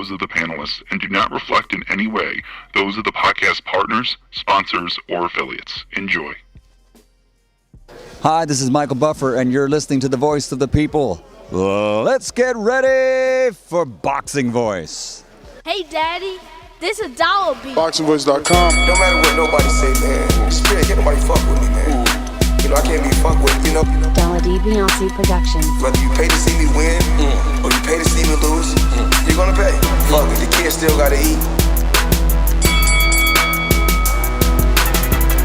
those of the panelists and do not reflect in any way those of the podcast partners, sponsors, or affiliates. Enjoy. Hi, this is Michael Buffer, and you're listening to the voice of the people. Let's get ready for Boxing Voice. Hey, Daddy, this a dollar bill. BoxingVoice.com. No matter what nobody say, man. Spirit, can't nobody fuck with me, man. You know, I can't be fucked with, you know. Dollar D Beyonce Productions. Whether you pay to see me win, or you pay to see me lose, you're gonna pay. Fuck it, the kids still gotta eat.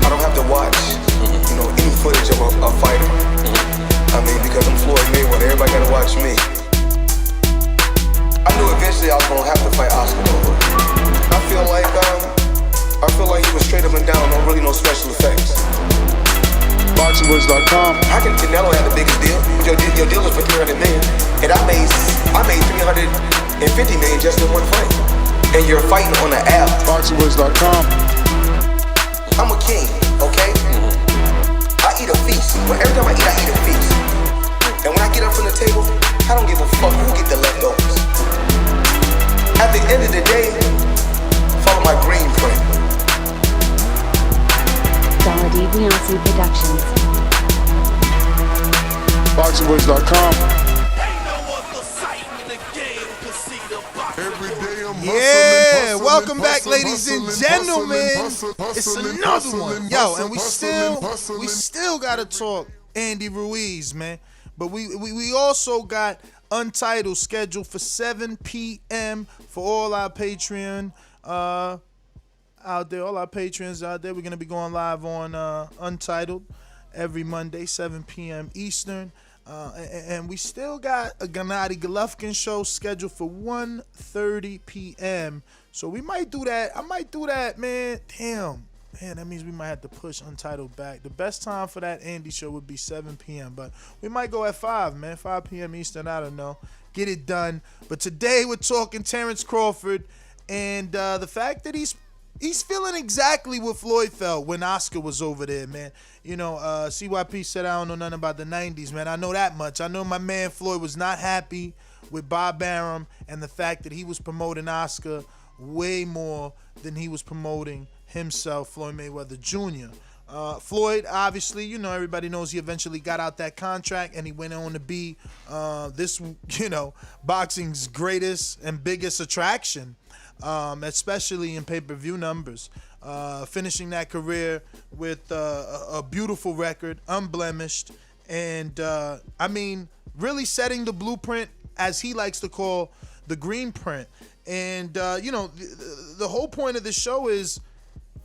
I don't have to watch, you know, any footage of a fighter. I mean, because I'm Floyd Mayweather, everybody gotta watch me. I knew eventually I was gonna have to fight Oscar over. I feel like he was straight up and down, no special effects. BoxingVoice.com. How can Canelo have the biggest deal? Your deal is for $300 million, and I made $350 million just in one fight. And you're fighting on an app. BoxingVoice.com. I'm a king, okay? I eat a feast. But every time I eat a feast. And when I get up from the table, I don't give a fuck who get the leftovers. At the end of the day, follow my green print. Dollar D Beyonce Productions. BoxingVoice.com. Yeah, welcome back, ladies and gentlemen. It's another one, yo, and we still gotta talk Andy Ruiz, man. But we also got Untitled scheduled for 7 p.m. for all our Patreon out there, all our patrons out there. We're gonna be going live on Untitled every Monday, 7 p.m. Eastern. And we still got a Gennady Golovkin show scheduled for 1:30 p.m. So we might do that. I might do that, man. Damn. Man, that means we might have to push Untitled back. The best time for that Andy show would be 7 p.m. But we might go at 5, man. 5 p.m. Eastern, I don't know. Get it done. But today we're talking Terence Crawford and the fact that he's feeling exactly what Floyd felt when Oscar was over there, man. You know, CYP said I don't know nothing about the 90s, man. I know that much. I know my man Floyd was not happy with Bob Arum and the fact that he was promoting Oscar way more than he was promoting himself, Floyd Mayweather Jr. Floyd, obviously, you know, everybody knows he eventually got out that contract and he went on to be this, you know, boxing's greatest and biggest attraction. Especially in pay-per-view numbers, finishing that career with a beautiful record, unblemished, and I mean, really setting the blueprint, as he likes to call the green print. And you know, the whole point of this show is,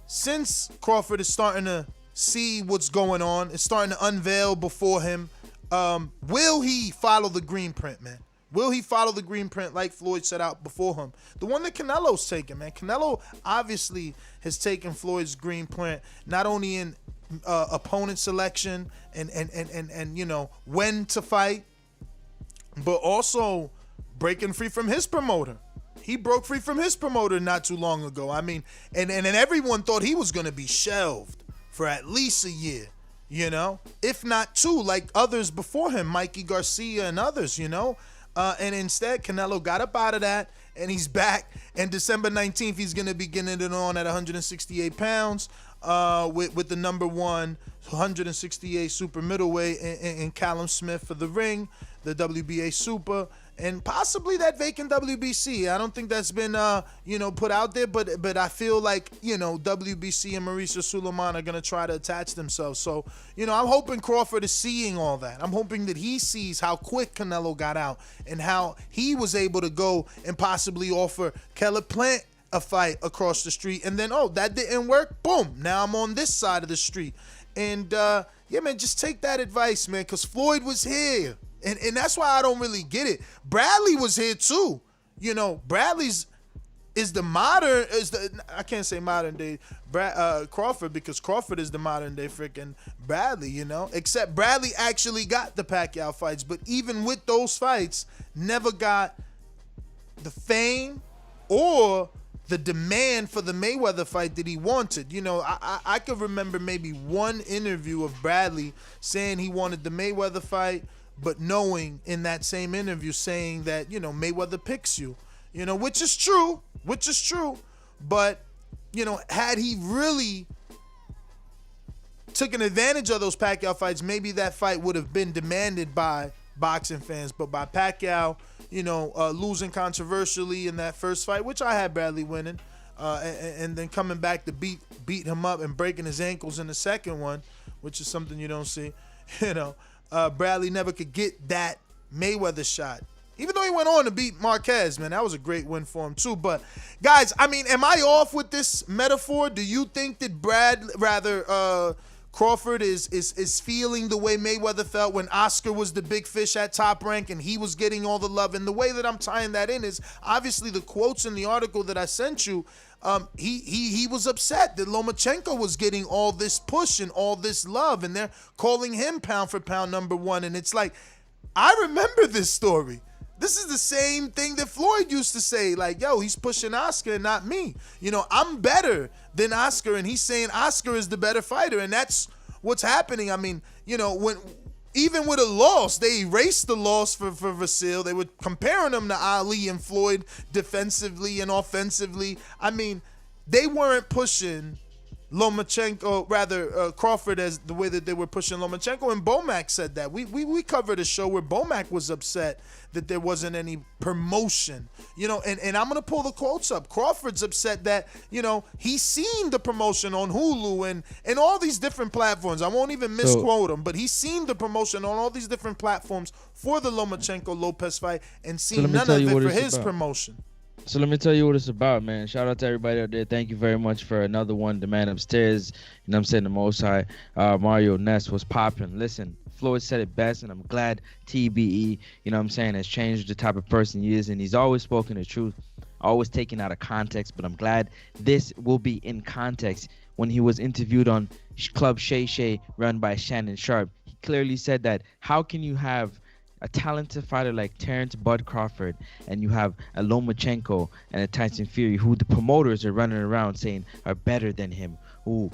since Crawford is starting to see what's going on, it's starting to unveil before him, will he follow the green print, man? Will he follow the green print like Floyd set out before him? The one that Canelo's taken, man. Canelo obviously has taken Floyd's green print, not only in opponent selection and you know, when to fight, but also breaking free from his promoter. He broke free from his promoter not too long ago. I mean, and everyone thought he was going to be shelved for at least a year, you know, if not 2, like others before him, Mikey Garcia and others, you know. And instead, Canelo got up out of that, and he's back. And December 19th, he's going to be getting it on at 168 pounds with the number 1 168 super middleweight in Callum Smith for the ring, the WBA super, and possibly that vacant WBC. I don't think that's been, you know, put out there, but I feel like, you know, WBC and Mauricio Suleiman are going to try to attach themselves. So, you know, I'm hoping Crawford is seeing all that. I'm hoping that he sees how quick Canelo got out and how he was able to go and possibly offer Caleb Plant a fight across the street. And then, oh, that didn't work. Boom. Now I'm on this side of the street. And, yeah, man, just take that advice, man, because Floyd was here. And that's why I don't really get it. Bradley was here too. You know, Bradley's is the modern, I can't say modern day Crawford, because Crawford is the modern day freaking Bradley, you know. Except Bradley actually got the Pacquiao fights, but even with those fights, never got the fame or the demand for the Mayweather fight that he wanted. You know, I could remember maybe one interview of Bradley saying he wanted the Mayweather fight, but knowing in that same interview saying that, you know, Mayweather picks you. which is true. But, had he really taken advantage of those Pacquiao fights, maybe that fight would have been demanded by boxing fans. But by Pacquiao, losing controversially in that first fight, which I had Bradley winning, and then coming back to beat him up and breaking his ankles in the second one, which is something you don't see. Bradley never could get that Mayweather shot. Even though he went on to beat Marquez, man, that was a great win for him too. But guys, I mean, am I off with this metaphor? Do you think that Crawford is feeling the way Mayweather felt when Oscar was the big fish at Top Rank and he was getting all the love? And the way that I'm tying that in is obviously the quotes in the article that I sent you. He was upset that Lomachenko was getting all this push and all this love, and they're calling him pound for pound number one. And it's like, I remember this story. This is the same thing that Floyd used to say, like, yo, he's pushing Oscar and not me. I'm better than Oscar, and he's saying Oscar is the better fighter, and that's what's happening. I mean, when even with a loss, they erased the loss for Vasil. They were comparing him to Ali and Floyd defensively and offensively. I mean, they weren't pushing Crawford as the way that they were pushing Lomachenko, and Bomac said that. We covered a show where Bomac was upset that there wasn't any promotion, and I'm gonna pull the quotes up. Crawford's upset that, he's seen the promotion on Hulu and all these different platforms. I won't even misquote him, but he's seen the promotion on all these different platforms for the Lomachenko-Lopez fight and seen none of it for his promotion. So let me tell you what it's about, man. Shout out to everybody out there. Thank you very much for another one. The man upstairs, I'm saying the most high, Mario Ness was popping. Listen, Floyd said it best, and I'm glad TBE, has changed the type of person he is, and he's always spoken the truth, always taken out of context, but I'm glad this will be in context. When he was interviewed on Club Shay Shay, run by Shannon Sharp, he clearly said that how can you have a talented fighter like Terence Bud Crawford, and you have a Lomachenko and a Tyson Fury, who the promoters are running around saying are better than him, who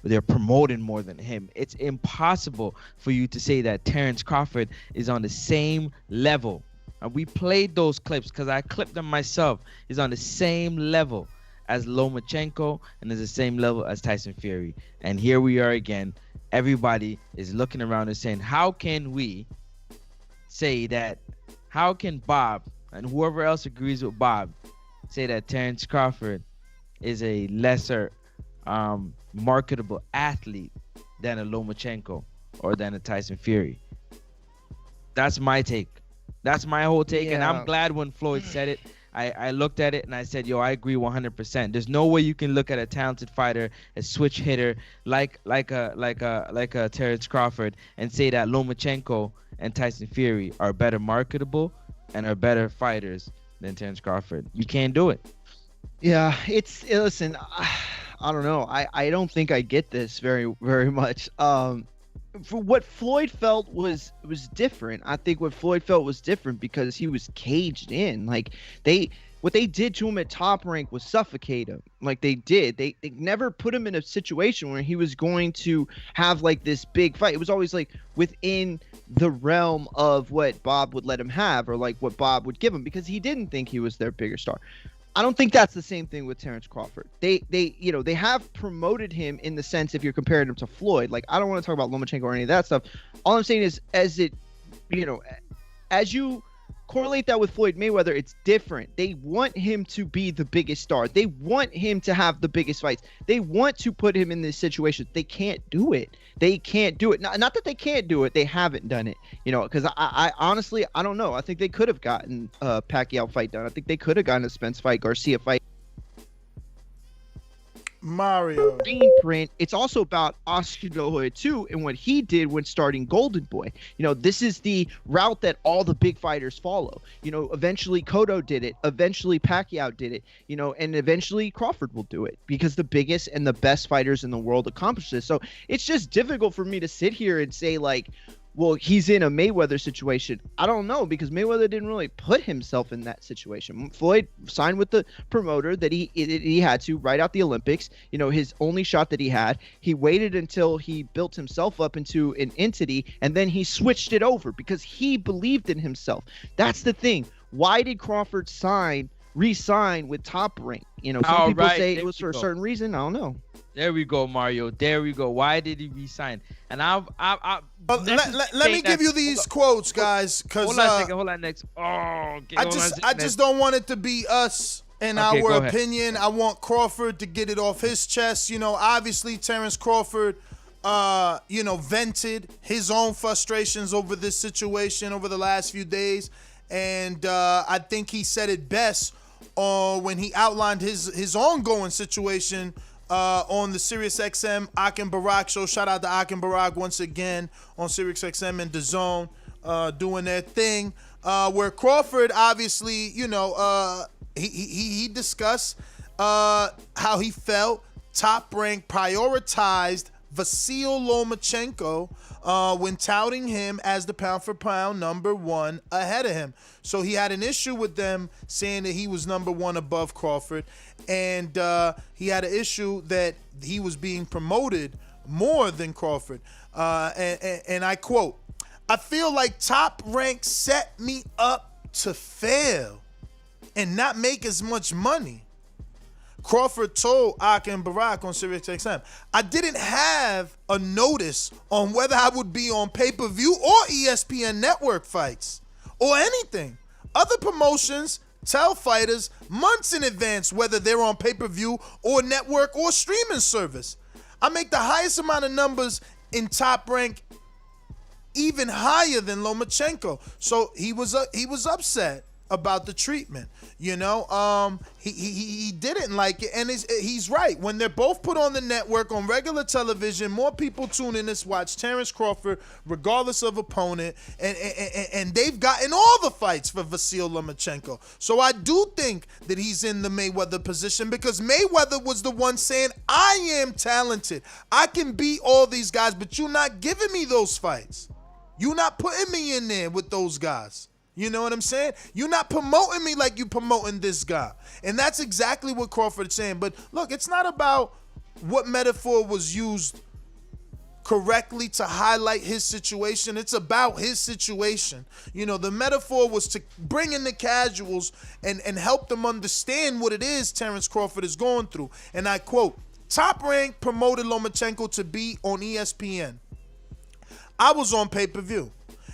they're promoting more than him. It's impossible for you to say that Terence Crawford is on the same level. And we played those clips because I clipped them myself. Is on the same level as Lomachenko and is the same level as Tyson Fury. And here we are again. Everybody is looking around and saying, how can we say that, how can Bob and whoever else agrees with Bob say that Terence Crawford is a lesser marketable athlete than a Lomachenko or than a Tyson Fury? That's my take. That's my whole take. Yeah. And I'm glad when Floyd said it, I looked at it and I said, yo, I agree 100%. There's no way you can look at a talented fighter, a switch hitter like a Terence Crawford, and say that Lomachenko and Tyson Fury are better marketable and are better fighters than Terence Crawford. You can't do it. Yeah, listen, I don't know. I don't think I get this very, very much. For what Floyd felt was different. I think what Floyd felt was different because he was caged in. Like, what they did to him at Top Rank was suffocate him. Like, they did. They never put him in a situation where he was going to have like this big fight. It was always like within the realm of what Bob would let him have, or like what Bob would give him, because he didn't think he was their bigger star. I don't think that's the same thing with Terence Crawford. They have promoted him in the sense, if you're comparing him to Floyd. Like, I don't want to talk about Lomachenko or any of that stuff. All I'm saying is, as you correlate that with Floyd Mayweather, it's different. They want him to be the biggest star. They want him to have the biggest fights. They want to put him in this situation. They can't do it. They can't do it. Not that they can't do it. They haven't done it. Because I honestly, I don't know. I think they could have gotten a Pacquiao fight done. I think they could have gotten a Spence fight, Garcia fight. Mario. Print. It's also about Oscar De La Hoya too, and what he did when starting Golden Boy. This is the route that all the big fighters follow. Eventually Cotto did it. Eventually Pacquiao did it. And eventually Crawford will do it, because the biggest and the best fighters in the world accomplish this. So it's just difficult for me to sit here and say, like, well, he's in a Mayweather situation. I don't know, because Mayweather didn't really put himself in that situation. Floyd signed with the promoter that he had to right out the Olympics. His only shot that he had. He waited until he built himself up into an entity, and then he switched it over because he believed in himself. That's the thing. Why did Crawford sign re-sign with Top Rank. You know, some people say it was for a certain reason. I don't know. There we go, Mario. There we go. Why did he resign? And let me give you these quotes, guys. Cause hold on a second. Hold on next. Oh, okay, I just don't want it to be us and our opinion. I want Crawford to get it off his chest. You know, obviously Terence Crawford, vented his own frustrations over this situation over the last few days, and I think he said it best when he outlined his ongoing situation on the Sirius XM and Barak show. Shout out to and Barak once again on Sirius XM and Dazn, doing their thing. Where Crawford obviously, he discussed how he felt Top Rank prioritized Vasyl Lomachenko when touting him as the pound-for-pound number one ahead of him. So he had an issue with them saying that he was number one above Crawford, and he had an issue that he was being promoted more than Crawford. And I quote, "I feel like Top Rank set me up to fail and not make as much money." Crawford told and Barak on Sirius XM, "I didn't have a notice on whether I would be on pay-per-view or ESPN network fights or anything. Other promotions tell fighters months in advance whether they're on pay-per-view or network or streaming service. I make the highest amount of numbers in Top Rank, even higher than Lomachenko." So he was upset about the treatment. He didn't like it, and he's right. When they're both put on the network on regular television, more people tune in to watch Terence Crawford regardless of opponent, and they've gotten all the fights for Vasyl Lomachenko. So I do think that he's in the Mayweather position, because Mayweather was the one saying, "I am talented, I can beat all these guys, but you're not giving me those fights. You're not putting me in there with those guys." You know what I'm saying? You're not promoting me like you promoting this guy. And that's exactly what Crawford's saying. But look, it's not about what metaphor was used correctly to highlight his situation. It's about his situation. The metaphor was to bring in the casuals and help them understand what it is Terence Crawford is going through. And I quote, "Top Rank promoted Lomachenko to be on ESPN. I was on pay-per-view,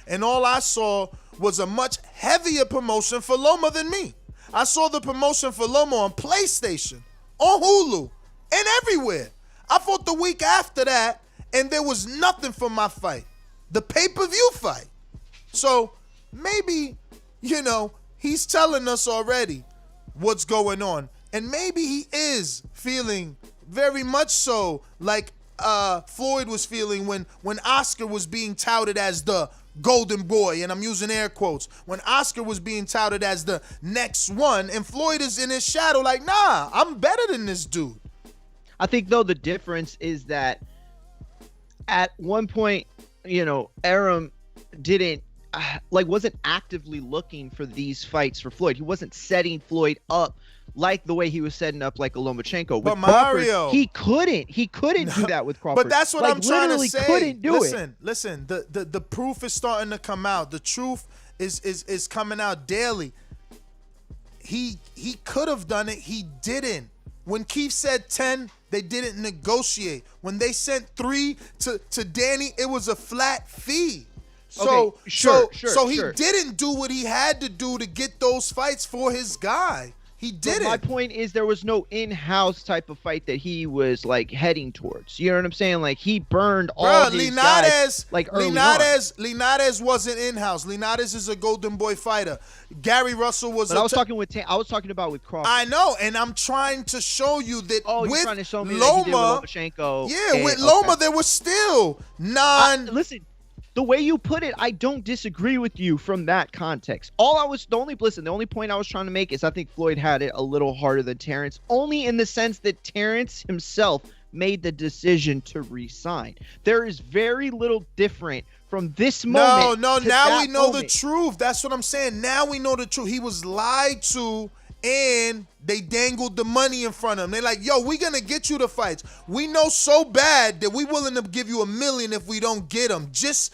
and all I saw was a much heavier promotion for Loma than me. I saw the promotion for Loma on PlayStation, on Hulu, and everywhere. I fought the week after that, and there was nothing for my fight, the pay-per-view fight." So maybe, he's telling us already what's going on. And maybe he is feeling very much so like Floyd was feeling when Oscar was being touted as the golden boy, and I'm using air quotes, when Oscar was being touted as the next one, and Floyd is in his shadow like, nah, I'm better than this dude. I think, though, the difference is that at one point, Arum wasn't actively looking for these fights for Floyd. He wasn't setting Floyd up like the way he was setting up like a Lomachenko. With but Mario, Crawford, he couldn't do that with Crawford. But that's what I'm trying to say. Couldn't do listen. The proof is starting to come out. The truth is coming out daily. He could have done it. He didn't. When Keith said 10, they didn't negotiate. When they sent 3 to Danny, it was a flat fee. So he didn't do what he had to do to get those fights for his guy. He didn't. My point is, there was no in-house type of fight that he was heading towards. You know what I'm saying? He burned all his guys early on. Linares wasn't in-house. Linares is a Golden Boy fighter. Gary Russell was. But I was talking about with Crawford. I know, and I'm trying to show you that with trying to show me Loma, that he did with Lomachenko. Yeah, with Loma, there was still listen. The way you put it, I don't disagree with you from that context. The only point I was trying to make is I think Floyd had it a little harder than Terence, only in the sense that Terence himself made the decision to resign. There is very little different from this moment. No, now we know the truth. That's what I'm saying. Now we know the truth. He was lied to, and They dangled the money in front of them. They're like, yo, we going to get you the fights. We know so bad that we willing to give you $1 million if we don't get them. Just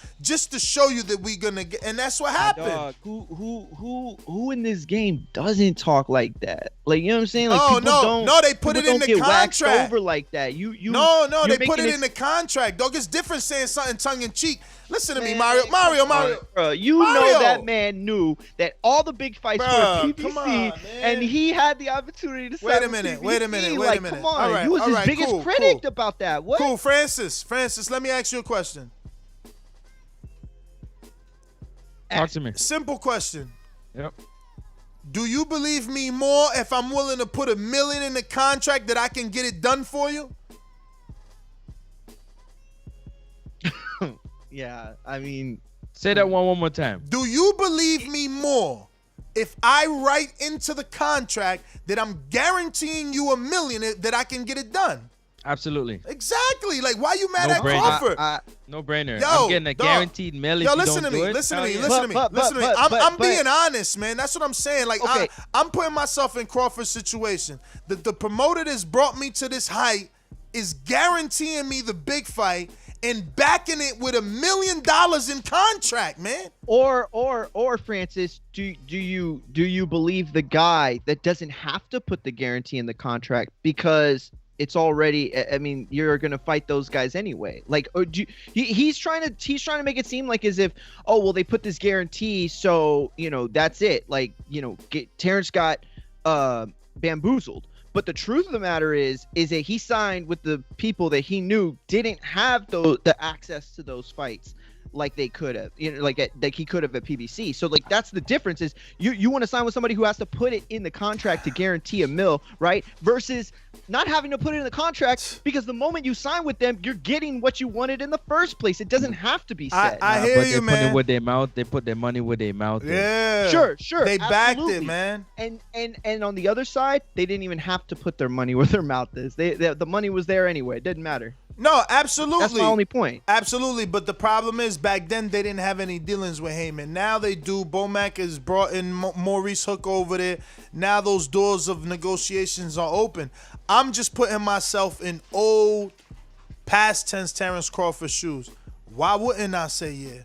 to show you that we going to get. And that's what happened. Dog, who in this game doesn't talk like that? Like, you know what I'm saying? Like, No, they put it in the contract. Over like that. No, they put it in the contract, dog. It's different saying something tongue in cheek. Listen to me, Mario. Bro, know that man knew that all the big fights were PBC, and he had the opportunity to wait a minute. Come on, all right, you was his biggest critic about that. What? Cool, Francis, let me ask you a question. Talk to me. Simple question. Yep. Do you believe me more if I'm willing to put $1 million in the contract that I can get it done for you? Yeah, I mean, say that one more time. Do you believe me more if I write into the contract that I'm guaranteeing you $1 million that I can get it done? Absolutely. Exactly. Like, why you mad at brainer. Crawford? No brainer. Yo, I'm getting a guaranteed million. Yo, listen to me. Listen to me. I'm being honest, man. That's what I'm saying. Like, okay. I'm putting myself in Crawford's situation. The promoter that's brought me to this height is guaranteeing me the big fight and backing it with $1 million in contract, man. Or Francis, do you believe the guy that doesn't have to put the guarantee in the contract because it's already, I mean, you're gonna fight those guys anyway. Like, he's trying to make it seem like as if, oh well, they put this guarantee, so that's it. Like, Terence got bamboozled. But the truth of the matter is that he signed with the people that he knew didn't have the access to those fights like they could have, like he could have at PBC. So like that's the difference is you want to sign with somebody who has to put it in the contract to guarantee $1 million, right? Versus not having to put it in the contract because the moment you sign with them, you're getting what you wanted in the first place. It doesn't have to be said. I hear you, man. Put it with their mouth. They put their money with their mouth. Yeah. Sure. They backed absolutely. it, man. And on the other side, they didn't even have to put their money where their mouth is. The money was there anyway. It didn't matter. No, absolutely. That's my only point. Absolutely, but the problem is back then they didn't have any dealings with Heyman. Now they do. Bomac has brought in Maurice Hook over there. Now those doors of negotiations are open. I'm just putting myself in old, past tense Terence Crawford shoes. Why wouldn't I say yeah?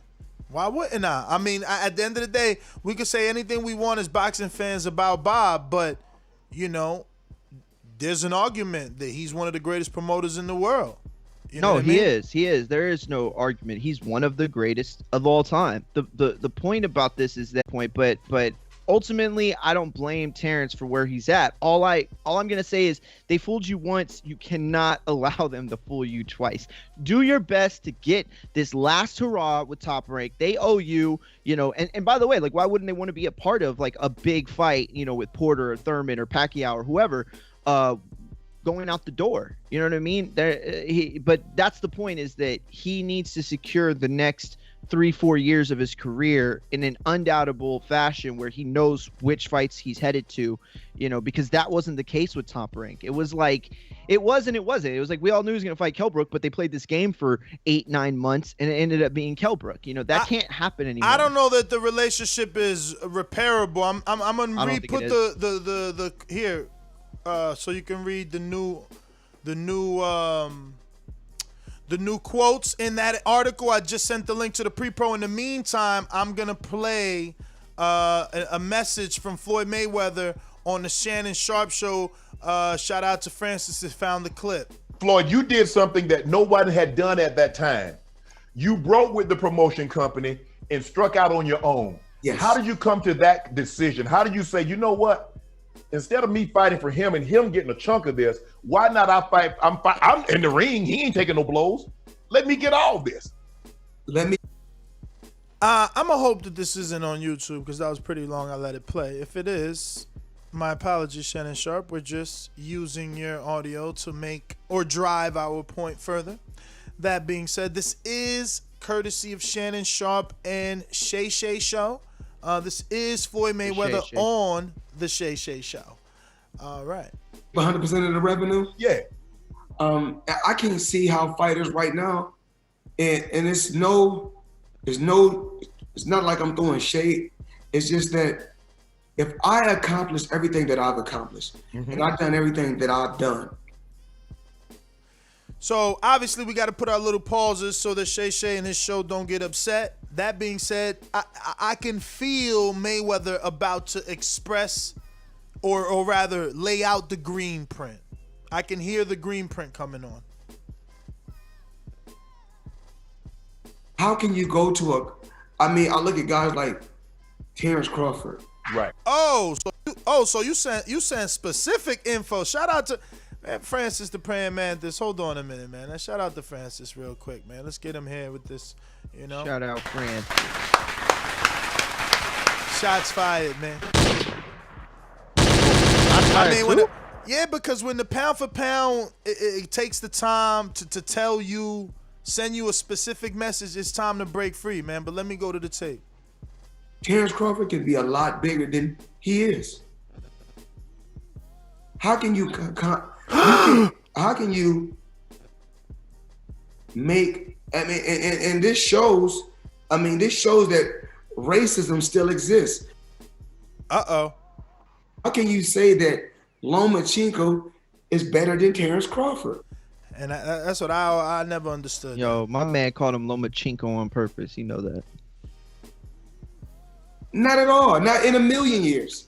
Why wouldn't I? I mean, at the end of the day, we could say anything we want as boxing fans about Bob, but, there's an argument that he's one of the greatest promoters in the world. He is. There is no argument. He's one of the greatest of all time. The point about this is that point, but ultimately I don't blame Terence for where he's at. All I'm gonna say is they fooled you once, you cannot allow them to fool you twice. Do your best to get this last hurrah with Top Rank. They owe you, and by the way, like why wouldn't they want to be a part of like a big fight, with Porter or Thurman or Pacquiao or whoever, going out the door, you know what I mean? But that's the point, is that he needs to secure the next 3-4 years of his career in an undoubtable fashion where he knows which fights he's headed to, because that wasn't the case with Top Rank. It was like, it wasn't. It was like we all knew he was going to fight Kelbrook, but they played this game for 8-9 months and it ended up being Kelbrook. That can't happen anymore. I don't know that the relationship is repairable. I'm going to re-put the here. So you can read the new quotes in that article. I just sent the link to the pre-pro. In the meantime, I'm gonna play a message from Floyd Mayweather on the Shannon Sharp show. Shout out to Francis that found the clip. Floyd, you did something that no one had done at that time. You broke with the promotion company and struck out on your own. Yes. How did you come to that decision? How did you say, you know what? Instead of me fighting for him and him getting a chunk of this, why not I fight? I'm in the ring. He ain't taking no blows. Let me get all this. I'm gonna hope that this isn't on YouTube because that was pretty long. I let it play. If it is, my apologies, Shannon Sharp. We're just using your audio to make or drive our point further. That being said, this is courtesy of Shannon Sharp and Shay Shay Show. This is Floyd Mayweather on the Shay Shay Show. All right. 100% of the revenue? Yeah. I can't see how fighters right now, and it's not like I'm throwing shade. It's just that If I accomplished everything that I've accomplished, and I've done everything that I've done. So obviously we got to put our little pauses so that Shay and his show don't get upset. That being said, I can feel Mayweather about to express or rather lay out the green print. I can hear the green print coming on. How can you go to I look at guys like Terence Crawford. Right. So you sent specific info. Shout out to man, Francis the Praying Mantis. Hold on a minute, man. Shout out to Francis real quick, man. Let's get him here with this, you know. Shout out, Fran. Shots fired, man. Because when the pound for pound, it takes the time to tell you, send you a specific message. It's time to break free, man. But let me go to the tape. Terence Crawford can be a lot bigger than he is. How can you how can you make, and this shows that racism still exists. Uh-oh. How can you say that Lomachenko is better than Terence Crawford? And that's what I never understood. Yo, my man called him Lomachenko on purpose. You know that. Not at all. Not in a million years.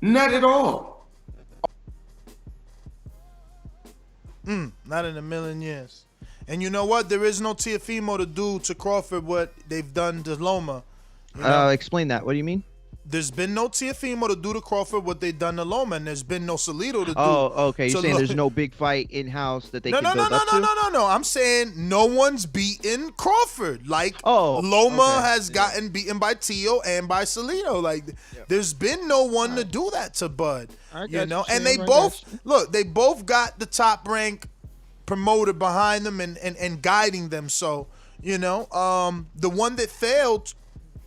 Not at all. Not in a million years. And you know what? There is no Teofimo to do to Crawford what they've done to Loma. You know? Explain that. What do you mean? There's been no Teofimo to do to Crawford what they've done to Loma, and there's been no Salido to do. Oh, okay. You're saying there's no big fight in-house that they can build up to? No. I'm saying no one's beaten Crawford. Like, Loma has gotten beaten by Teo and by Salido. Like, there's been no one to do that to Bud. You know? And they both got the top rank promoter behind them and guiding them. So, you know, the one that failed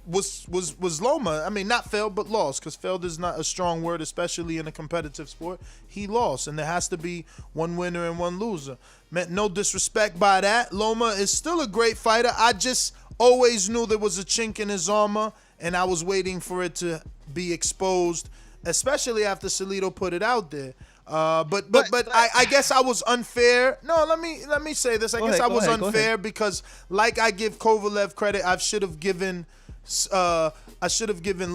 was Loma. I mean, not failed, but lost, because failed is not a strong word, especially in a competitive sport. He lost, and there has to be one winner and one loser. Meant no disrespect by that. Loma is still a great fighter. I just always knew there was a chink in his armor, and I was waiting for it to be exposed, especially after Salido put it out there. But I guess I was unfair. No, let me say this. I guess I was unfair because, like I give Kovalev credit, I should have given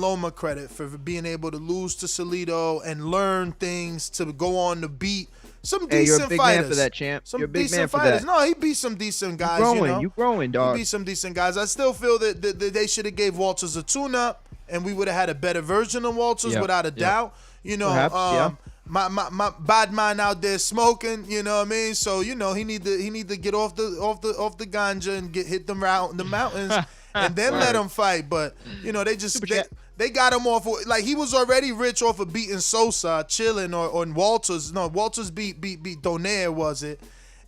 Loma credit for being able to lose to Salido and learn things to go on to beat some decent you're a big fighters. Man for that, champ. Some you're a big decent man for fighters. that. No, he beat some decent guys. You growing, dog. He beat some decent guys. I still feel that they should have gave Walters a tune-up, and we would have had a better version of Walters without a doubt. You know, perhaps, my bad man out there smoking, you know what I mean? So, you know, he need to get off the ganja and hit them out in the mountains and then let him fight. But, you know, they got him off, like, he was already rich off of beating Sosa, chilling, or Walters. No, Walters beat Donaire, was it?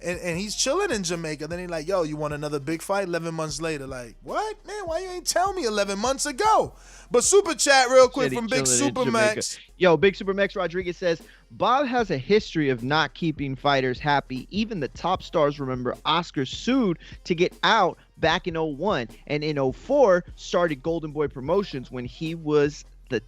And he's chilling in Jamaica. Then he's like, yo, you want another big fight? 11 months later. Like, what? Man, why you ain't tell me 11 months ago? But Super Chat real quick from Big Super Max. Yo, Big Super Max Rodriguez says, Bob has a history of not keeping fighters happy. Even the top stars remember Oscar sued to get out back in 01. And in 04, started Golden Boy Promotions when he was at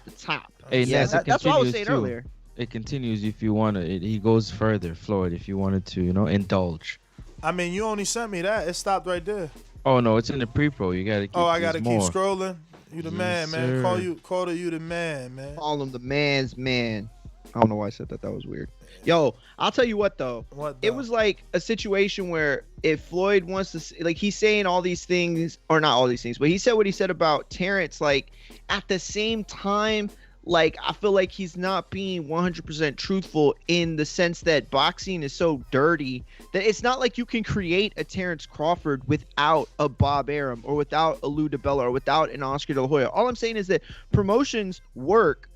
the top. Hey, that's what I was saying earlier. It continues if you want to. He goes further, Floyd, if you wanted to, you know, indulge. I mean, you only sent me that. It stopped right there. Oh, no, it's in the pre-pro. You got to keep I got to keep more. scrolling? You the man, sir. man. Call you the man, man. Call him the man's man. I don't know why I said that. That was weird. Yo, I'll tell you what, though. It was like a situation where if Floyd wants to, like, he's saying all these things, or not all these things, but he said what he said about Terence, like, at the same time, like, I feel like he's not being 100% truthful in the sense that boxing is so dirty that it's not like you can create a Terence Crawford without a Bob Arum or without a Lou DiBella or without an Oscar De La Hoya. All I'm saying is that promotions work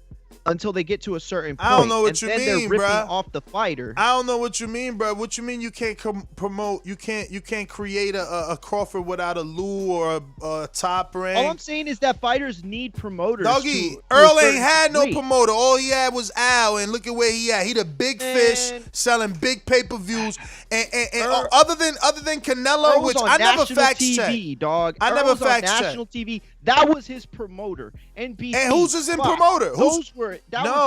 until they get to a certain point. I don't know what you mean, mean, they're ripping bruh. off the fighter. I don't know what you mean, bro. What you mean you can't promote? You can't create a Crawford without a Lou or a Top Rank. All I'm saying is that fighters need promoters. Doggy, Earl ain't had no promoter. All he had was Al, and look at where he at. He the big fish selling big pay-per-views. And other than Canelo, Earl which on I never national fact TV, check. dog. I Earl never was on fact check. national TV That was his promoter. NBC. And who's his Fox, promoter? That was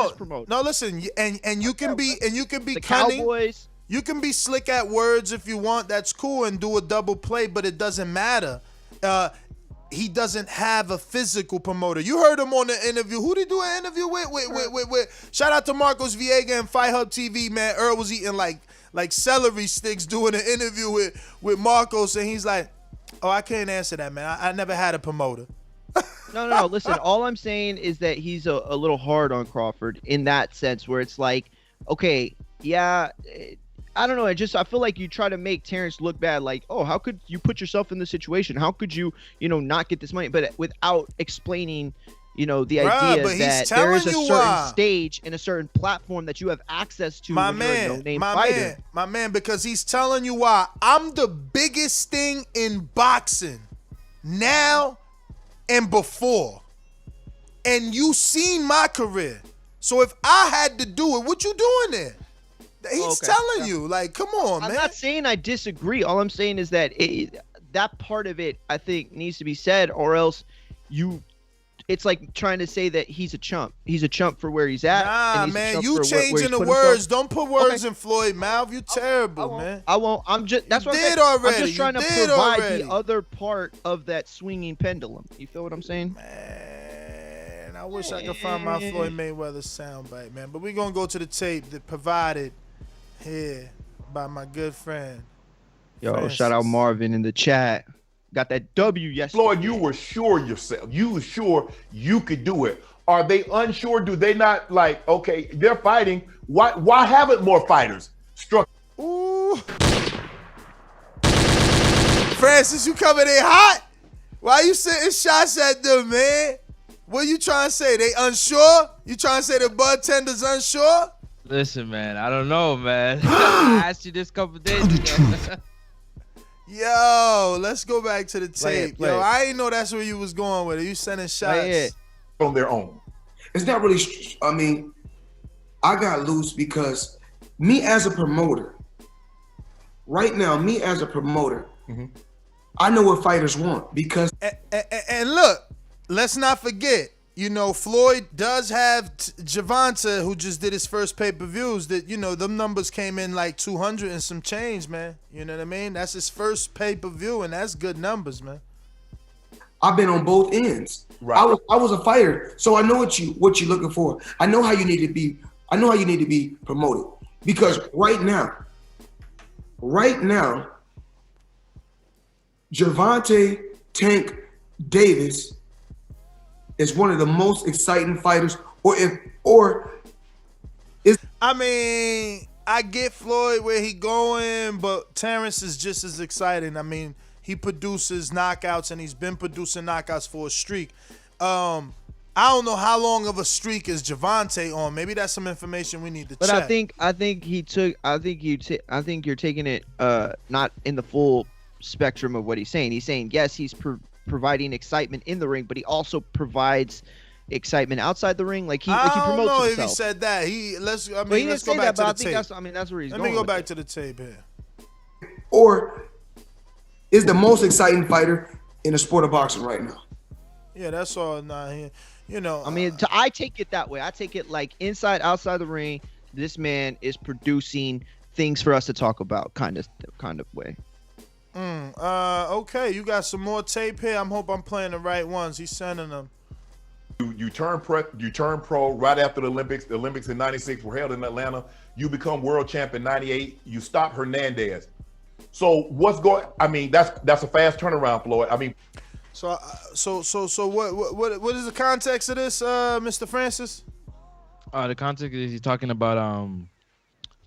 his promoter. No, listen, and you can be the cunning. Cowboys. You can be slick at words if you want. That's cool, and do a double play, but it doesn't matter. He doesn't have a physical promoter. You heard him on the interview. Who did he do an interview with? Shout out to Marcos Viega and Fight Hub TV, man. Earl was eating like celery sticks doing an interview with Marcos, and he's like, oh, I can't answer that, man. I never had a promoter. No. Listen, all I'm saying is that he's a little hard on Crawford in that sense, where it's like, okay, yeah, I don't know. I feel like you try to make Terence look bad. Like, oh, how could you put yourself in this situation? How could you, not get this money? But without explaining, the idea that there is a certain stage and a certain platform that you have access to when you're a no-name fighter. My man, because he's telling you why. I'm the biggest thing in boxing now and before. And you seen my career. So if I had to do it, what you doing there? He's telling you, like, come on, man. I'm not saying I disagree. All I'm saying is that that part of it, I think, needs to be said, or else it's like trying to say that he's a chump. He's a chump for where he's at. Nah, man, you changing the words. Don't put words in Floyd's mouth. You terrible, man. I won't. That's what I'm just trying to provide the other part of that swinging pendulum. You feel what I'm saying? Man, I wish I could find my Floyd Mayweather soundbite, man. But we're going to go to the tape that provided here by my good friend. Yo, Francis. Shout out Marvin in the chat. Got that W yesterday. Floyd, you were sure yourself. You were sure you could do it. Are they unsure? Do they not like, okay, they're fighting. Why haven't more fighters struck? Ooh. Francis, you coming in hot? Why you sending shots at them, man? What you trying to say? They unsure? You trying to say the bud tenders unsure? Listen, man, I don't know, man. I asked you this couple days ago. Yo, let's go back to the tape. Play Yo, it. I didn't know that's where you was going with it. You sending shots. On their own. It's not really. I mean, I got loose because me as a promoter, right now, I know what fighters want because. And look, let's not forget. Floyd does have Javante, who just did his first pay-per-views. That them numbers came in like 200 and some change, man. You know what I mean? That's his first pay-per-view, and that's good numbers, man. I've been on both ends. Right. I was a fighter, so I know what you're looking for. I know how you need to be. I know how you need to be promoted because right now, Javante Tank Davis is one of the most exciting fighters, I mean, I get Floyd where he going, but Terence is just as exciting. I mean, he produces knockouts, and he's been producing knockouts for a streak. I don't know how long of a streak is Javante on. Maybe that's some information we need to check. But I think you're taking it not in the full spectrum of what he's saying. He's saying yes, he's providing excitement in the ring, but he also provides excitement outside the ring. Like he promotes himself. I don't know if he said that. Let's go back to the tape. That's where he's going. Let me go back to the tape here. Or is the most exciting fighter in the sport of boxing right now. Yeah, that's all. Not here. I mean, I take it that way. I take it like inside, outside the ring. This man is producing things for us to talk about, kind of way. Okay, you got some more tape here. I hope I'm playing the right ones. He's sending them. You turn pro right after the Olympics. The Olympics in '96 were held in Atlanta. You become world champ in '98. You stop Hernandez. So what's going? I mean, that's a fast turnaround, Floyd. I mean, so what is the context of this, Mr. Francis? The context is he's talking about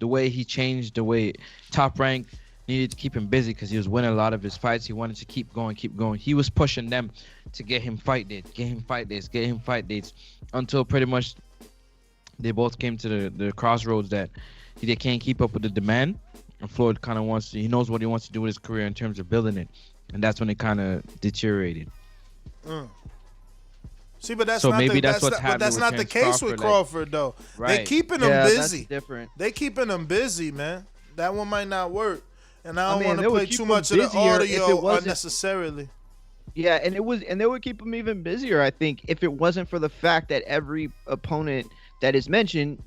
the way he changed the way Top Rank needed to keep him busy because he was winning a lot of his fights. He wanted to keep going. He was pushing them to get him fight dates, until pretty much they both came to the crossroads that they can't keep up with the demand. And Floyd kind of he knows what he wants to do with his career in terms of building it. And that's when it kind of deteriorated. See, but that's so not maybe the, that's what's happening. But that's not the case with Crawford, though. Right. They keeping him busy. That's different. They keeping him busy, man. That one might not work. And I don't want they to would play keep too him much of the busier if it audio wasn't- unnecessarily. Yeah, and they would keep him even busier, I think, if it wasn't for the fact that every opponent that is mentioned,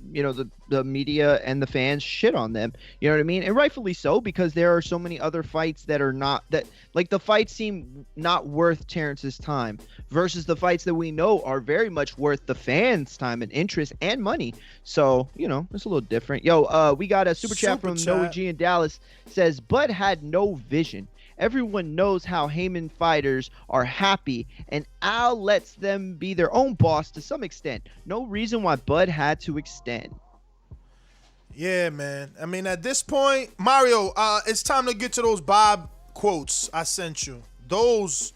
the media and the fans shit on them. You know what I mean? And rightfully so, because there are so many other fights that are not that, like, the fights seem not worth Terrence's time versus the fights that we know are very much worth the fans' time and interest and money. So, it's a little different. Yo, we got a super chat from Noe G in Dallas. Says, Bud had no vision. Everyone knows how Heyman fighters are happy, and Al lets them be their own boss to some extent. No reason why Bud had to extend. Yeah, man. I mean, at this point, Mario, it's time to get to those Bob quotes I sent you. Those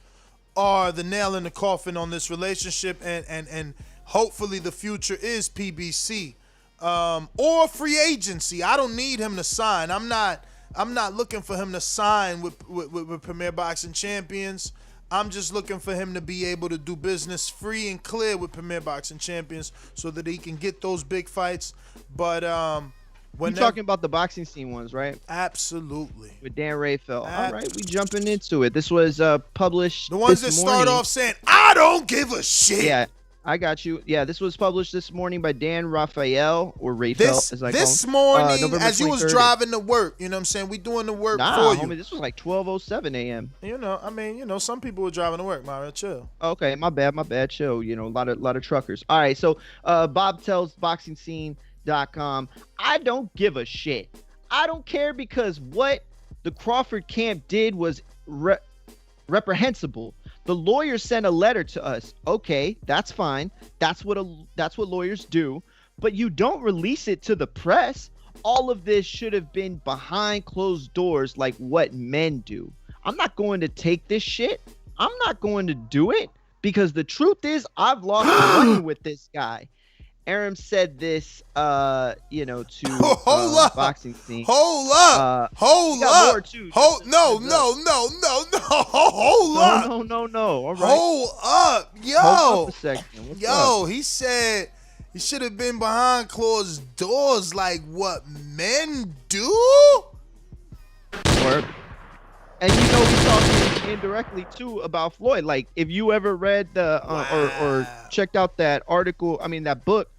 are the nail in the coffin on this relationship, and hopefully the future is PBC or free agency. I don't need him to sign. I'm not looking for him to sign with Premier Boxing Champions. I'm just looking for him to be able to do business free and clear with Premier Boxing Champions so that he can get those big fights. But you're talking about the boxing scene ones, right? Absolutely. With Dan Rayfeld. All right, we jumping into it. This was published the ones that start off saying, I don't give a shit. Yeah. I got you. Yeah, this was published this morning by Dan Raphael, or Rayfeld, as I call him. This morning, November as you was 23rd. driving to work, you know what I'm saying? We doing the work for you. Homie, this was like 12:07 a.m. Some people were driving to work, Mario. Chill. Okay, my bad. Chill. A lot of truckers. All right, so Bob tells BoxingScene.com, I don't give a shit. I don't care because what the Crawford camp did was reprehensible. The lawyer sent a letter to us. Okay, that's fine. That's what lawyers do. But you don't release it to the press. All of this should have been behind closed doors like what men do. I'm not going to take this shit. I'm not going to do it because the truth is I've lost money with this guy. Arum said this, to Boxing Scene. Hold up. Hold up. No. All right. Hold up. Yo. Hold up a second. What's up? He said he should have been behind closed doors like what men do? Word. And we talked indirectly too about Floyd. Like, if you ever read the or checked out that article, that book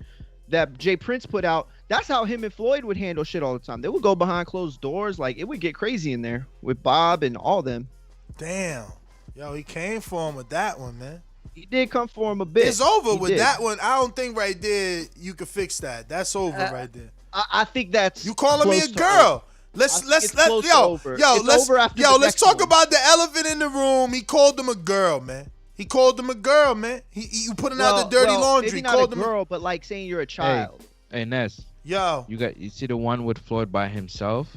that Jay Prince put out, that's how him and Floyd would handle shit all the time. They would go behind closed doors. Like, it would get crazy in there with Bob and all them. Damn. Yo, he came for him with that one, man. He did come for him a bit. It's over with that one. I don't think right there you can fix that. That's over right there. I think that's you calling me a girl. Let's talk about the elephant in the room. He called him a girl, man. He putting out the dirty laundry. Maybe not a girl, but like saying you're a child. Hey Ness. Yo. You see the one with Floyd by himself?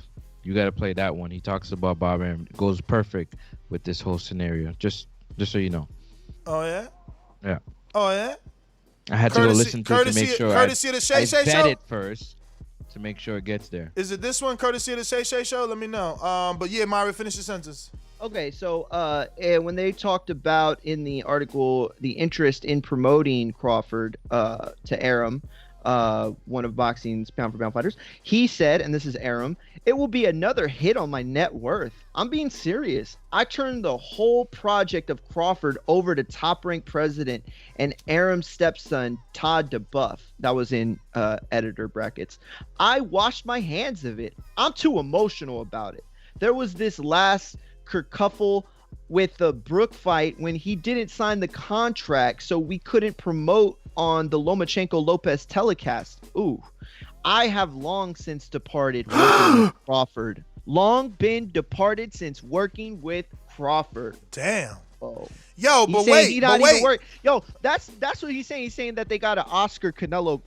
You got to play that one. He talks about Bob Arum. It goes perfect with this whole scenario. Just so you know. Oh yeah. Yeah. Oh yeah. I had to go listen to it to make sure courtesy of the Shay Shay vet Show? it first to make sure it gets there. Is it this one, courtesy of the Shay Shay Show? Let me know. But yeah, Mario, finish your sentence. Okay, so when they talked about in the article the interest in promoting Crawford to Arum, one of boxing's pound-for-pound fighters, he said, and this is Arum, it will be another hit on my net worth. I'm being serious. I turned the whole project of Crawford over to top-ranked president and Arum's stepson, Todd DeBuff. That was in editor brackets. I washed my hands of it. I'm too emotional about it. There was this last kerfuffle with the Brook fight when he didn't sign the contract, so we couldn't promote on the Lomachenko-Lopez telecast. Ooh, I have long since departed working with Crawford. Long been departed since working with Crawford. Damn. Oh. Yo, but wait. Yo, that's what he's saying. He's saying that they got an Oscar Canelo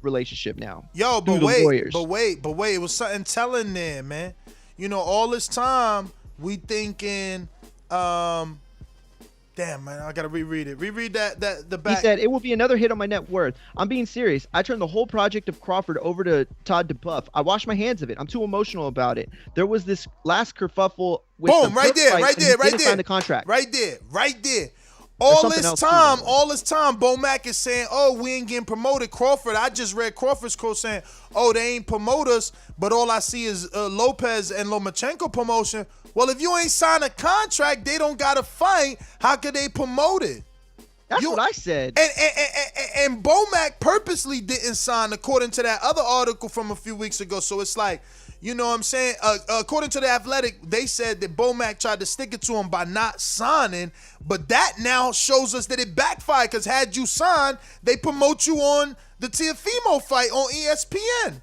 relationship now. Yo, but wait. It was something telling there, man. All this time we thinking, damn, man, I gotta reread it. Reread the back. He said it will be another hit on my net worth. I'm being serious. I turned the whole project of Crawford over to Todd DeBuff. I washed my hands of it. I'm too emotional about it. There was this last kerfuffle with boom, right there. Sign the contract. Right there. All this time, Bomac is saying, "Oh, we ain't getting promoted." Crawford, I just read Crawford's quote saying, "Oh, they ain't promote us, but all I see is Lopez and Lomachenko promotion." Well, if you ain't signed a contract, they don't gotta fight. How could they promote it? That's what I said. And Bomac purposely didn't sign, according to that other article from a few weeks ago. So it's like, you know what I'm saying? According to The Athletic, they said that Bomac tried to stick it to him by not signing, but that now shows us that it backfired, because had you signed, they promote you on the Teofimo fight on ESPN.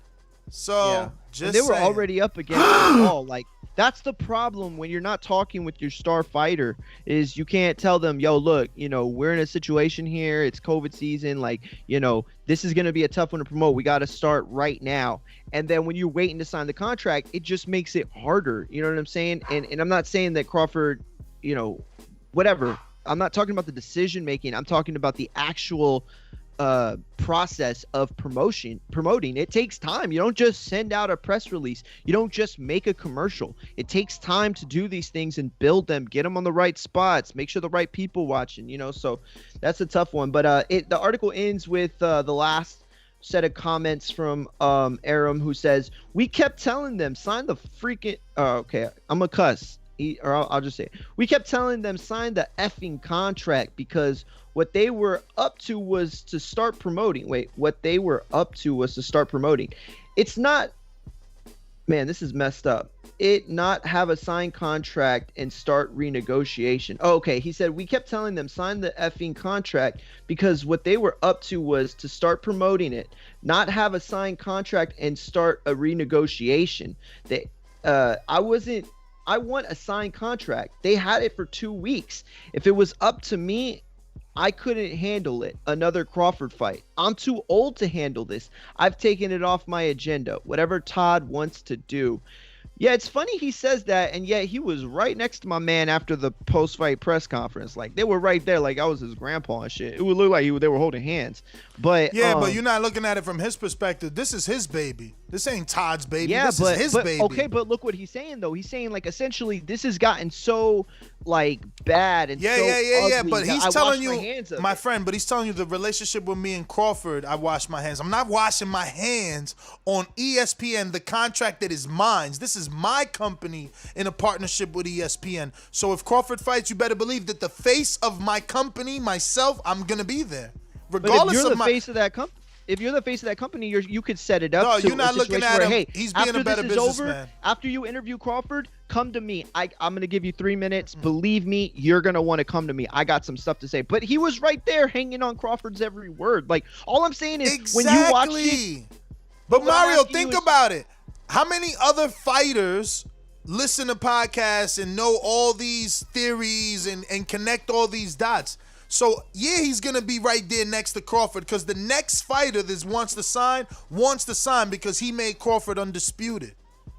So, and they were already up against the wall. Like, that's the problem when you're not talking with your star fighter, is you can't tell them, yo, look, you know, we're in a situation here. It's COVID season. Like, you know, this is going to be a tough one to promote. We got to start right now. And then when you're waiting to sign the contract, it just makes it harder. You know what I'm saying? And I'm not saying that Crawford, you know, whatever. I'm not talking about the decision making. I'm talking about the actual process of promoting. It takes time. You don't just send out a press release. You don't just make a commercial. It takes time to do these things and build them, get them on the right spots, make sure the right people watching, you know. So that's a tough one. But the article ends with the last set of comments from Arum, who says, "We kept telling them sign the freaking okay, I'm a cuss. I'll just say it. We kept telling them sign the effing contract because what they were up to was to start promoting." What they were up to was to start promoting. It's not, man, this is messed up. It not have a signed contract and start renegotiation. Oh, okay. He said, "We kept telling them sign the effing contract because what they were up to was to start promoting it, not have a signed contract and start a renegotiation." I want a signed contract. They had it for 2 weeks. If it was up to me, I couldn't handle it. Another Crawford fight. I'm too old to handle this. I've taken it off my agenda. Whatever Todd wants to do. Yeah, it's funny he says that, and yet he was right next to my man after the post-fight press conference. Like, they were right there, like I was his grandpa and shit. It would look like they were holding hands. But but you're not looking at it from his perspective. This is his baby. This ain't Todd's baby. Yeah, this is his baby. Okay, but look what he's saying though. He's saying, like, essentially this has gotten so like bad and yeah. But he's telling you, my friend. But he's telling you the relationship with me and Crawford. I wash my hands. I'm not washing my hands on ESPN. The contract that is mine. This is my company in a partnership with ESPN. So if Crawford fights, you better believe that the face of my company, myself, I'm gonna be there, regardless but if you're of the face of that company. If you're the face of that company, you could set it up. No, you're not looking at him. Hey, he's being a better businessman. After you interview Crawford, come to me. I'm going to give you 3 minutes. Believe me, you're going to want to come to me. I got some stuff to say. But he was right there hanging on Crawford's every word. Like, all I'm saying is when you watch it. But Mario, think about it. How many other fighters listen to podcasts and know all these theories and connect all these dots? So, yeah, he's going to be right there next to Crawford, because the next fighter that wants to sign because he made Crawford undisputed.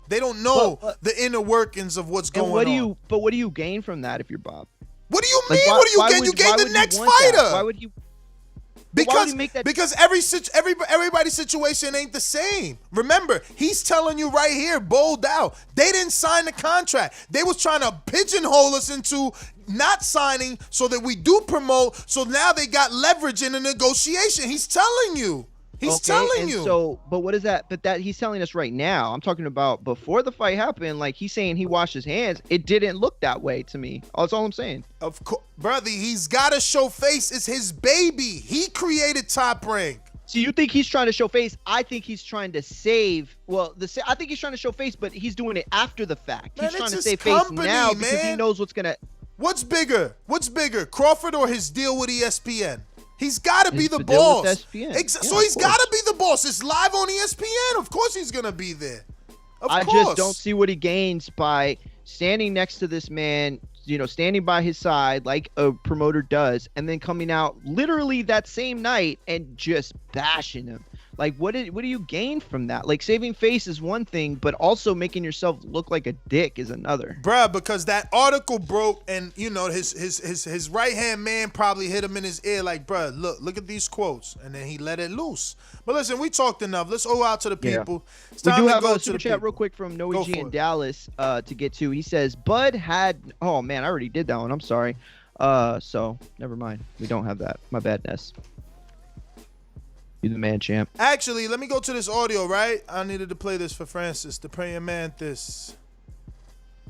They don't know the inner workings of what's going on. But what do you gain from that if you're Bob? What do you mean? What do you gain? You gain the next fighter. Why would he? Because everybody's situation ain't the same. Remember, he's telling you right here, bold out. They didn't sign the contract. They was trying to pigeonhole us into not signing so that we do promote. So now they got leverage in the negotiation. He's telling you. He's telling you. So, but what is that? But that he's telling us right now. I'm talking about before the fight happened. Like, he's saying he washed his hands. It didn't look that way to me. That's all I'm saying. Of course, brother. He's got to show face. It's his baby. He created Top Rank. So you think he's trying to show face? I think he's trying to save. Well, I think he's trying to show face, but he's doing it after the fact. Man, he's trying to save face now because he knows what's gonna. What's bigger, Crawford or his deal with ESPN? He's got to be the boss. So he's got to be the boss. It's live on ESPN. Of course he's going to be there. I just don't see what he gains by standing next to this man, standing by his side like a promoter does, and then coming out literally that same night and just bashing him. Like, what do you gain from that? Like, saving face is one thing, but also making yourself look like a dick is another. Bruh, because that article broke, and his right hand man probably hit him in his ear like, bruh, look at these quotes, and then he let it loose. But listen, we talked enough. Let's go out to the people. We do have a super chat real quick from Noe G in Dallas to get to. He says, Bud had. Oh man, I already did that one. I'm sorry. So never mind. We don't have that. My bad, Ness. You the man, champ. Actually, let me go to this audio, right? I needed to play this for Francis, the praying mantis.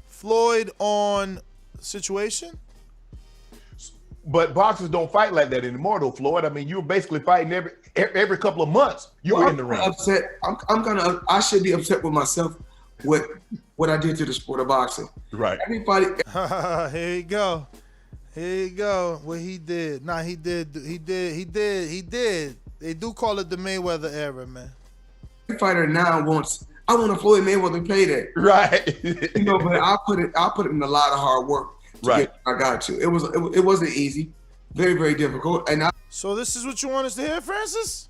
Floyd on situation? But boxers don't fight like that anymore, though, Floyd. I mean, you're basically fighting every couple of months. You're in the ring. Upset. I should be upset with myself with what I did to the sport of boxing. Right. Everybody. Here you go. Here you go. What he did. Nah, he did. They do call it the Mayweather era, man. Every fighter now wants. I want a Floyd Mayweather payday. Right. You know, but I put it in a lot of hard work. Right. I got to. It wasn't easy. Very, very difficult. So this is what you want us to hear, Francis?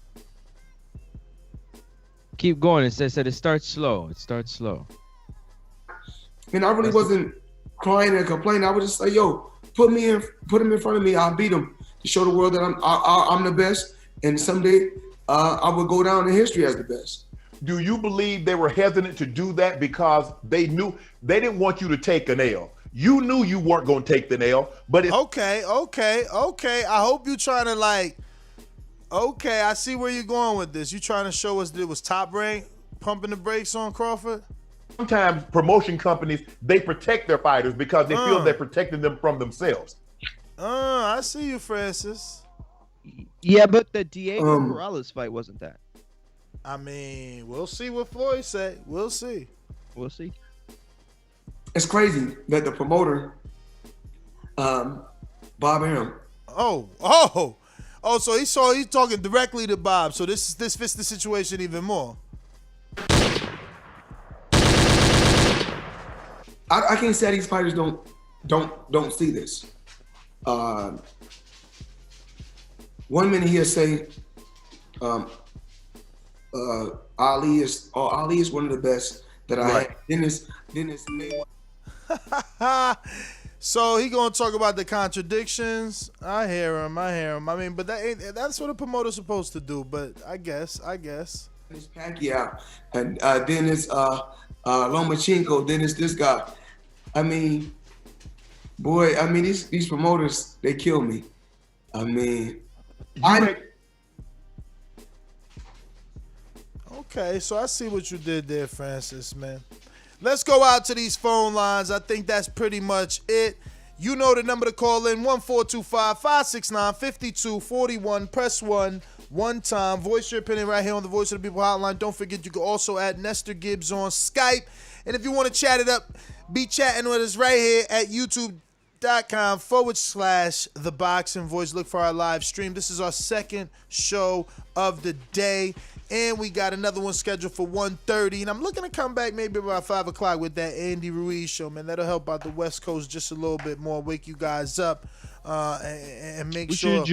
Keep going. It said it starts slow. It starts slow. And I really wasn't crying and complaining. I would just say, yo, put him in front of me. I'll beat him to show the world that I'm the best. And someday I will go down in history as the best. Do you believe they were hesitant to do that because they knew they didn't want you to take an L? You knew you weren't going to take the nail, but it's okay. I hope you trying to I see where you're going with this. You trying to show us that it was Top Rank pumping the brakes on Crawford? Sometimes promotion companies, they protect their fighters because they feel they're protecting them from themselves. I see you, Francis. Yeah, but the Diego Morales fight wasn't that. I mean, we'll see what Floyd say. We'll see. It's crazy that the promoter, Bob Arum. So he's talking directly to Bob. So this fits the situation even more. I can't say these fighters don't see this. 1 minute he'll say, Ali is one of the best that I had. Dennis Mayweather. So he gonna talk about the contradictions. I hear him. I mean, but that's what a promoter's supposed to do. But I guess. Dennis Pacquiao and Dennis Lomachenko. Dennis this guy. I mean, boy. I mean these promoters, they kill me. I mean, Okay, so I see what you did there, Francis, man. Let's go out to these phone lines. I think that's pretty much it. You know the number to call in, 1-425-569-5241. Press 1 time. Voice your opinion right here on the Voice of the People hotline. Don't forget you can also add Nestor Gibbs on Skype. And if you want to chat it up, be chatting with us right here at youtube.com/The Boxing Voice. Look for our live stream. This is our second show of the day. And we got another one scheduled for 1:30. And I'm looking to come back maybe about 5 o'clock with that Andy Ruiz show, man. That'll help out the West Coast just a little bit more, wake you guys up, and make sure.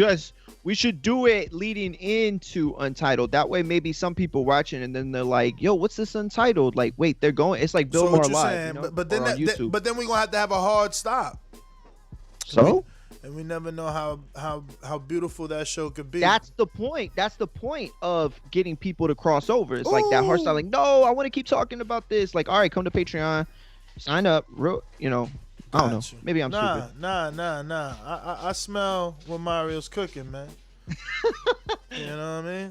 We should do it leading into Untitled. That way maybe some people watching and then they're like, yo, what's this Untitled? Like, wait, they're going. It's like Bill Maher Live. Saying, you know? but then we're going to have a hard stop. So? And we never know how beautiful that show could be. That's the point. That's the point of getting people to cross over. It's like that hard style. Like, no, I want to keep talking about this. Like, all right, come to Patreon, sign up. You know, I don't know. Maybe I'm stupid. Nah. I smell what Mario's cooking, man. You know what I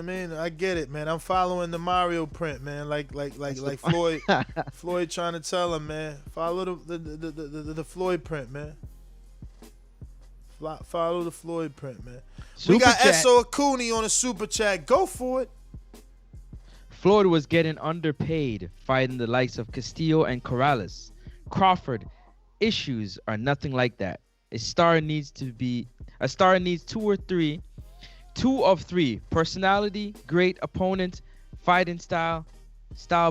mean? I get it, man. I'm following the Mario print, man. Like Floyd. Floyd trying to tell him, man. Follow the Floyd print, man. Follow the Floyd print, man. We got Esso Akuni on a super chat. Go for it. Floyd was getting underpaid fighting the likes of Castillo and Corrales. Crawford, issues are nothing like that. A star needs 2 of 3. Personality, great opponent, fighting style,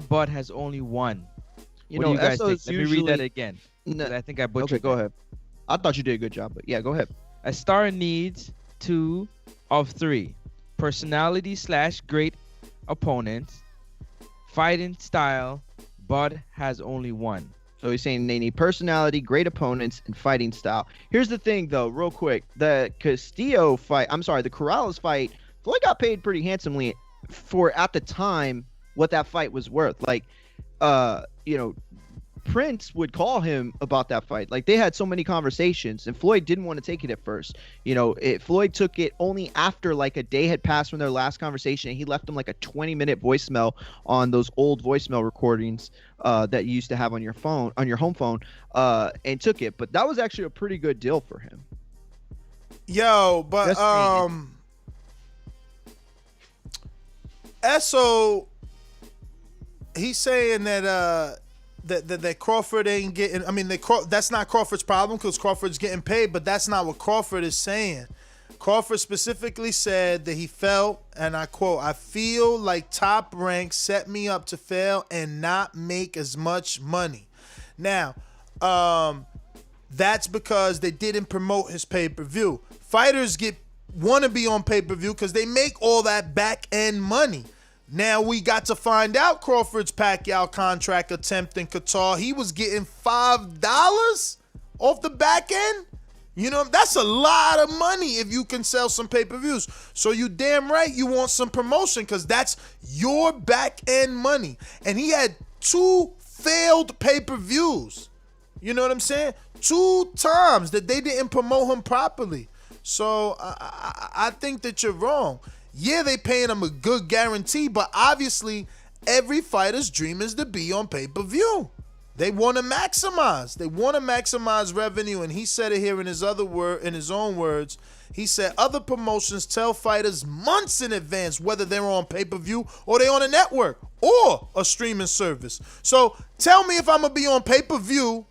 but has only 1. What do you guys think? Let me read that again. I think I butchered. Okay, go ahead. I thought you did a good job, but yeah, go ahead. A star needs 2 of 3. Personality / great opponent, fighting style, but has only 1. So he's saying they need personality, great opponents, and fighting style. Here's the thing, though, real quick. The Corrales fight, Floyd got paid pretty handsomely for, at the time, what that fight was worth. Like, Prince would call him about that fight. Like, they had so many conversations, and Floyd didn't want to take it at first. Floyd took it only after like a day had passed from their last conversation, and he left him like a 20-minute voicemail on those old voicemail recordings that you used to have on your phone, on your home phone, and took it. But that was actually a pretty good deal for him. Yo, but Esso, he's saying that that Crawford ain't getting. I mean, that's not Crawford's problem because Crawford's getting paid, but that's not what Crawford is saying. Crawford specifically said that he felt, and I quote, "I feel like Top Rank set me up to fail and not make as much money." Now, that's because they didn't promote his pay-per-view. Fighters want to be on pay-per-view because they make all that back-end money. Now we got to find out Crawford's Pacquiao contract attempt in Qatar. He was getting $5 off the back end. That's a lot of money if you can sell some pay-per-views. So you damn right you want some promotion because that's your back-end money. And he had 2 failed pay-per-views. You know what I'm saying? 2 times that they didn't promote him properly. So I think that you're wrong. Yeah, they paying him a good guarantee, but obviously every fighter's dream is to be on pay-per-view. They want to maximize. They want to maximize revenue, and he said it here in his own words. He said other promotions tell fighters months in advance whether they're on pay-per-view or they're on a network or a streaming service. So tell me if I'm going to be on pay-per-view,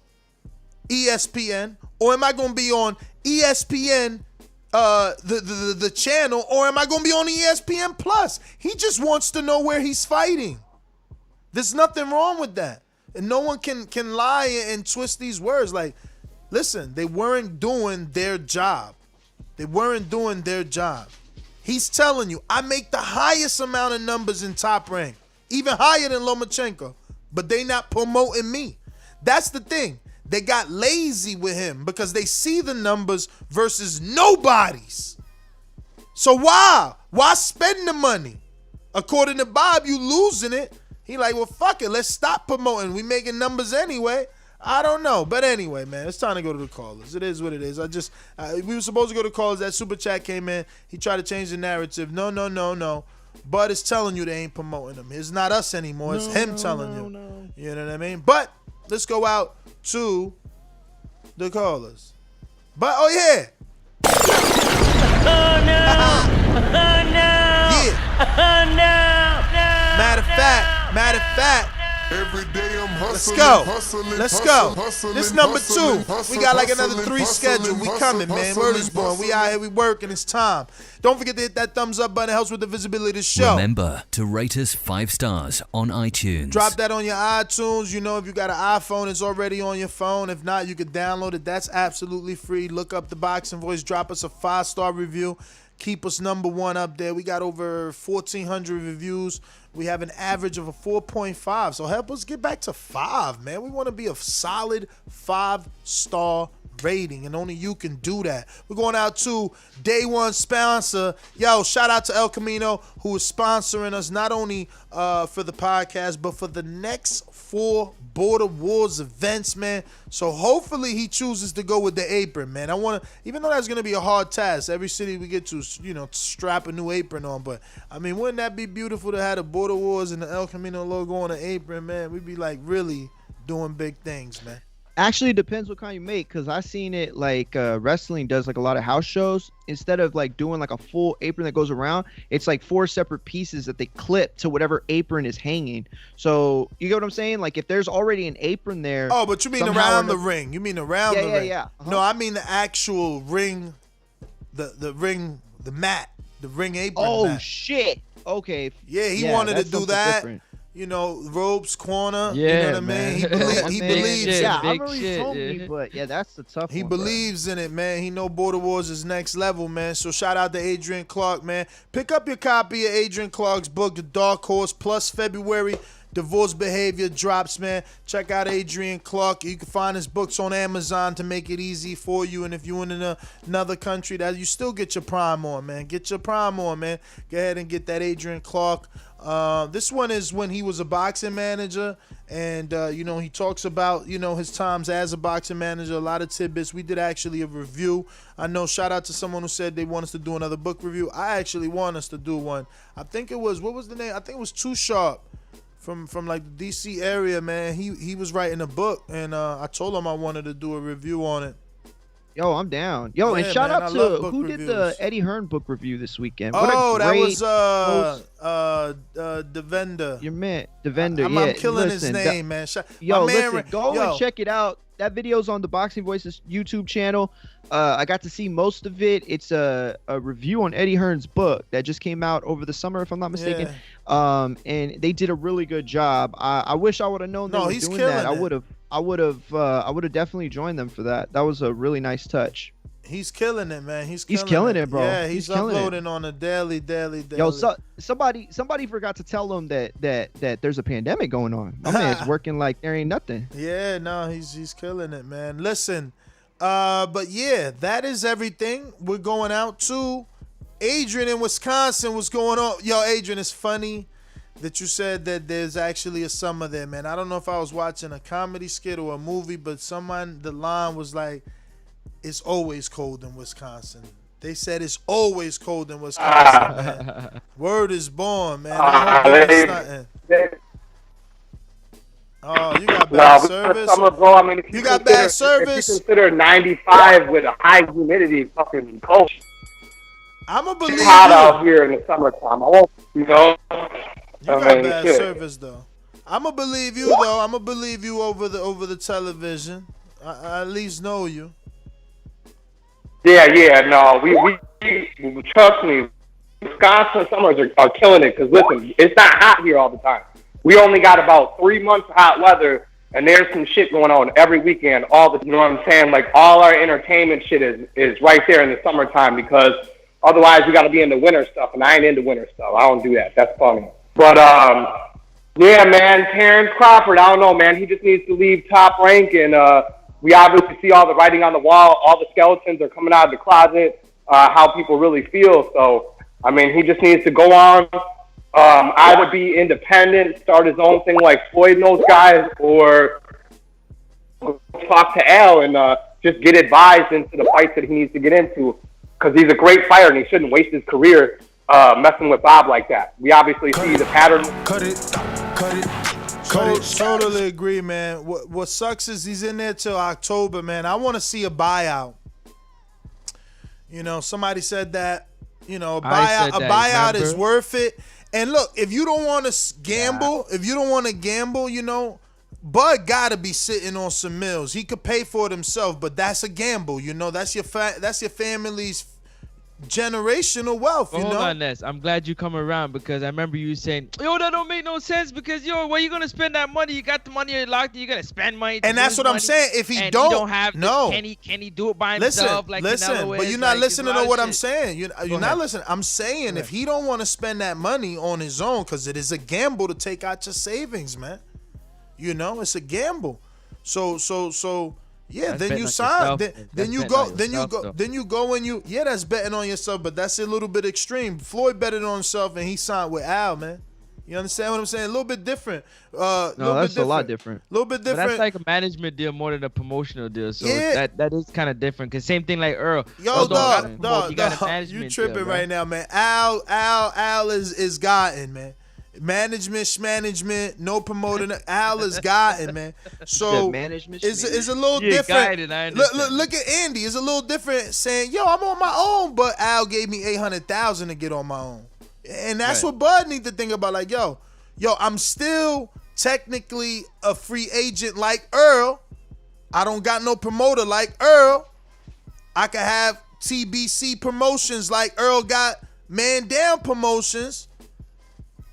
ESPN, or am I going to be on ESPN, the channel, or am I going to be on ESPN Plus? He just wants to know where he's fighting. There's nothing wrong with that. And no one can lie and twist these words. Like, listen, they weren't doing their job. They weren't doing their job. He's telling you, I make the highest amount of numbers in Top Rank, even higher than Lomachenko, but they not promoting me. That's the thing. They got lazy with him because they see the numbers versus nobody's. So why? Why spend the money? According to Bob, you losing it. He like, well, fuck it. Let's stop promoting. We making numbers anyway. I don't know. But anyway, man, it's time to go to the callers. It is what it is. We were supposed to go to callers. That super chat came in. He tried to change the narrative. No. Bud is telling you they ain't promoting him. It's not us anymore. It's him telling you. No. You know what I mean? But let's go out to the callers. But, oh, yeah. Oh, no. Oh, no. Yeah. Oh, no. Matter of fact, every day I'm hustling. Let's go. This number 2. We got like another 3 scheduled. We coming, man. Word is born. We out here, we working. It's time. Don't forget to hit that thumbs up button. It helps with the visibility of the show. Remember to rate us 5 stars on iTunes. Drop that on your iTunes. If you got an iPhone, it's already on your phone. If not, you can download it. That's absolutely free. Look up the Boxing Voice. Drop us a 5-star review. Keep us number 1 up there. We got over 1,400 reviews. We have an average of a 4.5. So help us get back to 5, man. We want to be a solid 5-star rating, and only you can do that. We're going out to day one sponsor. Yo, shout out to El Camino, who is sponsoring us not only for the podcast, but for the next 4 Border Wars events, man. So hopefully he chooses to go with the apron, man. I want to, even though that's going to be a hard task, every city we get to, strap a new apron on. But, I mean, wouldn't that be beautiful to have the Border Wars and the El Camino logo on the apron, man? We'd be, like, really doing big things, man. Actually, it depends what kind you make, because I've seen it like wrestling does like a lot of house shows. Instead of like doing like a full apron that goes around, it's like 4 separate pieces that they clip to whatever apron is hanging. So you get what I'm saying? Like if there's already an apron there. Oh, but you mean around the ring? You mean around the ring? Yeah. Uh-huh. No, I mean the actual ring, the ring, the mat, the ring apron. Oh mat. shit. Okay. Yeah, he wanted to do that. Different. Ropes, corner. Yeah, you know what I mean? He believes. Yeah, I remember you told me, but yeah, that's the tough one. He believes in it, man. He know Border Wars is next level, man. So shout out to Adrian Clark, man. Pick up your copy of Adrian Clark's book, The Dark Horse, plus February Divorce behavior drops, man. Check out Adrian Clark. You can find his books on Amazon to make it easy for you. And if you're in another country, that you still get your Prime on, man. Get your Prime on, man. Go ahead and get that Adrian Clark. This one is when he was a boxing manager, and he talks about his times as a boxing manager. A lot of tidbits. We did actually a review. I know. Shout out to someone who said they want us to do another book review. I actually want us to do one. I think it was, what was the name? I think it was Too Sharp from like the DC area, man. He was writing a book, and I told him I wanted to do a review on it. Yo, I'm down. Yo, and shout out to who did the Eddie Hearn book review this weekend. What that was Devender. Your man, Devender. I'm killing his name, man. Go and check it out. That video's on the Boxing Voices YouTube channel. I got to see most of it. It's a review on Eddie Hearn's book that just came out over the summer, if I'm not mistaken. Yeah. And they did a really good job. I wish I would have known they were doing that. I would have definitely joined them for that. That was a really nice touch. He's killing it, man. He's killing it, bro. Yeah, he's uploading on a daily. Yo, somebody forgot to tell him that there's a pandemic going on. My man's working like there ain't nothing. Yeah, no, he's killing it, man. Listen, but yeah, that is everything. We're going out to Adrian in Wisconsin. What's going on? Yo, Adrian, it's funny that you said that there's actually a summer there, man. I don't know if I was watching a comedy skit or a movie, but the line was like, it's always cold in Wisconsin. They said it's always cold in Wisconsin, man. Word is born, man. Oh, you got bad service? Bro, I mean, you got bad service? If you consider 95 with a high humidity fucking cold. I'm going to believe it's hot out here in the summertime. I won't, You got bad service, though. I'm going to believe you, though. I'm going to believe you over the television. I at least know you. Yeah, no, we trust me. Wisconsin summers are killing it because listen, it's not hot here all the time. We only got about 3 months of hot weather, and there's some shit going on every weekend. You know what I'm saying? Like all our entertainment shit is right there in the summertime because otherwise we got to be into winter stuff, and I ain't into winter stuff. I don't do that. That's funny. But yeah, man, Terence Crawford. I don't know, man. He just needs to leave Top Rank and. We obviously see all the writing on the wall. All the skeletons are coming out of the closet, how people really feel. So, I mean, he just needs to go on. I would be independent, start his own thing like Floyd and those guys, or talk to Al and just get advised into the fights that he needs to get into. Because he's a great fighter and he shouldn't waste his career messing with Bob like that. We obviously see the pattern. Cut it. Totally agree, man. What sucks is he's in there till October, man. I want to see a buyout. Somebody said that. A buyout is worth it. And look, if you don't want to gamble, Bud gotta be sitting on some mills. He could pay for it himself, but that's a gamble. That's your family's generational wealth. Hold on, Ness. I'm glad you come around because I remember you saying, "Yo, that don't make no sense because where you gonna spend that money? You got the money locked. You gotta spend money." And that's what I'm saying. If he don't have, can he do it by himself? Listen, but you're not listening to what I'm saying. You're not listening. I'm saying if he don't want to spend that money on his own, because it is a gamble to take out your savings, man. It's a gamble. So. Yeah, that's then you sign. Then you go and you. Yeah, that's betting on yourself, but that's a little bit extreme. Floyd betted on himself and he signed with Al, man. You understand what I'm saying? A little bit different. No, that's a lot different. A little bit different. But that's like a management deal more than a promotional deal. So yeah. that is kind of different. Cause same thing like Earl. Yo, dog, you tripping deal, right now, man. Al is gotten, man. Management, no promoting. Al is gotten, man. So it's a little different. Look at Andy. It's a little different saying, "Yo, I'm on my own," but Al gave me $800,000 to get on my own, and that's what Bud need to think about. Like, yo, I'm still technically a free agent like Earl. I don't got no promoter like Earl. I could have TBC promotions like Earl got Man Down Promotions.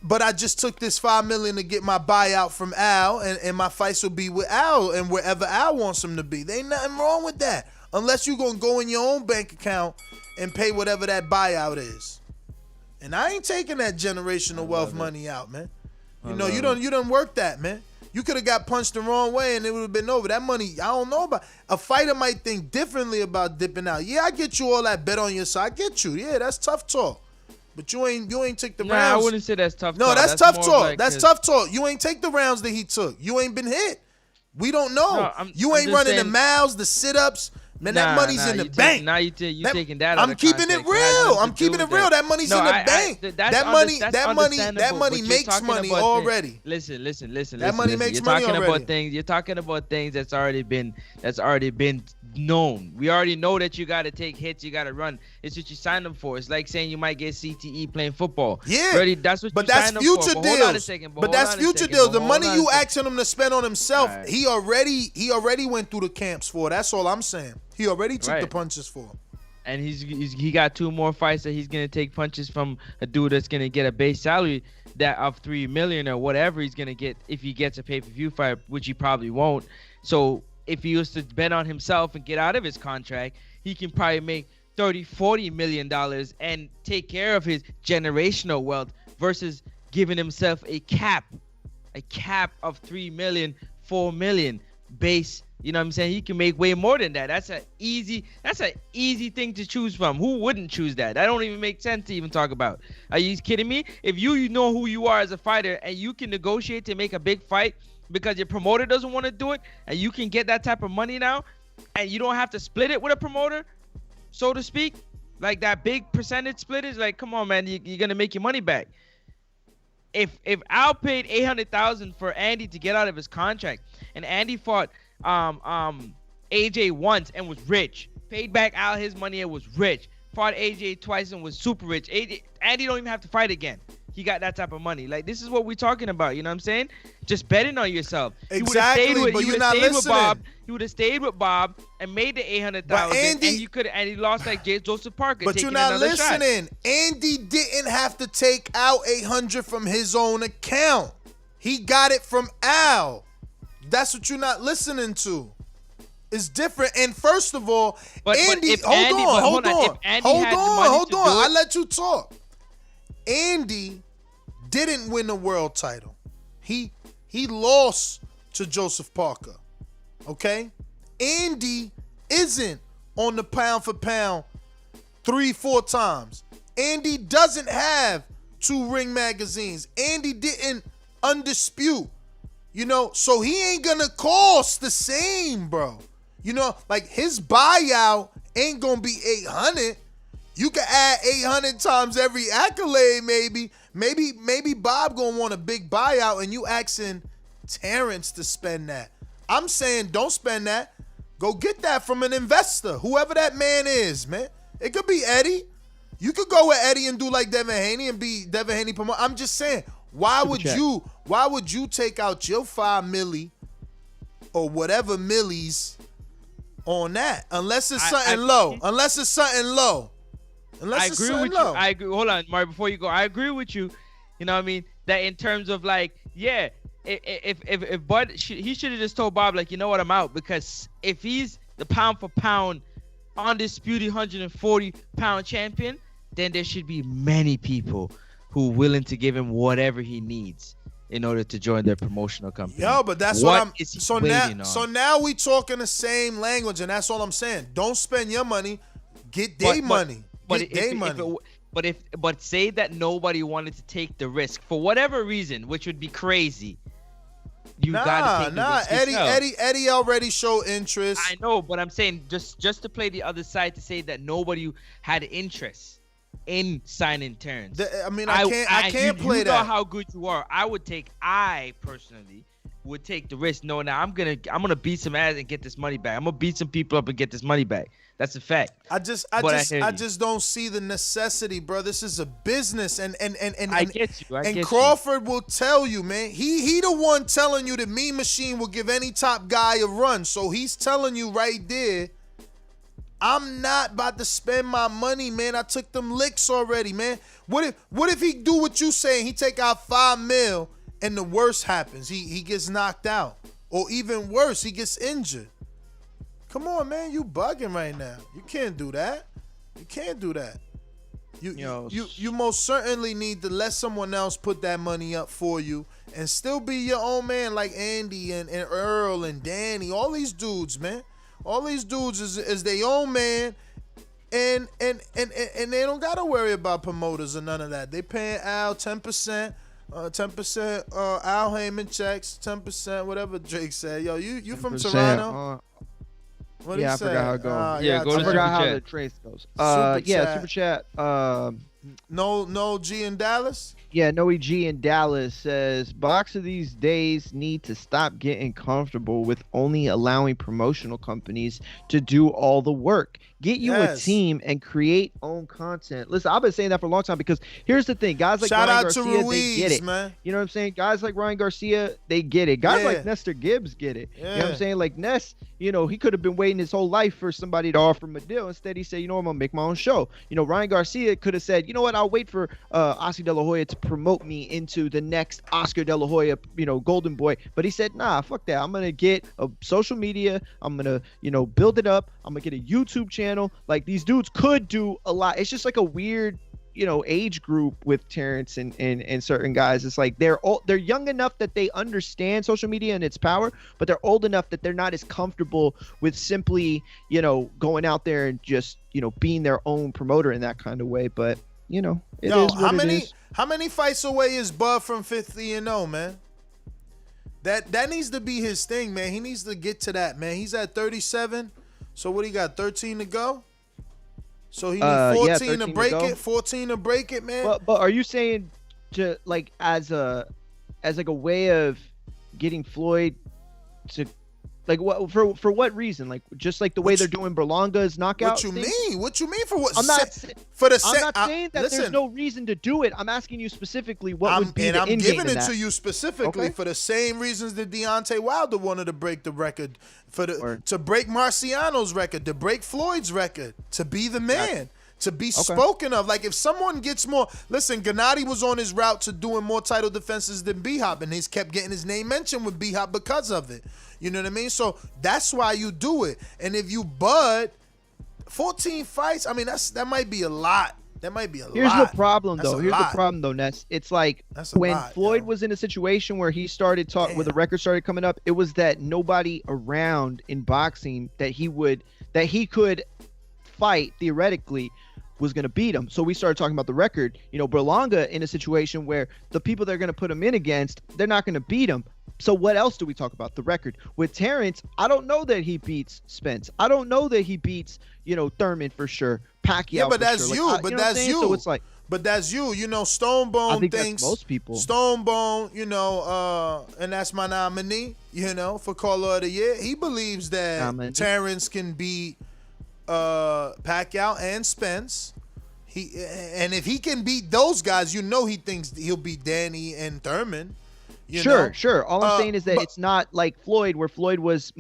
But I just took this $5 million to get my buyout from Al, and my fights will be with Al and wherever Al wants them to be. There ain't nothing wrong with that, unless you're gonna go in your own bank account and pay whatever that buyout is. And I ain't taking that generational wealth money out, man. You know, you done work that, man. You could have got punched the wrong way and it would have been over. That money, I don't know about. A fighter might think differently about dipping out. Yeah, I get you all that bet on your side. I get you. Yeah, that's tough talk. But you ain't take the rounds. I wouldn't say that's tough talk. No, that's tough talk. Like that's tough talk. You ain't take the rounds that he took. You ain't been hit. We don't know. No, you ain't running the miles, the sit-ups. Man, that money's in the bank. Now you taking that out I'm of keeping it real. I'm keeping it real. That money's in the bank. That money makes money already. Listen. That money makes money already. You're talking about things that's already been known. We already know that you got to take hits. You got to run. It's what you signed them for. It's like saying you might get CTE playing football. Yeah, already, that's what. But you that's signed future them for. deals. Hold on a second. But that's future deals. The money you asking him to spend on himself, right. he already went through the camps for. That's all I'm saying. He already took the punches for. And he got 2 more fights that he's gonna take punches from a dude that's gonna get a base salary that of $3 million or whatever he's gonna get if he gets a pay-per-view fight, which he probably won't. So if he was to bet on himself and get out of his contract, he can probably make $30-40 million and take care of his generational wealth versus giving himself a cap of $3 million, $4 million base. You know what I'm saying? He can make way more than that. That's an easy thing to choose from. Who wouldn't choose that? That don't even make sense to even talk about. Are you kidding me? If you know who you are as a fighter and you can negotiate to make a big fight because your promoter doesn't want to do it and you can get that type of money now and you don't have to split it with a promoter, so to speak, like that big percentage split is like, come on, man, you're going to make your money back. If Al paid $800,000 for Andy to get out of his contract and Andy fought AJ once and was rich, paid back Al his money and was rich, fought AJ twice and was super rich, Andy don't even have to fight again. He got that type of money. Like, this is what we're talking about. You know what I'm saying? Just betting on yourself. Exactly, but you're not listening. He would have stayed with Bob and made the $800,000, and he lost like Joseph Parker. But you're not listening. Andy didn't have to take out $800 from his own account. He got it from Al. That's what you're not listening to. It's different. And first of all, Andy, hold on. I let you talk. Andy didn't win the world title. He lost to Joseph Parker. Okay? Andy isn't on the pound for pound 3-4 times. Andy doesn't have 2 ring magazines. Andy didn't undispute. You know, so he ain't gonna cost the same, bro. You know, like his buyout ain't gonna be 800. You can add 800 times every accolade, maybe. Maybe Bob gonna want a big buyout and you asking Terence to spend that. I'm saying don't spend that. Go get that from an investor, whoever that man is, man. It could be Eddie. You could go with Eddie and do like Devin Haney and be Devin Haney promote. I'm just saying, why would you take out your $5 million or whatever millies on that? Unless it's something low. I agree with you. I agree. Hold on, Mario, before you go. I agree with you. You know what I mean? That in terms of like, yeah, if Bud, he should have just told Bob, like, you know what, I'm out. Because if he's the pound for pound, undisputed 140-pound champion, then there should be many people who are willing to give him whatever he needs in order to join their promotional company. Yo, but that's what I'm. So now we talking the same language, and that's all I'm saying. Don't spend your money. Get their money. But say that nobody wanted to take the risk for whatever reason, which would be crazy. You gotta take the risk yourself. Eddie already showed interest. I know, but I'm saying just to play the other side, to say that nobody had interest in signing Terence. I can't play that. You know how good you are. I personally would take the risk. No, now I'm gonna beat some ass and get this money back. I'm gonna beat some people up and get this money back. That's a fact. I just don't see the necessity, bro. This is a business, and I get you. And Crawford will tell you, man. He the one telling you that Mean Machine will give any top guy a run. So he's telling you right there, I'm not about to spend my money, man. I took them licks already, man. What if he do what you saying? He take out $5 million and the worst happens. He gets knocked out, or even worse, he gets injured. Come on, man. You bugging right now. You can't do that. You most certainly need to let someone else put that money up for you and still be your own man, like Andy and Earl and Danny. All these dudes, man. All these dudes is their own man, and they don't gotta worry about promoters or none of that. They paying Al 10%. 10% Al Heyman checks, 10% whatever Drake said. Yo, you from Toronto? What I say? forgot how it goes. Go to I forgot how Super the Chat. trace goes. Super Super Chat. No G in Dallas? Yeah, Noe G in Dallas says Boxer these days need to stop getting comfortable with only allowing promotional companies to do all the work. Get you a team and create own content. Listen, I've been saying that for a long time because here's the thing. Guys like Shout Ryan out to Garcia, Ruiz, they get it. man. You know what I'm saying? Guys like Ryan Garcia, they get it. Guys Yeah. like Nestor Gibbs get it. You know what Yeah. I'm saying? Like Ness, he could have been waiting his whole life for somebody to offer him a deal. Instead, he said, you know what, I'm going to make my own show. Ryan Garcia could have said, you know what, I'll wait for Oscar De La Hoya to promote me into the next Oscar De La Hoya, Golden Boy. But he said, nah, fuck that. I'm going to get a social media. I'm going to, build it up. I'm going to get a YouTube channel. Like, these dudes could do a lot. It's just like a weird, age group with Terrence and certain guys. It's like they're young enough that they understand social media and its power, but they're old enough that they're not as comfortable with simply, going out there and just, being their own promoter in that kind of way. But, it is what it is. How many fights away is Bud from 50-0, man? That needs to be his thing, man. He needs to get to that, man. He's at 37. So what he got? 13 to go. So he needs 14 to break it. 14 to break it, man. But are you saying to as a way of getting Floyd to what for what reason? Like just like the way they're doing Berlanga's knockout. What you mean? What you mean for what? I'm not saying that listen, there's no reason to do it. I'm asking you specifically what would be and the I'm end giving game in it that. to you specifically for the same reasons that Deontay Wilder wanted to break the record, to break Marciano's record, to break Floyd's record, to be the man. To be spoken of. Like if someone gets more, listen, Gennady was on his route to doing more title defenses than B-Hop, and he's kept getting his name mentioned with B-Hop because of it. You know what I mean? So that's why you do it. And if you Bud, 14 fights, I mean that might be a lot. That might be a lot. Here's the problem, That's though. a Here's lot. the problem, though, Ness. It's like That's a when lot, Floyd was in a situation where he started talking, where the record started coming up. It was that nobody around in boxing that he could fight theoretically was going to beat him. So we started talking about the record. Berlanga in a situation where the people they're going to put him in against, they're not going to beat him. So what else do we talk about? The record. With Terrence, I don't know that he beats Spence. I don't know that he beats, Thurman for sure. Pacquiao. Yeah, but for that's sure. you. Like, but you know what I'm that's saying? you. So it's like, but that's you. Stone Bone I think thinks that's most people. Stone Bone, and that's my nominee, for Caller of the Year. He believes that Terrence can beat Pacquiao and Spence. And if he can beat those guys, he thinks he'll beat Danny and Thurman. Sure. All I'm saying is that it's not like Floyd, where Floyd was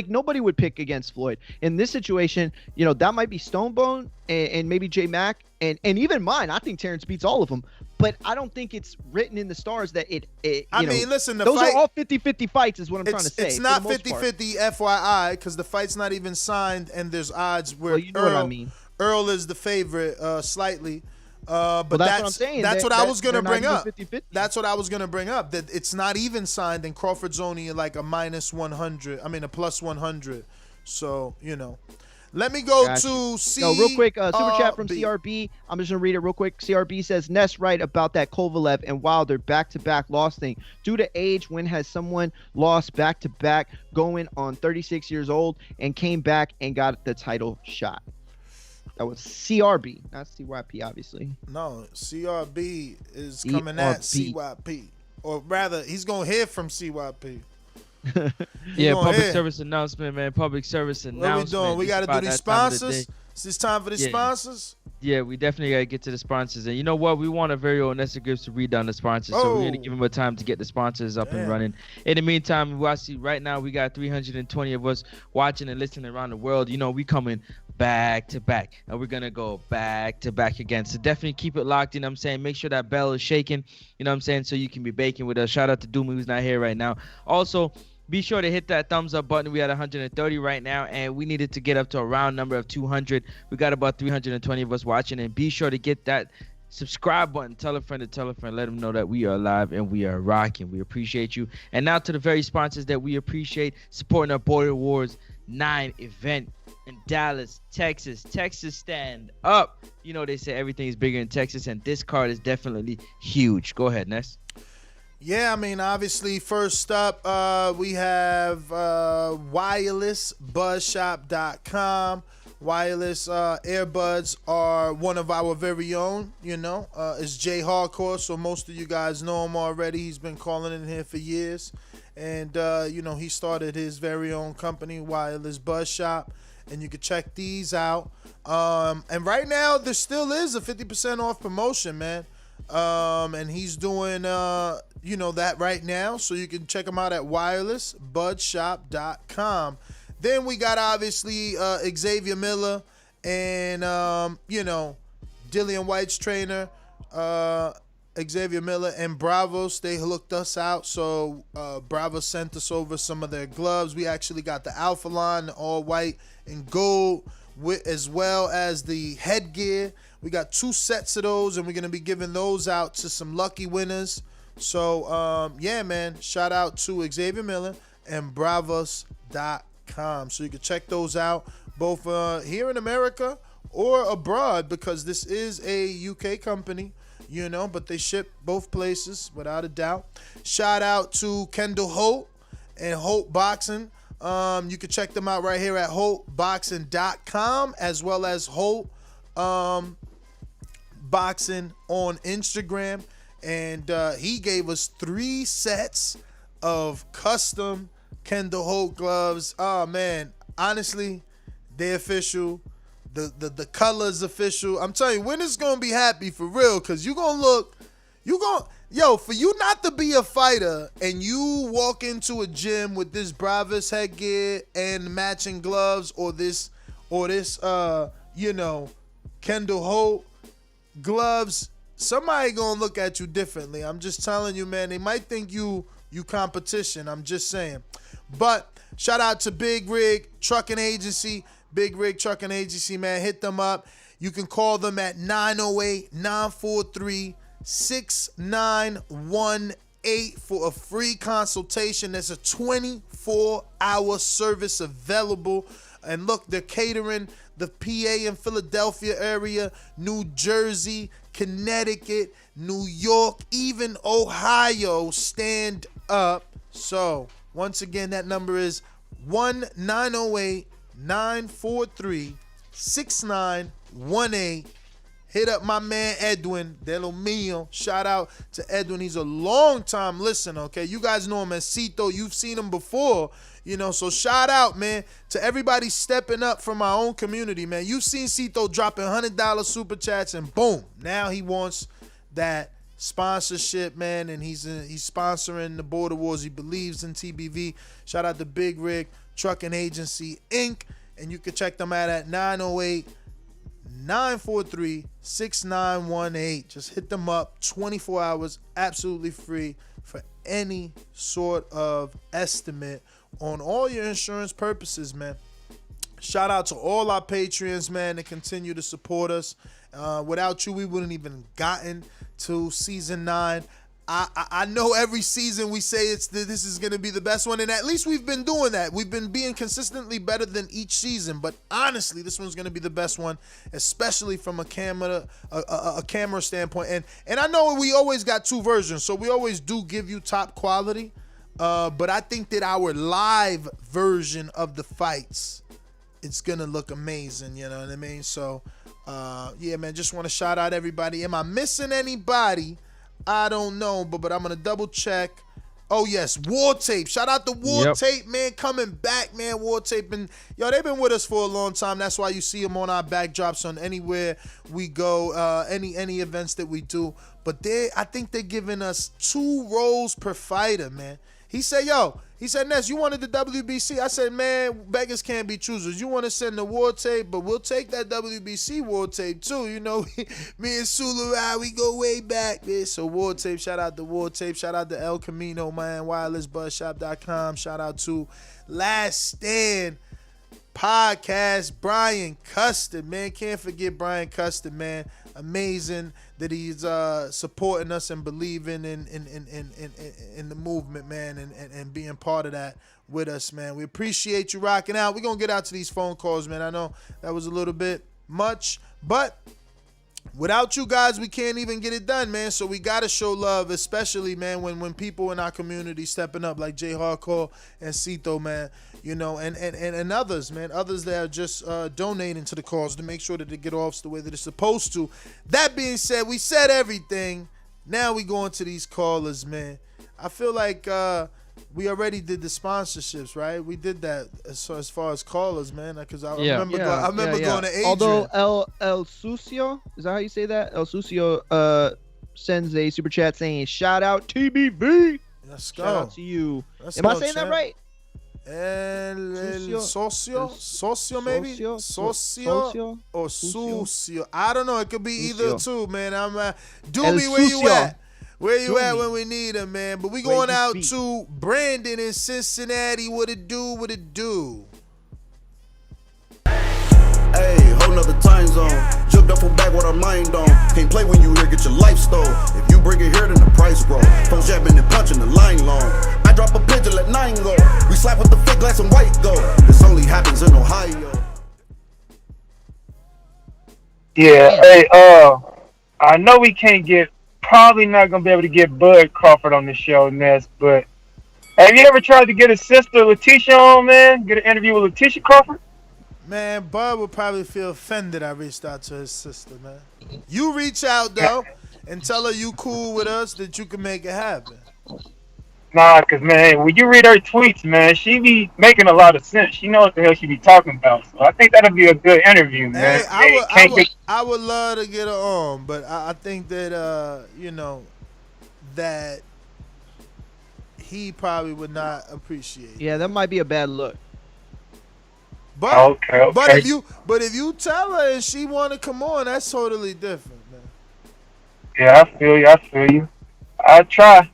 nobody would pick against Floyd. In this situation, that might be Stonebone and maybe J Mac and even mine. I think Terrence beats all of them, but I don't think it's written in the stars that it listen, those are all 50-50 fights is what I'm trying to say. It's not 50-50 FYI because the fight's not even signed and there's odds where you know what I mean. Earl is the favorite slightly. But that's what I'm saying. That's what I was going to bring up. 50-50. That's what I was going to bring up, that it's not even signed and Crawford's only like a minus 100. I mean, a plus 100. So, Let me go to C. No, real quick, super chat from CRB. I'm just going to read it real quick. CRB says, Ness right about that Kovalev and Wilder back-to-back loss thing. Due to age, when has someone lost back-to-back going on 36 years old and came back and got the title shot? That was CRB, not CYP, obviously. No, CRB is coming at CYP. Or rather, he's going to hear from CYP. Yeah, public service announcement, man. Public service announcement. What we doing? We got to do these sponsors? Is this time for the sponsors? Yeah, we definitely got to get to the sponsors. And you know what? We want a very own Nestor Gibbs to read down the sponsors. So we're going to give him a time to get the sponsors up and running. In the meantime, I see right now we got 320 of us watching and listening around the world. We coming back to back. And we're going to go back to back again. So definitely keep it locked in. I'm saying make sure that bell is shaking. So you can be baking with us. Shout out to Doomy who's not here right now. Also, Be sure to hit that thumbs up button. We at 130 right now, and we needed to get up to a round number of 200. We got about 320 of us watching, and be sure to get that subscribe button. Tell a friend to tell a friend. Let them know that we are live and we are rocking. We appreciate you. And now to the very sponsors that we appreciate supporting our Border Wars 9 event in Dallas, Texas. Texas, stand up. You know they say everything is bigger in Texas, and this card is definitely huge. Go ahead, Ness. Yeah, I mean, obviously, first up, we have wirelessbuzzshop.com. Wireless earbuds are one of our very own, It's Jay Hardcore, so most of you guys know him already. He's been calling in here for years. And, he started his very own company, Wireless Buzz Shop. And you can check these out. And right now, there still is a 50% off promotion, man. And he's doing, that right now. So you can check him out at wirelessbuzzshop.com. Then we got, obviously, Xavier Miller and, Dillian White's trainer, Xavier Miller and Bravos. They hooked us out. So Bravos sent us over some of their gloves. We actually got the Alpha line, the all white and gold, as well as the headgear. We got 2 sets of those, and we're going to be giving those out to some lucky winners. So, man, shout out to Xavier Miller and Bravos.com. So you can check those out both here in America or abroad, because this is a UK company, but they ship both places without a doubt. Shout out to Kendall Holt and Holt Boxing. You can check them out right here at holtboxing.com, as well as Holt Boxing on Instagram. And he gave us 3 sets of custom Kendall Holt gloves. Oh man, honestly, they're official. The color's official. I'm telling you, winners gonna be happy for real, cause for you not to be a fighter and you walk into a gym with this Bravos headgear and matching gloves, or this Kendall Holt gloves, somebody gonna look at you differently. I'm just telling you, man. They might think you competition. I'm just saying. But shout out to Big Rig Trucking Agency. Big Rig Trucking Agency, man. Hit them up. You can call them at 908-943-6918 for a free consultation. There's a 24-hour service available. And look, they're catering the PA and Philadelphia area, New Jersey, Connecticut, New York, even Ohio. Stand up. So, once again, that number is 1-908-943-6918. Hit up my man Edwin De Lo Mio. Shout out to Edwin. He's a long-time listener, okay? You guys know him as Cito. You've seen him before, so shout out, man, to everybody stepping up from our own community, man. You've seen Cito dropping $100 super chats, and boom, now he wants that sponsorship, man, and he's sponsoring the Border Wars. He believes in TBV. Shout out to Big Rig Trucking Agency, Inc., and you can check them out at 908-943-6918. Just hit them up. 24 hours, absolutely free for any sort of estimate on all your insurance purposes, man. Shout out to all our Patreons, man, that continue to support us. Without you, we wouldn't even gotten to season 9. I know every season we say this is going to be the best one, and at least we've been doing that. We've been being consistently better than each season, but honestly, this one's going to be the best one, especially from a camera standpoint. And I know we always got 2 versions, so we always do give you top quality, but I think that our live version of the fights, it's going to look amazing, you know what I mean? So, yeah, man, just want to shout out everybody. Am I missing anybody? I don't know, but I'm going to double check. Oh, yes, War Tape. Shout out to War Tape, man, coming back, man. War Tape. And, they've been with us for a long time. That's why you see them on our backdrops on anywhere we go, any events that we do. But I think they're giving us 2 roles per fighter, man. He said, Ness, you wanted the WBC. I said, man, beggars can't be choosers. You want to send the war tape, but we'll take that WBC war tape too. You know, me and Sula, we go way back, man. So war tape, shout out to war tape. Shout out to El Camino, man, wirelessbuzzshop.com. Shout out to Last Stand Podcast, Brian Custer, man. Can't forget Brian Custer, man. Amazing that he's supporting us and believing in the movement, man, and being part of that with us, man. We appreciate you rocking out. We're going to get out to these phone calls, man. I know that was a little bit much, but without you guys, we can't even get it done, man. So we got to show love, especially, man, when people in our community stepping up like Jay Hardcore and Cito, man, you know, and others, man, others that are just donating to the cause to make sure that they get off the way that it's supposed to. That being said, we said everything. Now we go into these callers, man. I feel like we already did the sponsorships, right? We did that as far as callers, man, because I remember going to Adrian. Although El Sucio, is that how you say that? El Sucio sends a super chat saying, shout out TBV. Let's go. Shout out to you. Let's Am I go, saying champ. that right? Socio maybe? Socio or Sucio. I don't know. It could be either two, man. Doobie, where you at? Where you at when we need him, man? But we going out to Brandon in Cincinnati. What it do? Hey, whole nother time zone. Jumped up for back with our mind on. Can't play when you here, get your life stole. If you bring it here, then the price grow. Folks jabbing and punching the line long. I drop a pigeon, let 9 go. We slap with the fake glass and white go. This only happens in Ohio. Yeah, hey, I know we can't probably not gonna be able to get Bud Crawford on the show, Ness, but have you ever tried to get his sister Letitia on, man? Get an interview with Letitia Crawford? Man, Bud would probably feel offended I reached out to his sister, man. You reach out, though, and tell her you cool with us, that you can make it happen. Nah, because, man, when you read her tweets, man, she be making a lot of sense. She knows what the hell she be talking about. So I think that'll be a good interview, man. Hey, I would love to get her on, but I think that, that he probably would not appreciate it. Yeah, that might be a bad look. But, okay. But if you tell her and she want to come on, that's totally different, man. Yeah, I feel you. I try.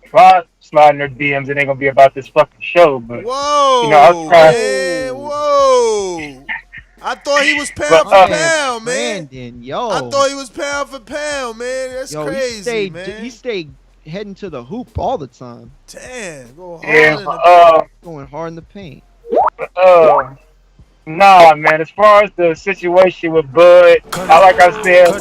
If I slide in her DMs, it ain't gonna be about this fucking show. But I'll try. Man, whoa! I thought he was pound for pound, man. Brandon, yo. I thought he was pound for pound, man. That's crazy, man. He stayed heading to the hoop all the time. Damn, going hard in the paint. Nah, man. As far as the situation with Bud, like I said,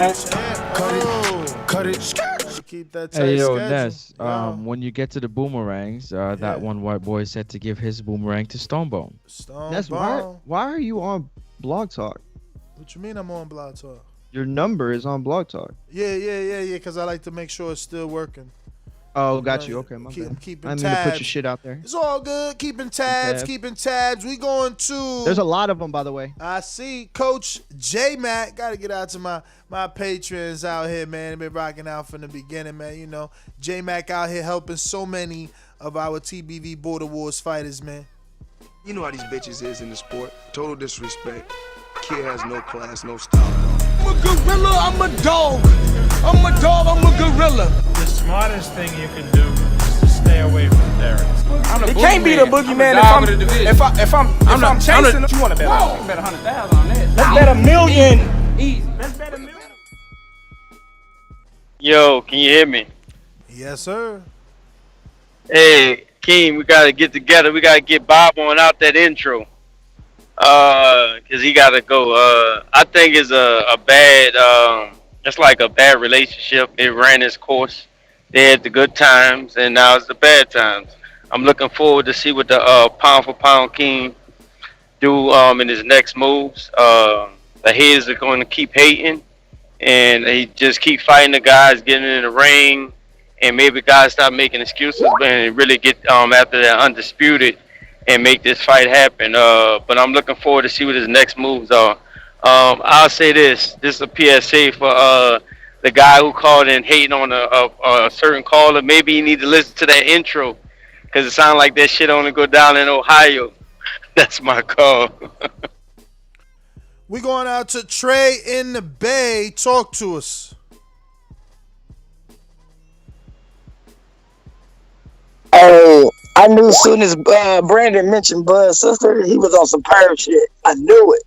cut it. Keep that tight hey, yo, schedule. Ness, when you get to the boomerangs, that one white boy said to give his boomerang to Stonebone. Ness, why are you on Blog Talk? What you mean I'm on Blog Talk? Your number is on Blog Talk. Yeah, because I like to make sure it's still working. Oh, got you. Okay, my bad. I'm keeping I tabs. mean to put your shit out there. It's all good. Keeping tabs. We going to... There's a lot of them, by the way. I see Coach J-Mac. Got to get out to my patrons out here, man. They've been rocking out from the beginning, man. You know, J-Mac out here helping so many of our TBV Border Wars fighters, man. You know how these bitches is in the sport. Total disrespect. Kid has no class, no style. I'm a gorilla, I'm a dog. I'm a dog, I'm a gorilla. The smartest thing you can do is to stay away from Terence. It can't be the boogeyman if I'm chasing. You want to bet? You bet 100,000 on that. Let's bet $1 million. Easy. Let's bet $1 million. Yo, can you hear me? Yes, sir. Hey, King, we gotta get together. We gotta get Bob on out that intro. Cause he gotta go. I think it's a bad. It's like a bad relationship. It ran its course. They had the good times, and now it's the bad times. I'm looking forward to see what the pound for pound King do in his next moves. The haters are going to keep hating, and he just keep fighting the guys, getting in the ring, and maybe guys stop making excuses, but really get after that undisputed and make this fight happen. But I'm looking forward to see what his next moves are. I'll say this is a PSA for the guy who called in hating on a certain caller, maybe you need to listen to that intro, because it sounds like that shit only go down in Ohio. That's my call. We going out to Trey in the Bay. Talk to us. Oh, I knew as soon as Brandon mentioned Bud's sister, he was on some pirate shit. I knew it.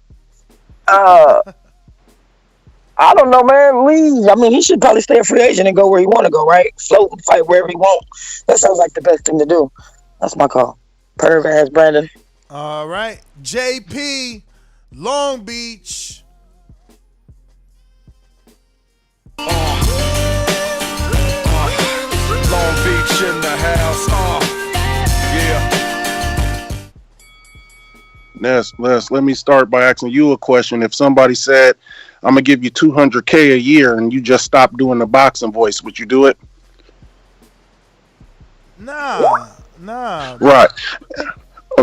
I don't know, man. Leave. I mean, he should probably stay a free agent and go where he want to go, right? Float and fight wherever he want. That sounds like the best thing to do. That's my call. Perv ass Brandon. All right. JP, Long Beach. Long Beach in the house. Yeah. Ness, let me start by asking you a question. If somebody said, I'm going to give you $200K a year and you just stop doing the boxing voice, would you do it? Nah. Right.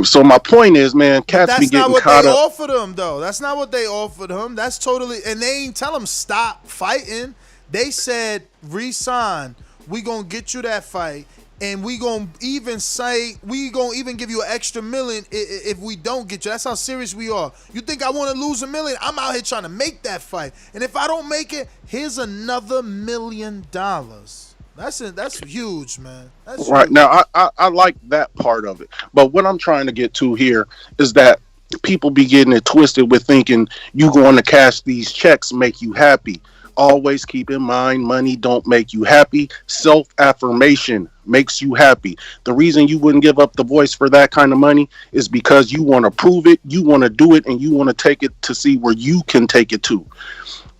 So my point is, man, cats be getting caught up. That's not what they offered him, though. That's not what they offered him. That's totally, and they ain't tell him stop fighting. They said resign. We gonna get you that fight, and we gonna even give you an extra $1 million if we don't get you. That's how serious we are. You think I want to lose $1 million? I'm out here trying to make that fight, and if I don't make it, here's another $1 million. That's huge, man. That's right. huge. Now, I like that part of it. But what I'm trying to get to here is that people be getting it twisted with thinking you going to cash these checks make you happy. Always keep in mind, money don't make you happy. Self-affirmation makes you happy. The reason you wouldn't give up the voice for that kind of money is because you want to prove it, you want to do it, and you want to take it to see where you can take it to.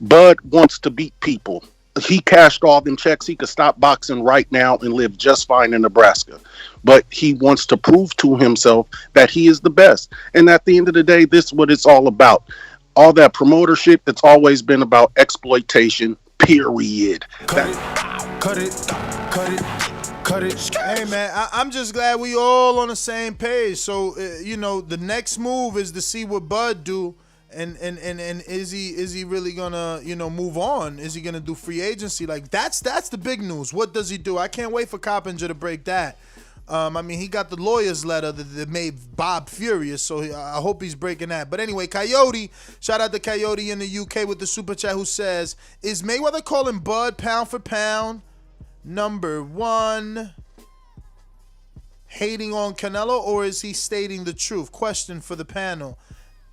Bud wants to beat people. He cashed all them checks. He could stop boxing right now and live just fine in Nebraska. But he wants to prove to himself that he is the best. And at the end of the day, this is what it's all about. All that promoter shit, it's always been about exploitation, period. Cut it. Hey, man, I'm just glad we all on the same page. So, the next move is to see what Bud do. And is he really gonna move on? Is he gonna do free agency? Like that's the big news. What does he do? I can't wait for Coppinger to break that. I mean, he got the lawyer's letter that made Bob furious, so I hope he's breaking that. But anyway, Coyote, shout out to Coyote in the UK with the super chat who says, is Mayweather calling Bud pound for pound number one hating on Canelo, or is he stating the truth? Question for the panel.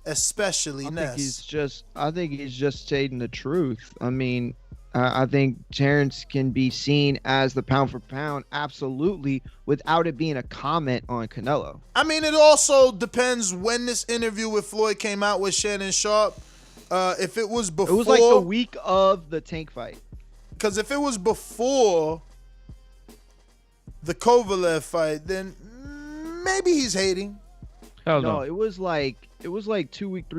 Especially Ness. I think he's just stating the truth. I mean, I think Terence can be seen as the pound for pound, absolutely, without it being a comment on Canelo. I mean, it also depends when this interview with Floyd came out with Shannon Sharp. If it was before, it was like the week of the Tank fight. Because if it was before the Kovalev fight, then maybe he's hating. Hell no, it was like 3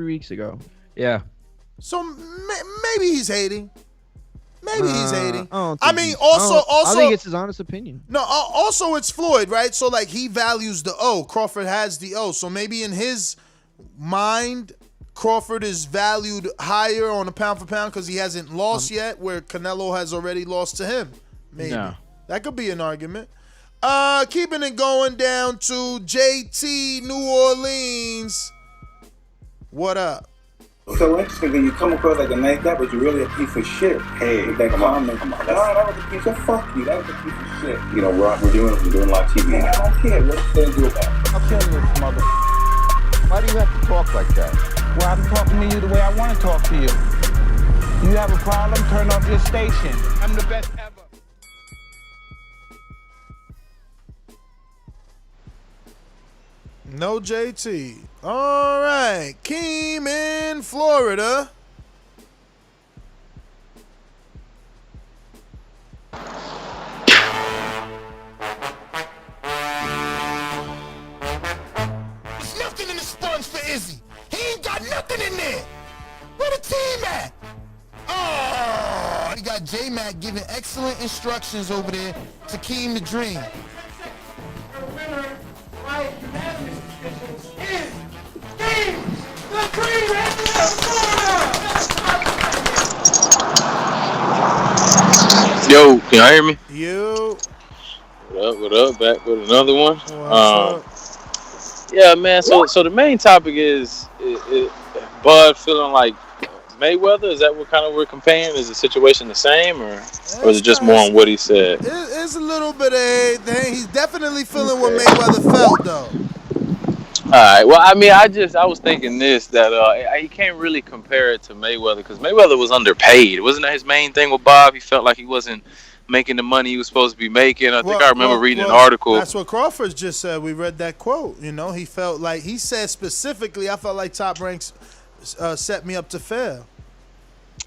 weeks ago. Yeah. So maybe he's hating. Maybe he's hating. I think it's his honest opinion. No, also it's Floyd, right? So like he values the O. Crawford has the O. So maybe in his mind, Crawford is valued higher on a pound for pound because he hasn't lost yet, where Canelo has already lost to him. Maybe. No. That could be an argument. Keeping it going down to JT, New Orleans. What up? So interesting that you come across like a nice guy, but you're really a piece of shit. Hey, with that comment. Come on. That was a piece of fuck you. That was a piece of shit. You know, we're doing live TV. Hey, I don't care. What's going to do about it? I'm telling you, mother. Why do you have to talk like that? Well, I'm talking to you the way I want to talk to you. You have a problem? Turn off your station. I'm the best ever. No JT. All right. Keem in Florida. There's nothing in the sponge for Izzy. He ain't got nothing in there. Where the team at? Oh, he got J-Mac giving excellent instructions over there to Keem the Dream. Yo, can y'all hear me? You. What up? Back with another one. What's up? Yeah, man. So the main topic is Bud feeling like Mayweather. Is that what kind of we're comparing? Is the situation the same, or is it just more on what he said? It's a little bit of everything. He's definitely feeling what Mayweather felt, though. All right. Well, I mean, I was thinking this, that you can't really compare it to Mayweather because Mayweather was underpaid. Wasn't that his main thing with Bob? He felt like he wasn't making the money he was supposed to be making. I think I remember reading an article. That's what Crawford just said. We read that quote. You know, he felt like, he said specifically, I felt like Top Ranks set me up to fail.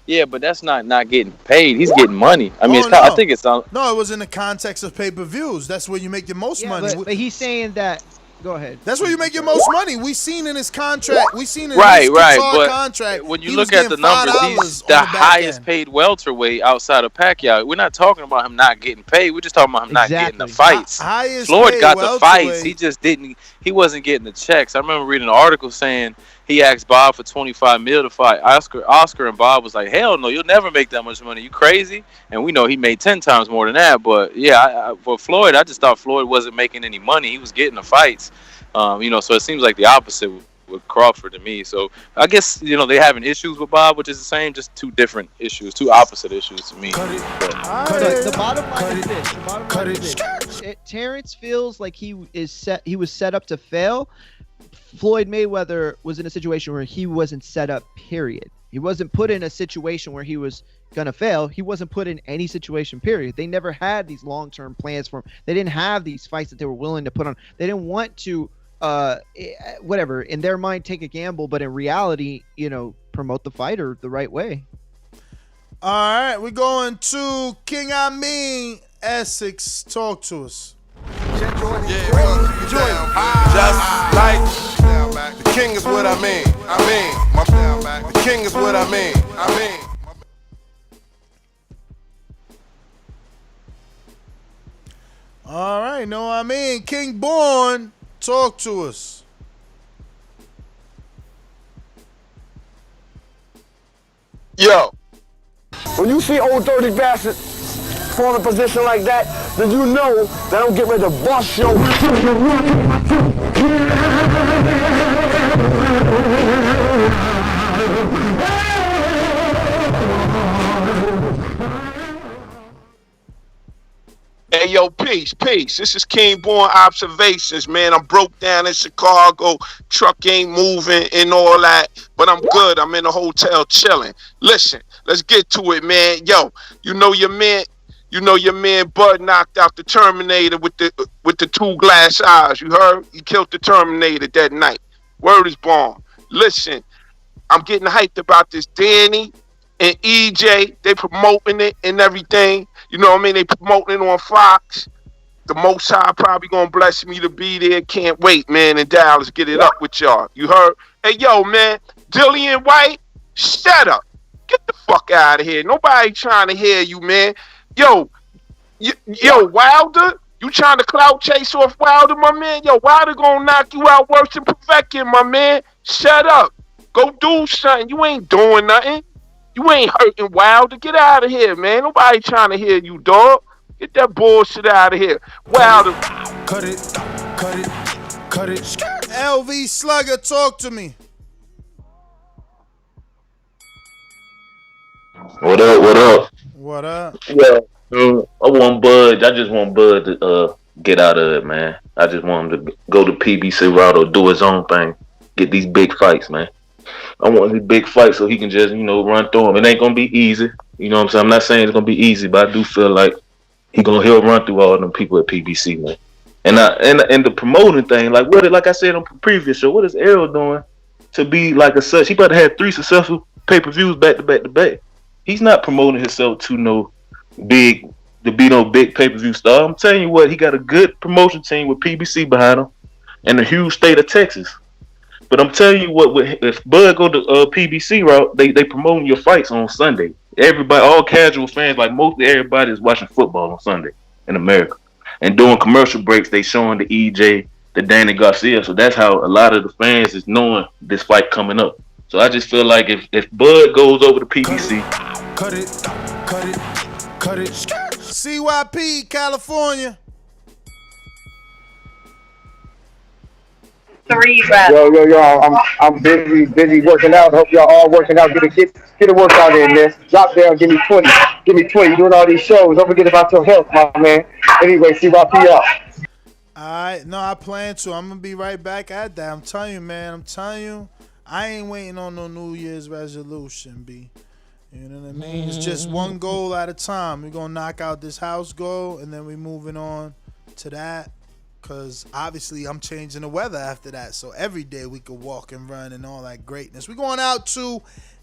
Yeah, but that's not getting paid. He's getting money. I mean, I think it's on. No, it was in the context of pay-per-views. That's where you make the most money. But he's saying that. Go ahead. That's where you make your most money. We seen in his contract. We seen in his but contract. When you look at the numbers, he's the highest paid welterweight outside of Pacquiao. We're not talking about him not getting paid. We're just talking about him not getting the fights. Floyd got the fights. He just didn't. He wasn't getting the checks. I remember reading an article saying he asked Bob for $25 million to fight Oscar, and Bob was like, "Hell no, you'll never make that much money. You crazy?" And we know he made 10 times more than that. But yeah, for Floyd, I just thought Floyd wasn't making any money. He was getting the fights. So it seems like the opposite with Crawford to me. So I guess they're having issues with Bob, which is the same, just two different issues, two opposite issues to me. The bottom line is this. Terence feels like he was set up to fail. Floyd Mayweather was in a situation where he wasn't set up, period. He wasn't put in a situation where he was gonna fail. He wasn't put in any situation, period. They never had these long-term plans for him. They didn't have these fights that they were willing to put on. They didn't want to whatever, in their mind, take a gamble, but in reality, promote the fighter the right way. All right, we're going to King Essex. Talk to us. Just like the king is what I mean. The king is what I mean. All right, know what I mean? King Born, talk to us. Yo, when you see old dirty bastard fall in a position like that, then you know that I'm getting ready to bust your. Hey, yo, peace. This is King Born Observations, man. I'm broke down in Chicago. Truck ain't moving and all that, but I'm good. I'm in a hotel chilling. Listen, let's get to it, man. Yo, you know your man Bud knocked out the Terminator with the two glass eyes. You heard? He killed the Terminator that night. Word is born. Listen, I'm getting hyped about this. Danny and EJ, they promoting it and everything. You know what I mean? They promoting it on Fox. The Most High probably gonna bless me to be there. Can't wait, man. In Dallas, get it up with y'all. You heard? Hey, yo, man, Dillian White, shut up. Get the fuck out of here. Nobody trying to hear you, man. Yo, Wilder, you trying to clout chase off Wilder, my man? Yo, Wilder gonna knock you out worse than Povetkin, my man. Shut up. Go do something. You ain't doing nothing. You ain't hurting Wilder. Get out of here, man. Nobody trying to hear you, dog. Get that bullshit out of here. Wilder. Cut it. LV Slugger, talk to me. What up? What up? Yeah, I just want Bud to get out of it, man. I just want him to go to PBC route or do his own thing. Get these big fights, man. I want his big fight so he can just, run through them. It ain't gonna be easy. You know what I'm saying? I'm not saying it's gonna be easy, but I do feel like he'll run through all them people at PBC, man. And the promoting thing, like I said on the previous show, what is Errol doing to be like a such? He about to have 3 successful pay-per-views back to back. He's not promoting himself to be no big pay-per-view star. I'm telling you what, he got a good promotion team with PBC behind him and a huge state of Texas. But I'm telling you what, if Bud go to PBC route, they promoting your fights on Sunday. Everybody, all casual fans, like mostly everybody is watching football on Sunday in America. And during commercial breaks, they showing the EJ, the Danny Garcia. So that's how a lot of the fans is knowing this fight coming up. So I just feel like if Bud goes over to PBC, CYP, California. 3 reps. Yo, I'm busy working out. Hope y'all all working out. Get a workout in this. Drop down, give me 20. Give me 20. Doing all these shows. Don't forget about your health, my man. Anyway, CYP out. Alright, no, I plan to. I'm gonna be right back at that. I'm telling you, man. I ain't waiting on no New Year's resolution, B. You know what I mean? It's just one goal at a time. We're gonna knock out this house goal, and then we moving on to that. Because obviously I'm changing the weather after that. So every day we could walk and run and all that greatness. We're going out to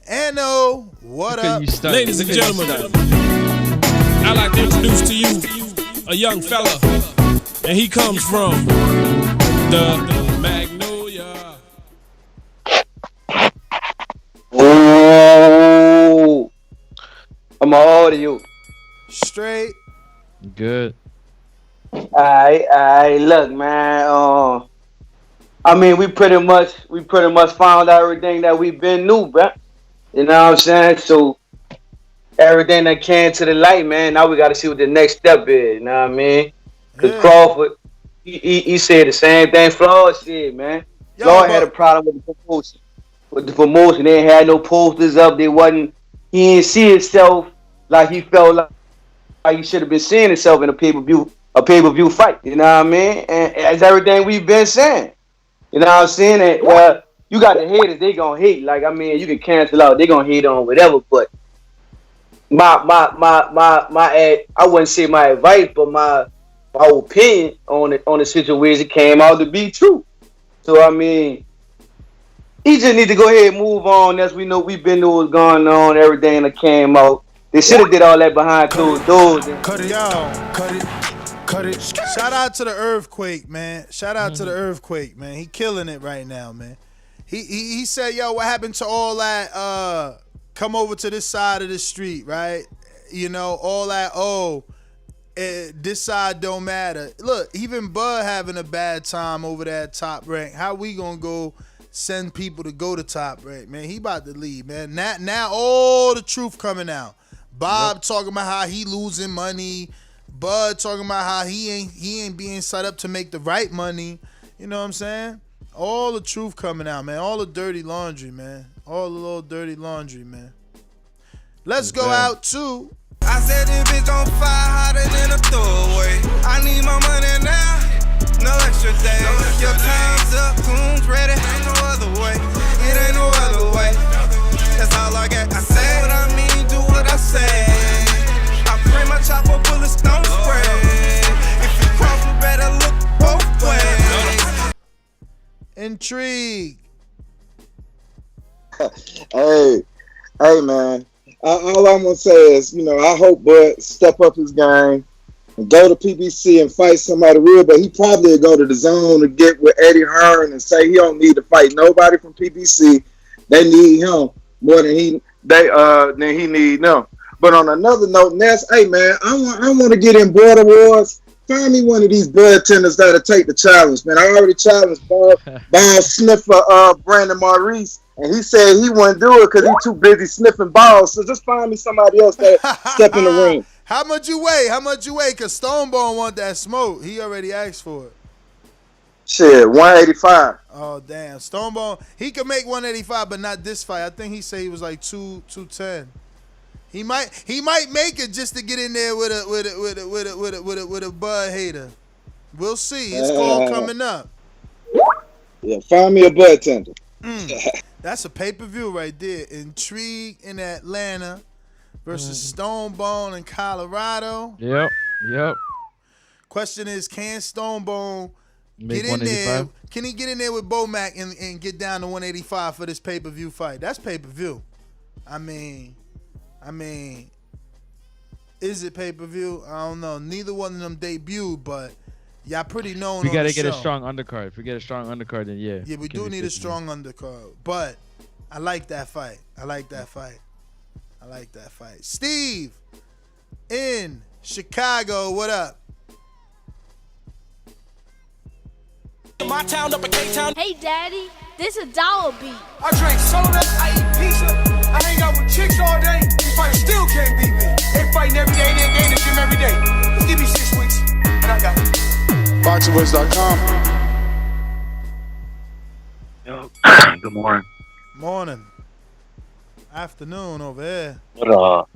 Anno. What up? Ladies and gentlemen, I'd like to introduce to you a young fella. And he comes from the Magnolia. Oh, I'm all to you. Straight. Good. Alright, look, man. I mean, we pretty much found out everything that we've been knew, bro. You know what I'm saying? So everything that came to the light, man. Now we got to see what the next step is. You know what I mean? Because Crawford, he said the same thing Floyd said, man. Floyd had a problem with the promotion. They ain't had no posters up. He didn't see himself like he felt like he should have been seeing himself in a pay-per-view fight. You know what I mean? And it's everything we've been saying. You know what I'm saying? And, well, you got the haters, they gonna hate. Like, I mean, you can cancel out, they gonna hate on whatever, but I wouldn't say my advice, but my opinion on the situation came out to be true. So I mean, he just need to go ahead and move on. As we know, we've been knew what's going on, everything that came out. They should have did all that behind closed doors. Cut it. Shout out to the Earthquake, man. He killing it right now, man. He said, yo, what happened to all that come over to this side of the street, right? You know, all that, this side don't matter. Look, even Bud having a bad time over there at Top Rank. How we gonna go send people to go to Top Rank, man? He about to leave, man. Now all the truth coming out. Bob talking about how he losing money. Bud talking about how he ain't being set up to make the right money. You know what I'm saying? All the truth coming out, man. All the dirty laundry, man. All the little dirty laundry, man. Let's go out to. I said this bitch on fire hotter than a throwaway. I need my money now. No extra day. Your time's up, tunes ready. Ain't no other way. It ain't no other way. That's all I got. I say what I mean, do what I say. I pray my chopper bullets don't spray. If you cross, you better look both ways. Intrigue. Hey, man. All I'm gonna say is, you know, I hope Bud step up his game and go to PBC and fight somebody real. But he probably will go to the zone to get with Eddie Hearn and say he don't need to fight nobody from PBC. They need him more than he need them. But on another note, Ness, hey man, I want to get in border wars. Find me one of these bud tenders that'll take the challenge, man. I already challenged Bob Sniffer, Brandon Maurice, and he said he wouldn't do it because he's too busy sniffing balls. So just find me somebody else that step in the ring. How much you weigh? Because Stonebone want that smoke. He already asked for it. Shit, 185. Oh damn, Stonebone. He could make 185, but not this fight. I think he said he was like 210. He might make it just to get in there with a Bud hater. We'll see. It's call coming up. Yeah, find me a bud tender. That's a pay-per-view right there. Intrigue in Atlanta versus Stonebone in Colorado. Yep. Question is, can Stonebone Make get in 185? there? Can he get in there with Bomac and get down to 185 for this pay-per-view fight? That's pay-per-view. I mean, is it pay-per-view? I don't know. Neither one of them debuted, but y'all pretty known. We gotta get a strong undercard. If we get a strong undercard, then yeah. Yeah, we do need a strong undercard. But I like that fight. Steve in Chicago, what up? My town up in K-Town. Hey, Daddy, this a dollar beat. I drink soda, I eat pizza, I hang out with chicks all day. These fighters still can't beat me. They fighting every day, they in the gym every day. Just give me 6 weeks, and I got it. BoxingVoice.com. Yo, good morning. Morning. Afternoon over here. What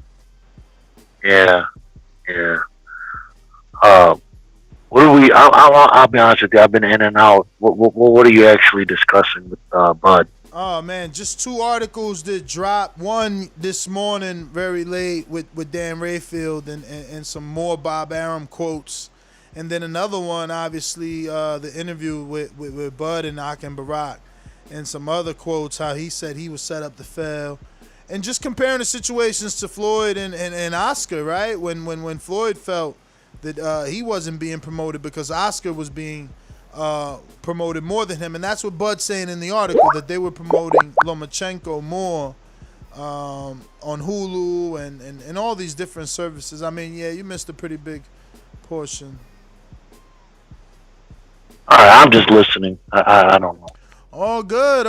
Yeah. What are we? I'll be honest with you. I've been in and out. What are you actually discussing with Bud? Oh man, just 2 articles that dropped. One this morning, very late, with Dan Rayfield and some more Bob Arum quotes, and then another one, obviously, the interview with Bud and Barak, and some other quotes. How he said he was set up to fail, and just comparing the situations to Floyd and Oscar, right? When Floyd felt that he wasn't being promoted because Oscar was being promoted more than him, and that's what Bud's saying in the article, that they were promoting Lomachenko more on Hulu and all these different services. I mean, yeah, you missed a pretty big portion. All right, I'm just listening. I don't know. All good.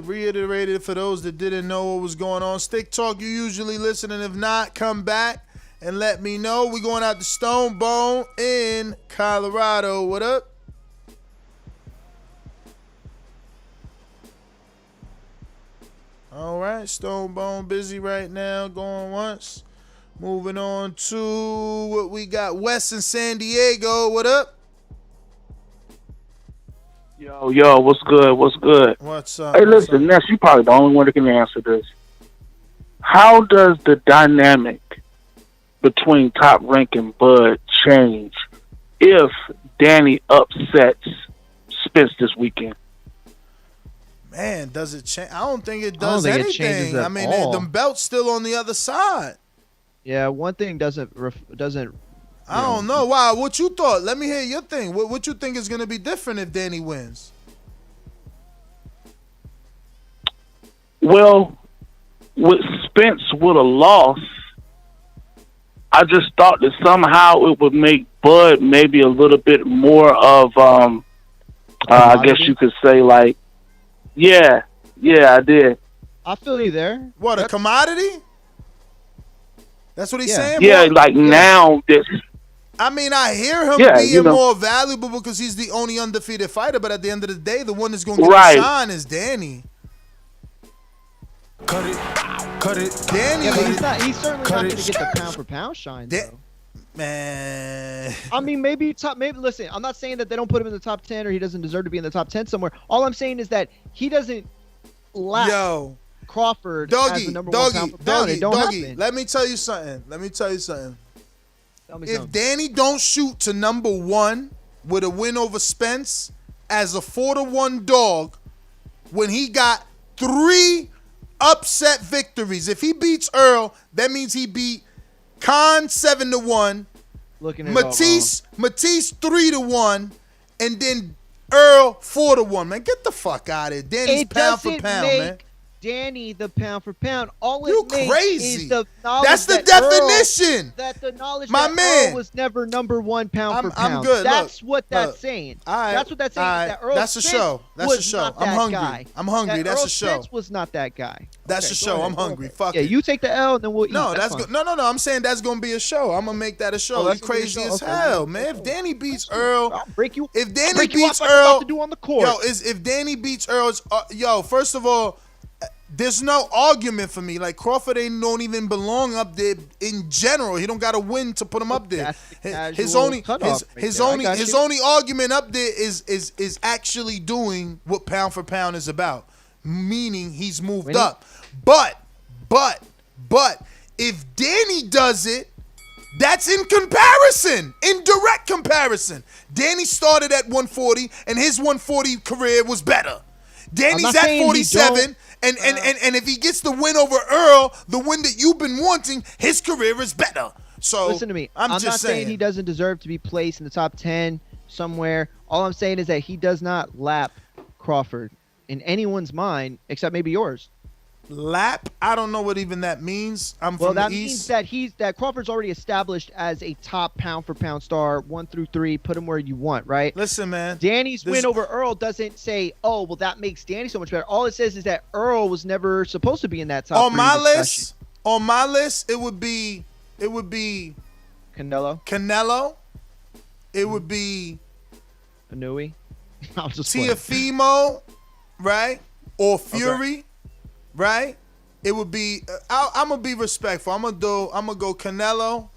Reiterated for those that didn't know what was going on. Stick Talk, you usually listen, and if not, come back and let me know. We going out to Stone Bone in Colorado. What up? All right, Stone Bone busy right now, going once. Moving on to what we got. Wes in San Diego. What up? Yo, what's good? What's up? Hey, listen, Ness, you probably the only one that can answer this. How does the dynamic between Top Rank and Bud change if Danny upsets Spence this weekend? Man, does it change? I don't think it does anything. I mean, the belt's still on the other side. Yeah, one thing doesn't. I don't know. Wow, what you thought? Let me hear your thing. What you think is going to be different if Danny wins? Well, with Spence would have lost, I just thought that somehow it would make Bud maybe a little bit more of, I guess you could say, like, yeah, I did. I feel you there. What, a commodity? That's what he's saying? Yeah, now this. I mean, I hear him being more valuable because he's the only undefeated fighter, but at the end of the day, the one that's going to get the shine is Danny. Cut it. Danny. Yeah, but he's certainly not going to get the pound for pound shine, though. Man. I mean, maybe listen, I'm not saying that they don't put him in the top 10 or he doesn't deserve to be in the top 10 somewhere. All I'm saying is that he doesn't lack Crawford as the number one pound for pound. It don't happen. Let me tell you something. If Danny don't shoot to number 1 with a win over Spence as a 4-1 dog, when he got 3 upset victories, if he beats Earl, that means he beat Khan 7-1, Matisse 3-1, and then Earl 4-1. Man, get the fuck out of here. Danny's pound for pound, man. Danny the pound for pound. All you it makes crazy. Is the knowledge that's the definition. The knowledge my that man Earl was never number 1 pound for pound. I'm good. That's what that's saying. That's what that's saying. That Earl that's a show. That's a show. I'm hungry. Guy. I'm hungry. That's a show. Spence was not that guy. That's a show. I'm hungry. Fuck it. Yeah, you take the L and then we'll eat. No, that's good. No. I'm saying that's gonna be a show. I'm gonna make that a show. That's crazy as hell, man. If Danny beats Earl, I'll break you. If Danny beats Earl, do on the court. If Danny beats Earl, first of all, there's no argument for me. Like, Crawford don't even belong up there in general. He don't got to win to put him up there. His only argument up there is actually doing what pound for pound is about, meaning he's moved up. But if Danny does it, that's in direct comparison. Danny started at 140, and his 140 career was better. Danny's at 47. And if he gets the win over Earl, the win that you've been wanting, his career is better. So listen to me. I'm just not saying he doesn't deserve to be placed in the top 10 somewhere. All I'm saying is that he does not lap Crawford in anyone's mind except maybe yours. Lap? I don't know what even that means. I'm from the East. Well, that means that Crawford's already established as a top pound for pound star, 1 through 3. Put him where you want, right? Listen, man. Danny's win over Earl doesn't say, oh, well, that makes Danny so much better. All it says is that Earl was never supposed to be in that top. On my list, it would be It would be Canelo. It would be Inouye. Teofimo, right? Or Fury, right? It would be. I'm gonna be respectful. I'm gonna go Canelo.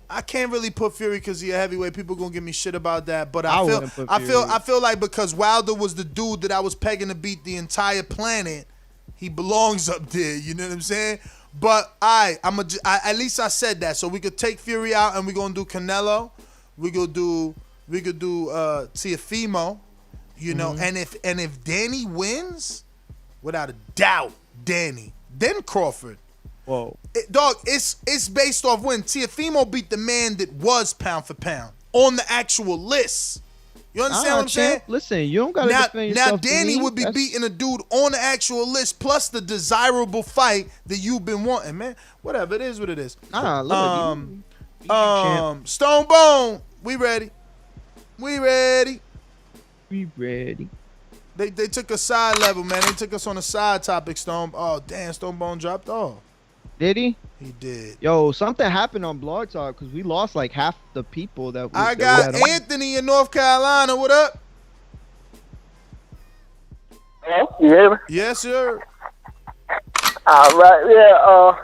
I can't really put Fury because he's a heavyweight. People gonna give me shit about that. But I feel like because Wilder was the dude that I was pegging to beat the entire planet, he belongs up there. You know what I'm saying? But at least I said that. So we could take Fury out and we're gonna do Canelo. We could do Teofimo. You know, and if Danny wins, without a doubt, Danny, then Crawford. Whoa. Dog, it's based off when Teofimo beat the man that was pound for pound on the actual list. You understand what I'm saying? Listen, you don't gotta defend yourself. Now Danny would be beating a dude on the actual list plus the desirable fight that you've been wanting, man. Whatever, it is what it is. Stone Bone, we ready. They took a side level, man. They took us on a side topic, Stone. Oh, damn, Stone Bone dropped off. Did he? He did. Yo, something happened on Blog Talk because we lost like half the people that we I got Anthony in North Carolina. What up? Hello? You hear me? Yes, sir. All right, yeah.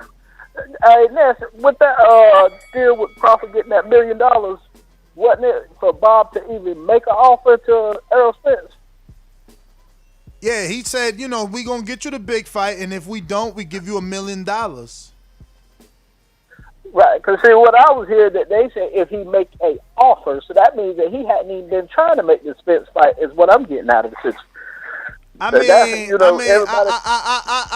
Hey, Ness, with that deal with Crawford getting that $1 million, wasn't it for Bob to even make an offer to Errol Spence? Yeah, he said, we going to get you the big fight, and if we don't, we give you $1 million. Right, because see, what I was hearing that they said if he make a offer, so that means that he hadn't even been trying to make the Spence fight is what I'm getting out of the situation. I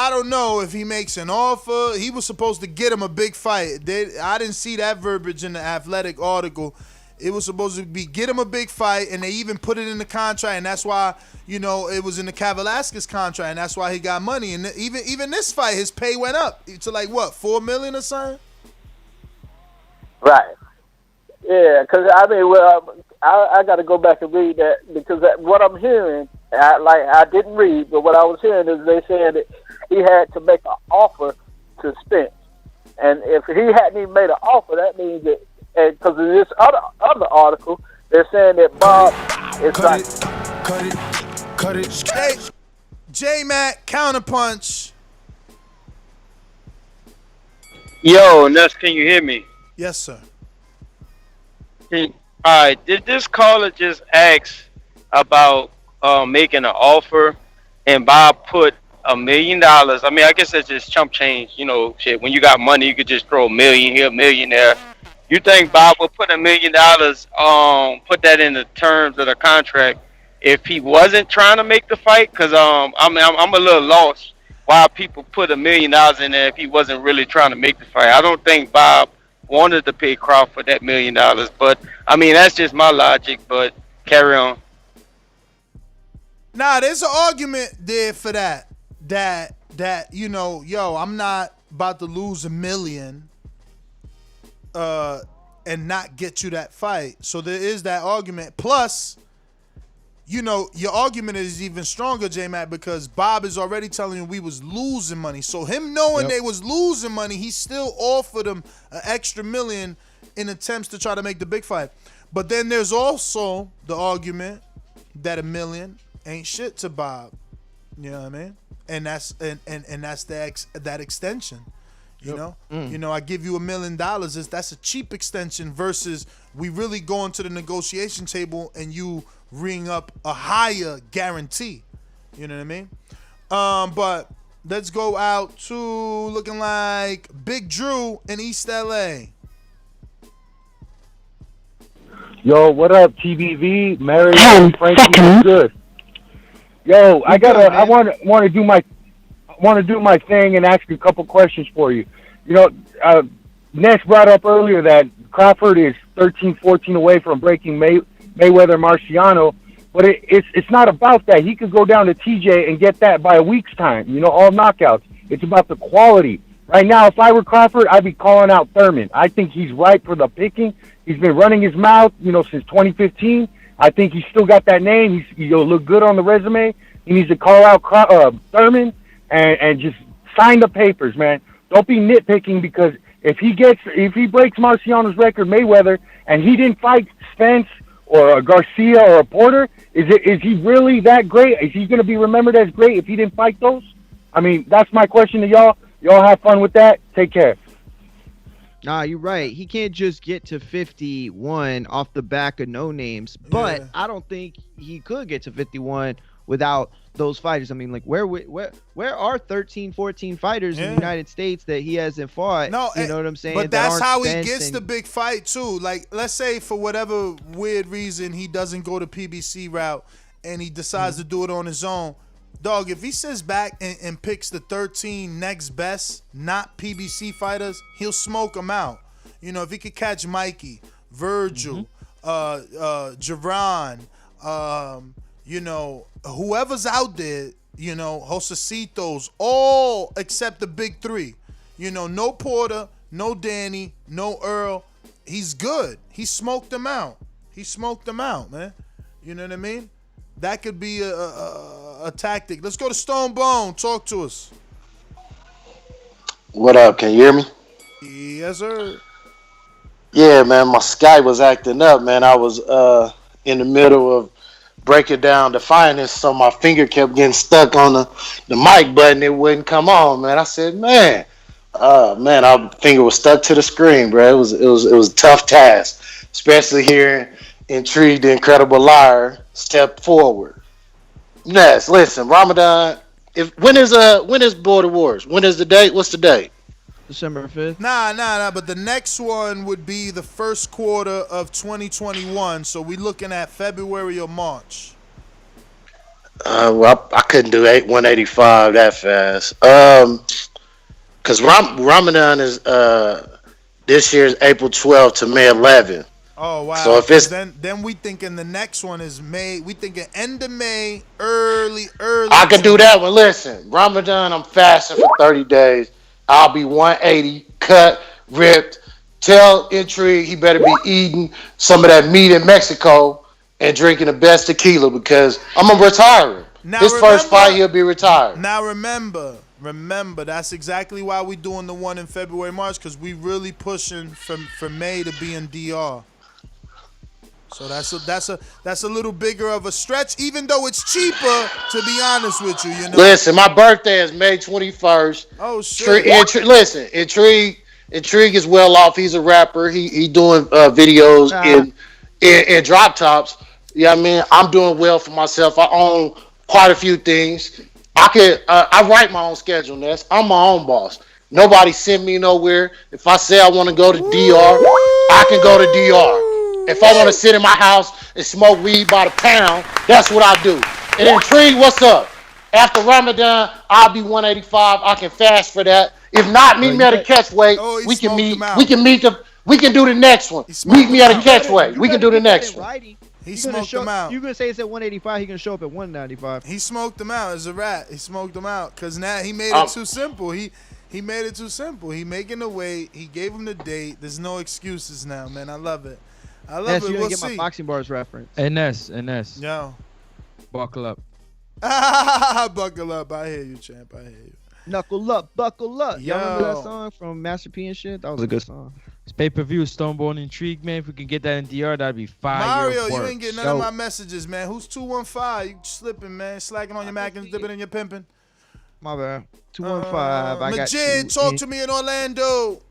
don't know if he makes an offer. He was supposed to get him a big fight. I didn't see that verbiage in the Athletic article. It was supposed to be get him a big fight, and they even put it in the contract, and that's why, it was in the Velasquez contract, and that's why he got money. And even this fight, his pay went up to like, what, $4 million or something? Right. Yeah, because, I got to go back and read that, because what I'm hearing, I didn't read, but what I was hearing is they said that he had to make an offer to Spence. And if he hadn't even made an offer, that means that, because in this other article, they're saying that Bob is Cut it. Hey, J-Mac, counterpunch. Yo, Ness, can you hear me? Yes, sir. All right, did this caller just ask about making an offer, and Bob put $1 million? I mean, I guess that's just chump change, shit. When you got money, you could just throw $1 million here, $1 million there. You think Bob would put $1 million, put that in the terms of the contract if he wasn't trying to make the fight? Because I'm a little lost why people put $1 million in there if he wasn't really trying to make the fight. I don't think Bob wanted to pay Crawford that $1 million, but I mean that's just my logic. But carry on. Nah, there's an argument there for that. That I'm not about to lose $1 million. And not get you that fight. So there is that argument. Plus, your argument is even stronger, J-Mac, because Bob is already telling you we was losing money. So him knowing they was losing money, he still offered them an extra $1 million in attempts to try to make the big fight. But then there's also the argument that $1 million ain't shit to Bob. You know what I mean? And that's that extension. I give you $1 million. That's a cheap extension versus we really going to the negotiation table and you ring up a higher guarantee. You know what I mean? But let's go out to looking like Big Drew in East LA. Yo, what up, TBV? Mary, Frankie, good. Yo, I want to do my thing and ask you a couple questions for you. Ness brought up earlier that Crawford is 13-14 away from breaking Mayweather Marciano, but it's not about that. He could go down to TJ and get that by a week's time, all knockouts. It's about the quality. Right now, if I were Crawford, I'd be calling out Thurman. I think he's ripe for the picking. He's been running his mouth, since 2015. I think he's still got that name. He'll look good on the resume. He needs to call out Thurman and just sign the papers, man. Don't be nitpicking because If he breaks Marciano's record, Mayweather, and he didn't fight Spence or a Garcia or a Porter, is he really that great? Is he going to be remembered as great if he didn't fight those? I mean, that's my question to y'all. Y'all have fun with that. Take care. Nah, you're right. He can't just get to 51 off the back of no names. But I don't think he could get to 51 without those fighters. I mean, like, where are 13, 14 fighters in the United States that he hasn't fought? No, you know what I'm saying? But that's how he Spence gets the big fight too. Like, let's say for whatever weird reason he doesn't go the PBC route and he decides to do it on his own. Dog, if he sits back and picks the 13 next best, not PBC fighters, he'll smoke them out. You know, if he could catch Mikey, Virgil, Javon, you know, whoever's out there, you know, Josecitos, all except the big three. You know, no Porter, no Danny, no Earl. He's good. He smoked them out. He smoked them out, man. You know what I mean? That could be a tactic. Let's go to Stone Bone. Talk to us. What up? Can you hear me? Yes, sir. Yeah, man. My Skype was acting up, man. I was in the middle of breaking down the finance, so my finger kept getting stuck on the mic button. It wouldn't come on, man. I said, man, my finger was stuck to the screen, bro. It was a tough task, especially hearing Intrigued, the Incredible Liar step forward. Next, listen, Ramadan. When is Border Wars? When is the date? What's the date? December 5th. Nah. But the next one would be the first quarter of 2021. So we're looking at February or March. Well, I couldn't do 185 that fast. Because Ramadan is this year's April 12th to May 11th. Oh wow! So if it's then we thinking the next one is May. We thinking end of May, early. I can do that one. Listen, Ramadan, I'm fasting for 30 days. I'll be 180, cut, ripped. Tell Intrigue he better be eating some of that meat in Mexico and drinking the best tequila because I'm gonna retire him. His first fight, he'll be retired. Now remember, that's exactly why we doing the one in February, March, because we really pushing for May to be in DR. So that's a little bigger of a stretch, even though it's cheaper. To be honest with you, you know. Listen, my birthday is May 21st. Oh shit! Listen, Intrigue is well off. He's a rapper. He doing videos in drop tops. Yeah, I mean, I'm doing well for myself. I own quite a few things. I write my own schedule, Ness. I'm my own boss. Nobody send me nowhere. If I say I want to go to DR, I can go to DR. If I want to sit in my house and smoke weed by the pound, that's what I do. And Intrigue, what's up? After Ramadan, I'll be 185. I can fast for that. If not, meet me at a catchweight. We can meet. We can do the next one. Meet me at a catchweight. We can do the next one. He smoked them out. You're gonna say it's at 185. He's gonna show up at 195. He smoked them out as a rat. He smoked them out because now he made it too simple. He made it too simple. He making the weight. He gave him the date. There's no excuses now, man. I love it. I love it. You're We'll gonna get see. my boxing bars reference. NS. Yo. Buckle up. Buckle up. I hear you, champ. I hear you. Knuckle up, buckle up. Yo. Y'all remember that song from Master P and shit? That was a good song. It's pay-per-view, Stonebone Intrigue, man. If we can get that in DR, that'd be fire. Mario, you ain't getting none of my messages, man. Who's 215? You slipping, man. Slacking on your Mac and dipping in your pimping. My bad. 215. I got Majid, talk to me in Orlando.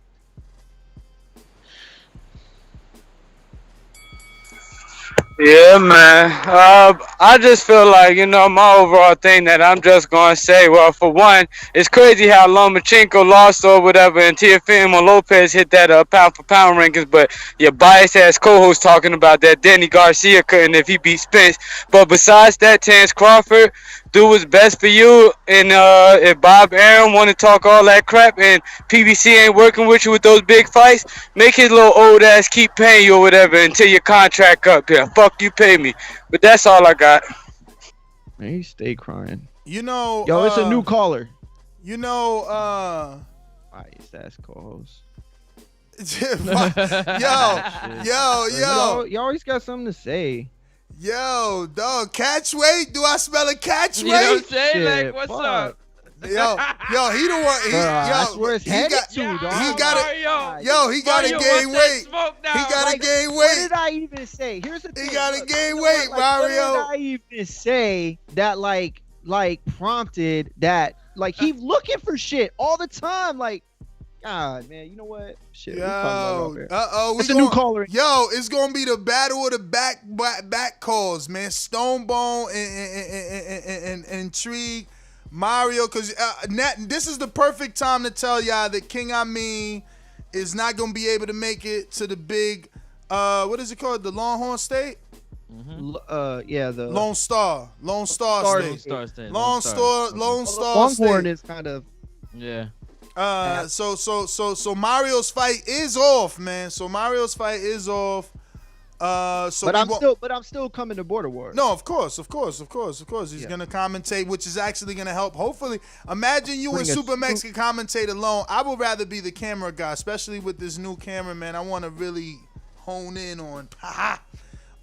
Yeah, man. I just feel like, my overall thing that I'm just going to say, well, for one, it's crazy how Lomachenko lost or whatever, and Teofimo Lopez hit that pound-for-pound rankings, but your biased-ass co-host talking about that Danny Garcia couldn't if he beat Spence. But besides that, Terence Crawford, do what's best for you, and if Bob Arum want to talk all that crap and PBC ain't working with you with those big fights, make his little old ass keep paying you or whatever until your contract up here. Fuck you, pay me. But that's all I got. Man, he stay crying. You know, yo, it's a new caller. You know, biased ass co-host. yo. You always got something to say. Yo, dog, catch weight? Do I smell a catch weight? You know what I'm saying? Like, what's up? Yo, he the one. That's where it's headed to, dog. He got to gain weight. He got to gain weight. What did I even say? Here's the thing. He got to gain weight, Mario. What did I even say that like prompted that? Like he looking for shit all the time. Like, God, man, you know what? Shit. It's a new caller. Yo, it's gonna be the battle of the back calls, man. Stonebone and Intrigue, Mario. Cause this is the perfect time to tell y'all that King Amin is not gonna be able to make it to the big. What is it called? The Longhorn State. The Lone Star State. Lone Star Longhorn State. is kind of So Mario's fight is off, man. So Mario's fight is off. But I'm still coming to Border Wars. No, of course. He's gonna commentate, which is actually gonna help. Hopefully, imagine you and Super Mex can commentate alone. I would rather be the camera guy, especially with this new camera, man. I want to really hone in on.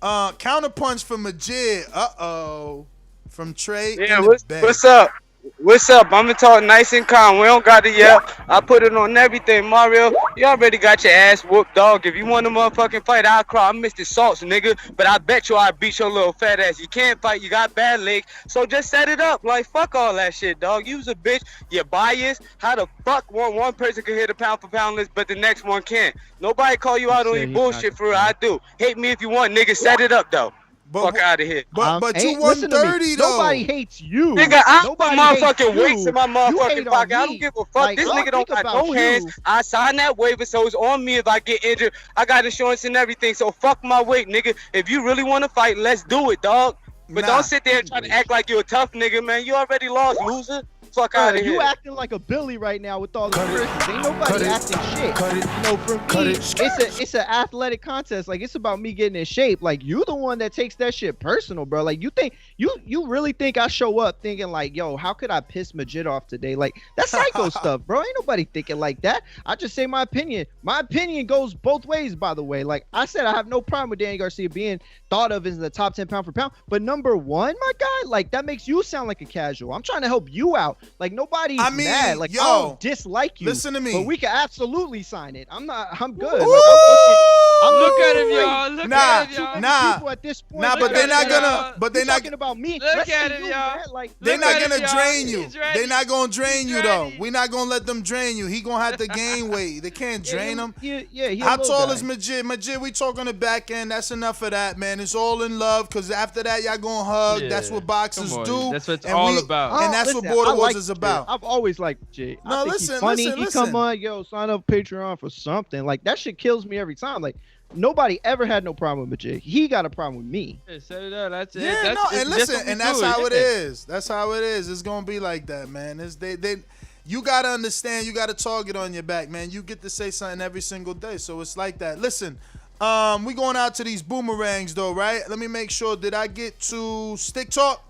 Counterpunch from Majid. From Trey. Yeah, what's up? What's up? I'm gonna talk nice and calm. We don't got to yell. I put it on everything, Mario. You already got your ass whooped, dog. If you want a motherfucking fight, I'll cry. I missed the salts, nigga. But I bet you I beat your little fat ass. You can't fight. You got bad legs. So just set it up. Like, fuck all that shit, dog. You's a bitch. You're biased. How the fuck one person can hit a pound for pound list, but the next one can't? Nobody call you out on your bullshit for real. I do. Hate me if you want, nigga. Set it up, though. Fuck out of here. But you 130 though. Nobody hates you. Nigga, I put motherfucking weights in my motherfucking pocket. I don't give a fuck. Like, this nigga don't got no hands. I signed that waiver, so it's on me if I get injured. I got insurance and everything, so fuck my weight, nigga. If you really want to fight, let's do it, dog. But don't sit there and try to act like you're a tough nigga, man. You already lost, loser. Fuck out of here. You acting like a Billy right now with all the verses. Ain't nobody acting shit. For me, it's an athletic contest. Like, it's about me getting in shape. Like, you the one that takes that shit personal, bro. Like, you think you really think I show up thinking like, yo, how could I piss Majid off today? Like, that's psycho stuff, bro. Ain't nobody thinking like that. I just say my opinion. My opinion goes both ways, by the way. Like I said, I have no problem with Danny Garcia being thought of as the top 10 pound for pound. But number one, my guy, like, that makes you sound like a casual. I'm trying to help you out. Like, nobody's mad. Like, I don't dislike you. Listen to me. But we can absolutely sign it. I'm good. Like, look at him, y'all. Look at him, y'all. People at this point, but they're not gonna. But they're not talking about me. Look at him, y'all. Like, they're not gonna drain you. They're not gonna drain you though. We're not gonna let them drain you. He gonna have to gain weight. They can't drain him. How tall is Majid? Majid, we talk on the back end. That's enough of that, man. It's all in love. Cause after that, y'all gonna hug. Yeah. That's what boxers do. That's what it's all about. And that's what Border Wars is about. I've always liked Jay. No, he's funny. He come on, yo, sign up Patreon for something. Like, that shit kills me every time. Like, nobody ever had no problem with Jay. He got a problem with me. Yeah, set it up. That's it. Yeah, and listen, and that's how it is. That's how it is. It's gonna be like that, man. You gotta understand. You got a target on your back, man. You get to say something every single day, so it's like that. Listen, we going out to these boomerangs though, right? Let me make sure. Did I get to Stick Talk?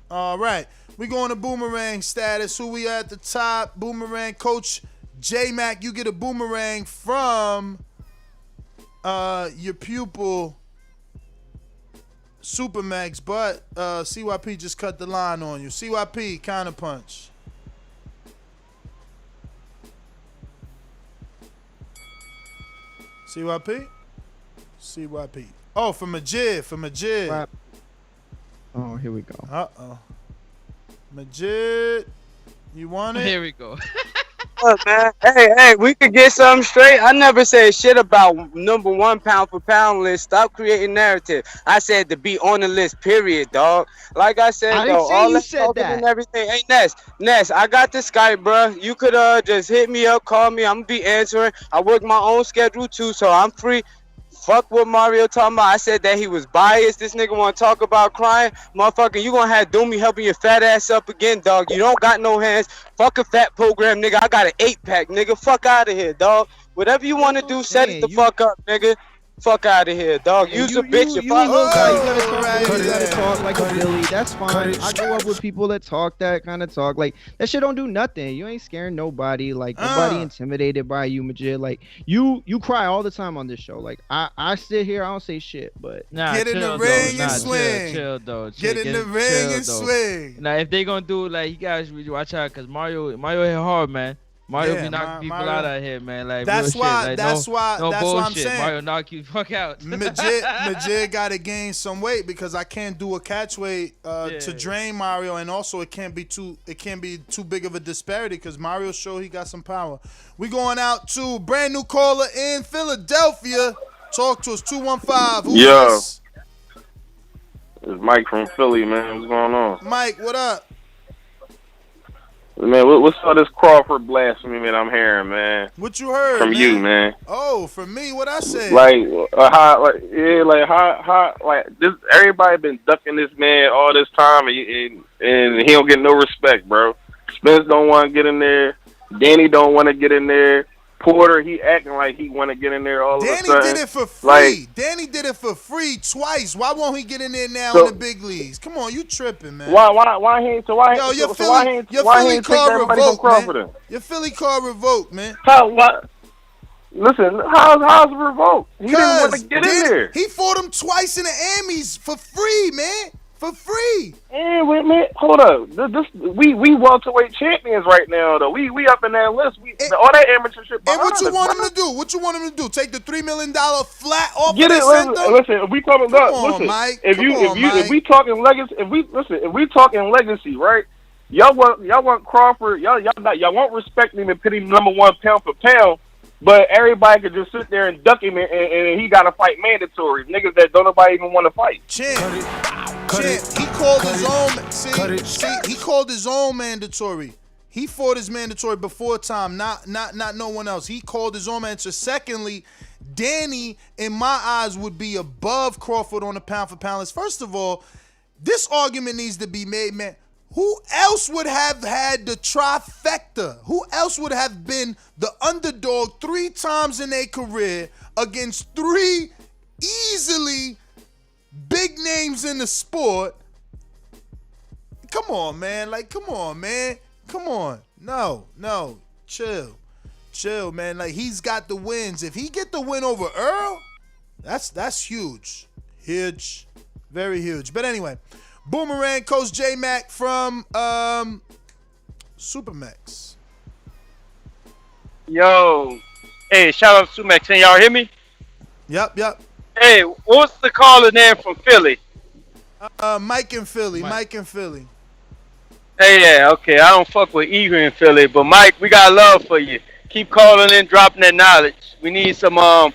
All right, we going to boomerang status. Who we at the top? Boomerang coach J-Mac. You get a boomerang from your pupil Supermax, but CYP just cut the line on you. CYP counterpunch. CYP. Oh, for Majid. Right. Oh, here we go. Uh-oh. Majid, you want it? Here we go. Look, man. Hey, we could get something straight. I never said shit about number one pound for pound list. Stop creating narrative. I said to be on the list, period, dog. Like I said, though, all that talking and everything. Hey, Ness, I got the Skype, bro. You could just hit me up, call me. I'm gonna be answering. I work my own schedule too, so I'm free. Fuck what Mario talking about. I said that he was biased. This nigga want to talk about crying. Motherfucker, you gonna have Doomy helping your fat ass up again, dog. You don't got no hands. Fuck a fat program, nigga. I got an 8-pack, nigga. Fuck out of here, dog. Whatever you want to do, set it the fuck up, nigga. Fuck out of here, dog. Use a bitch. You a little guy. You gotta talk like a Billy. That's fine. I grew up with people that talk that kind of talk. Like that shit don't do nothing. You ain't scaring nobody. Like nobody intimidated by you, Majid. Like you cry all the time on this show. Like I sit here, I don't say shit, but get in the ring and swing. Chill though. Get in the ring and swing. Now if they gonna do it, like you guys really watch out, cause Mario hit hard, man. Mario be knocking people out here, man. Like that's real why. shit. Like, that's why. No that's bullshit. what I'm saying. Mario knock you the fuck out. Majid got to gain some weight because I can't do a catch weight to drain Mario, and also it can't be too big of a disparity because Mario show he got some power. We going out to brand new caller in Philadelphia. Talk to us 215. Who's this? It's Mike from Philly, man. What's going on? Mike, what up? Man, what's all this Crawford blasphemy that I'm hearing, man? What you heard from you, man? Oh, from me? What I say? Like this. Everybody been ducking this man all this time, and he don't get no respect, bro. Spence don't want to get in there. Danny don't want to get in there. Porter, he acting like he want to get in there all of a sudden. Danny did it for free. Danny did it for free twice. Why won't he get in there now in the big leagues? Come on, you tripping, man. Why he ain't Yo, your Philly car revoked, man. Your Philly car revoked, man. Listen, how's it revoked? He didn't want to get in there. He fought him twice in the Emmys for free, man. For free. Hey, wait a minute. Hold up. We welterweight champions right now, though. We up in that list. All that amateur shit. And what you want him to do? What you want him to do? Take the $3 million flat off? Get it. Listen. If we talking Mike. If we talking legacy, if we talking legacy, right? Y'all want Crawford. Y'all won't respect him and put him number one pound for pound. But everybody could just sit there and duck him, and he got to fight mandatory. Niggas that don't nobody even want to fight. Champ, he called his own. He called his own mandatory. He fought his mandatory before time, not no one else. He called his own mandatory. Secondly, Danny, in my eyes, would be above Crawford on the pound for pound list. First of all, this argument needs to be made, man. Who else would have had the trifecta? Who else would have been the underdog 3 times in their career against 3 easily big names in the sport? Come on, man. Come on. No. Chill, man. Like, he's got the wins. If he get the win over Earl, that's huge. Huge. Very huge. But anyway, Boomerang, Coach J-Mac from Supermax. Yo. Hey, shout out to Supermax. Can y'all hear me? Yep. Hey, what's the caller name from Philly? Mike in Philly. Hey, yeah, okay. I don't fuck with Eager in Philly, but Mike, we got love for you. Keep calling in, dropping that knowledge. We need some more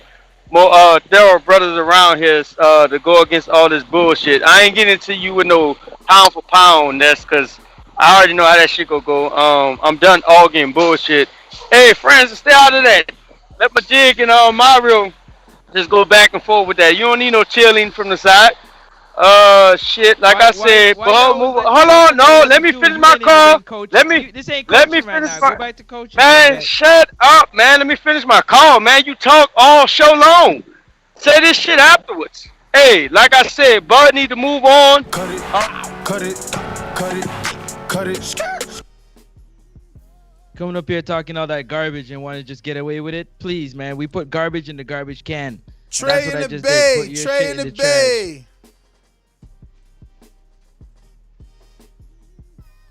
thorough brothers around here to go against all this bullshit. I ain't getting to you with no pound for pound. That's because I already know how that shit go. I'm done arguing bullshit. Hey, friends, stay out of that. Let my jig and Mario just go back and forth with that. You don't need no cheerleading from the side. Shit. Like I said, hold on. No, let me finish my call. Let me finish my. Go back to coaching. Man, shut up, man. Let me finish my call, man. You talk all show long. Say this shit afterwards. Hey, like I said, Bud need to move on. Cut it. Coming up here talking all that garbage and want to just get away with it. Please, man. We put garbage in the garbage can. Trey in the bay. Trey in the bay.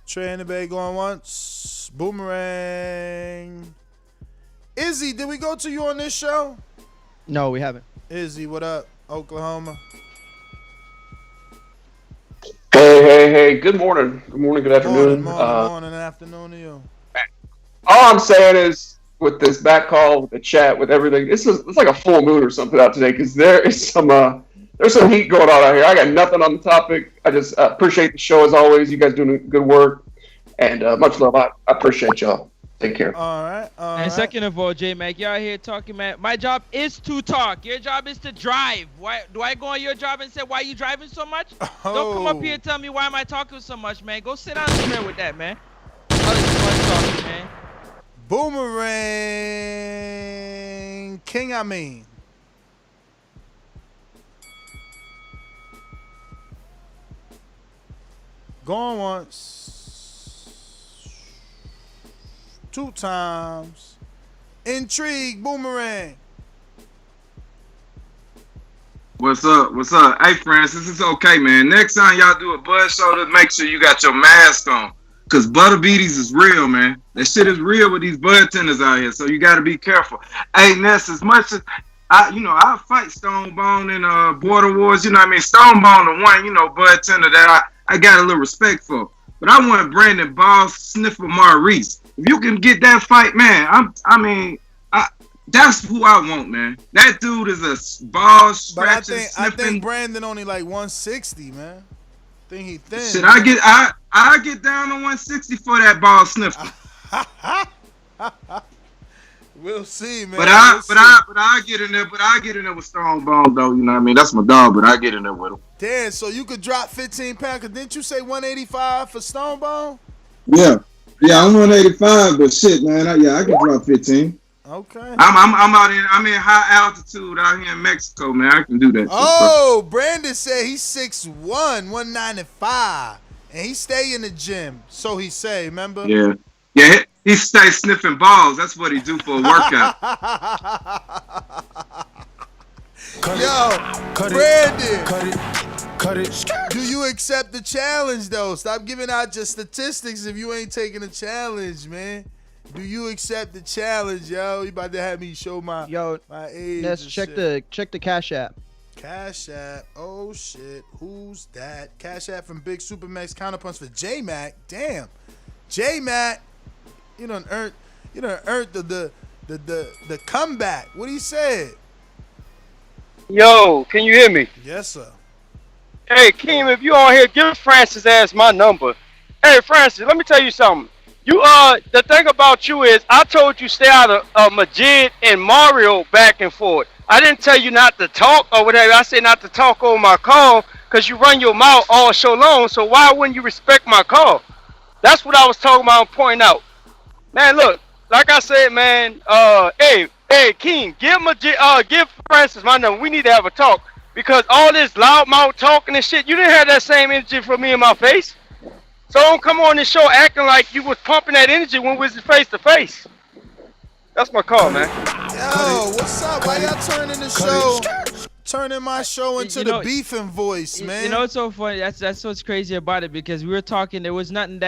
Trey in the bay going once. Boomerang. Izzy, did we go to you on this show? No, we haven't. Izzy, what up? Oklahoma. Hey. Good morning. Good afternoon. Morning and afternoon to you. All I'm saying is, with this back call, with the chat, with everything, it's like a full moon or something out today because there is there's some heat going on out here. I got nothing on the topic. I just appreciate the show as always. You guys doing good work, and much love. I appreciate y'all. Take care. All right. And second of all, J-Mac, y'all here talking, man. My job is to talk. Your job is to drive. Why do I go on your job and say, why are you driving so much? Don't come up here and tell me why am I talking so much, man. Go sit down somewhere with that, man. All this fun talking, man. Boomerang King, Going once. 2 times. Intrigue, Boomerang. What's up? What's up? Hey, Francis, it's okay, man. Next time y'all do a Bud show, just make sure you got your mask on. Because butter beaties is real, man. That shit is real with these bud tenders out here, so you got to be careful. Hey, Ness, as much as I fight Stone Bone in Border Wars, you know what I mean? Stone Bone the one, bud tender that I got a little respect for. But I want Brandon Ball Sniffer Maurice. If you can get that fight, man, that's who I want, man. That dude is a ball scratching, I think Brandon only like 160, man. I think he thin. Shit, I get down to 160 for that ball sniffer. We'll see, man. But I get in there. But I get in there with Stone Bone, though. You know what I mean? That's my dog. But I get in there with him. Damn. So you could drop 15 pounds. Cause didn't you say 185 for Stone Bone? Yeah, I'm 185, but shit, man. I can drop 15. Okay. I'm in high altitude out here in Mexico, man. I can do that. Oh, Brandon said he's 6'1", 195, and he stay in the gym. So he say, remember? Yeah. He stay sniffing balls. That's what he do for a workout. Brandon. Cut it. Do you accept the challenge though? Stop giving out your statistics if you ain't taking a challenge, man. Do you accept the challenge, yo? You about to have me show my age? Let's check the Cash App. Cash App. Oh shit. Who's that? Cash App from Big Supermax Counterpunch for J Mac. Damn. J Mac. You done earned the comeback. What he said? Yo, can you hear me? Yes, sir. Hey, Keem, if you on here, give Francis ass my number. Hey, Francis, let me tell you something. The thing about you is, I told you stay out of Majid and Mario back and forth. I didn't tell you not to talk or whatever. I said not to talk over my call because you run your mouth all show long. So why wouldn't you respect my call? That's what I was talking about and pointing out. Man, look, like I said, man. Hey, Keem, give Francis my number. We need to have a talk because all this loudmouth talking and shit, you didn't have that same energy for me in my face. So don't come on this show acting like you was pumping that energy when we was face to face. That's my call, man. Yo, what's up? Why y'all turning my show into the beefing voice, man? You know what's so funny? That's what's crazy about it because we were talking. There was nothing.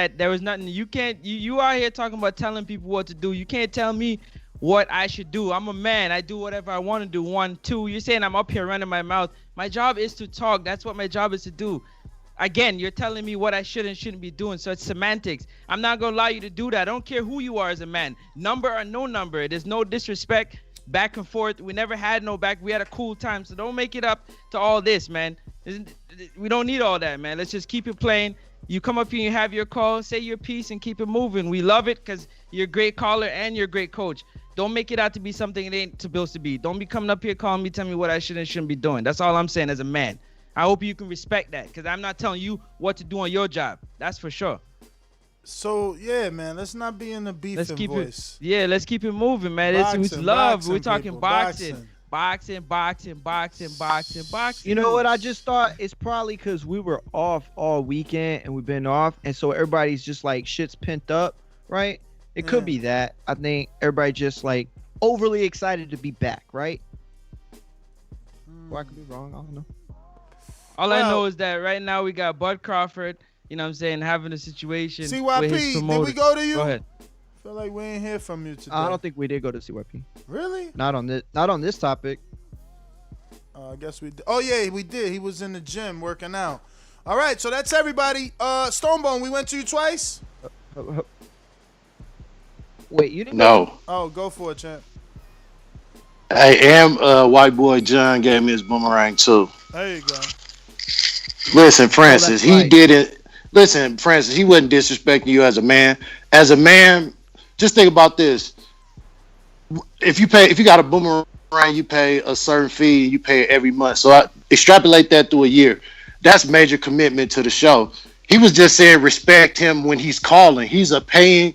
You can't. You out here talking about telling people what to do. You can't tell me what I should do. I'm a man. I do whatever I want to do. 1, 2. You're saying I'm up here running my mouth. My job is to talk. That's what my job is to do. Again, you're telling me what I should and shouldn't be doing, so it's semantics. I'm not going to allow you to do that. I don't care who you are as a man. Number or no number. There's no disrespect back and forth. We never had no back. We had a cool time, so don't make it up to all this, man. We don't need all that, man. Let's just keep it playing. You come up here and you have your call, say your piece, and keep it moving. We love it because you're a great caller and you're a great coach. Don't make it out to be something it ain't supposed to be. Don't be coming up here calling me, telling me what I should and shouldn't be doing. That's all I'm saying as a man. I hope you can respect that because I'm not telling you what to do on your job. That's for sure. So, yeah, man, let's not be in the beefing voice. Let's keep it moving, man. It's love. We're talking boxing. Boxing. You know what I just thought? It's probably because we were off all weekend and we've been off. And so everybody's just like shit's pent up, right? It could be that. I think everybody just like overly excited to be back, right? Or I could be wrong. I don't know. All I know is that right now we got Bud Crawford, you know what I'm saying, having a situation CYP, with his promoter. Did we go to you? Go ahead. I feel like we ain't hear from you today. I don't think we did go to CYP. Really? Not on this topic. I guess we did. Oh, yeah, we did. He was in the gym working out. All right, so that's everybody. Stonebone, we went to you twice? Wait, you didn't No. go? Oh, go for it, champ. Hey, white boy John gave me his boomerang too. There you go. Listen, Francis, he didn't. Listen, Francis, he wasn't disrespecting you as a man. As a man, just think about this. If you got a boomerang, you pay a certain fee. You pay it every month. So I extrapolate that through a year. That's major commitment to the show. He was just saying respect him when he's calling. He's a paying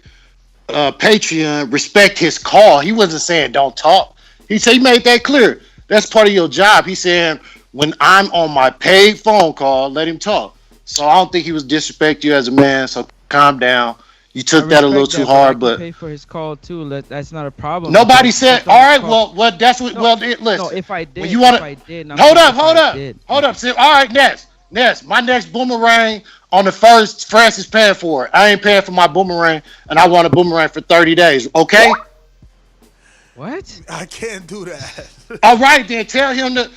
Patreon. Respect his call. He wasn't saying don't talk. He made that clear. That's part of your job. He's saying when I'm on my paid phone call, let him talk. So I don't think he was disrespect you as a man. So calm down. You took I that a little respect too that, but I hard, can but pay for his call too. That's not a problem. nobody because said. just on All his right, call- well, that's what. No, Well, listen. no, if I did, when you want if to I did, and I'm hold saying up, if hold I up, did. hold up. See, all right, Ness. My next boomerang on the first, Francis paying for it. I ain't paying for my boomerang, and I want a boomerang for 30 days. Okay. What? I can't do that. All right, then tell him to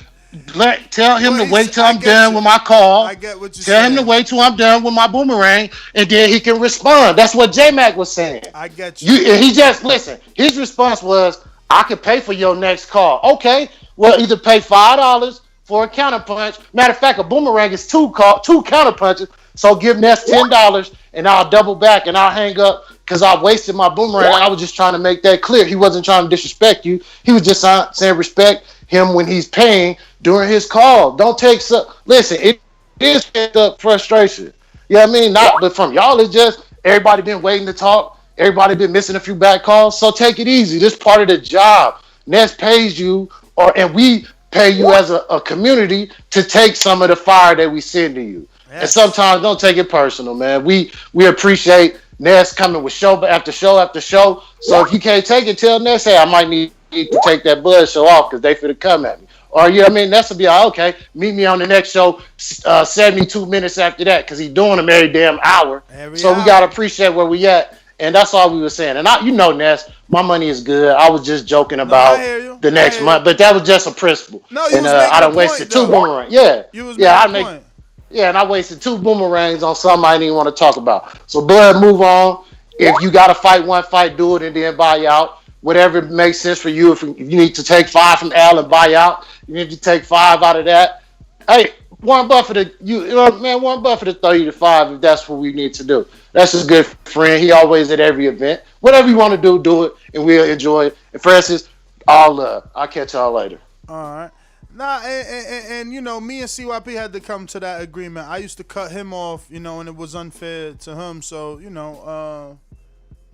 wait till I I'm get done you. with my call. I get what you're Tell him to saying. wait till I'm done with my boomerang, and then he can respond. That's what J Mac was saying. I get you. And he just listen. His response was, "I can pay for your next call." Okay, well, either pay $5 for a counter punch. Matter of fact, a boomerang is two counter punches. So give Ness $10, and I'll double back and I'll hang up because I wasted my boomerang. I was just trying to make that clear. He wasn't trying to disrespect you. He was just saying respect him when he's paying during his call. Don't take listen. It is pent up frustration. You know what I mean? Not, but from y'all, it's just everybody been waiting to talk. Everybody been missing a few back calls. So take it easy. This part of the job. Ness pays you, and we pay you as a community to take some of the fire that we send to you. And sometimes don't take it personal, man. We appreciate Ness coming with show after show after show. So if you can't take it, tell Ness, hey, I might need to take that Bud show off because they finna come at me. Or Ness will be like, okay, meet me on the next show 72 minutes after that because he's doing them every damn hour. We gotta appreciate where we at. And that's all we were saying. And Ness, my money is good. I was just joking about the next month, but that was just a principle. No, you and was I done making a wasted point, two though. boomerangs. Yeah. You was I making a make point. Yeah, and I wasted two boomerangs on something I didn't even want to talk about. So, Bud, move on. If you got to fight one fight, do it and then buy out. Whatever makes sense for you. If you need to take 5 from Al and buy out, you need to take 5 out of that. Hey, Warren Buffett, Warren Buffett will throw you to 5 if that's what we need to do. That's his good friend. He always at every event. Whatever you want to do it, and we'll enjoy it. And Francis, all love. I'll catch y'all later. All right. Nah, and me and CYP had to come to that agreement. I used to cut him off, and it was unfair to him. So,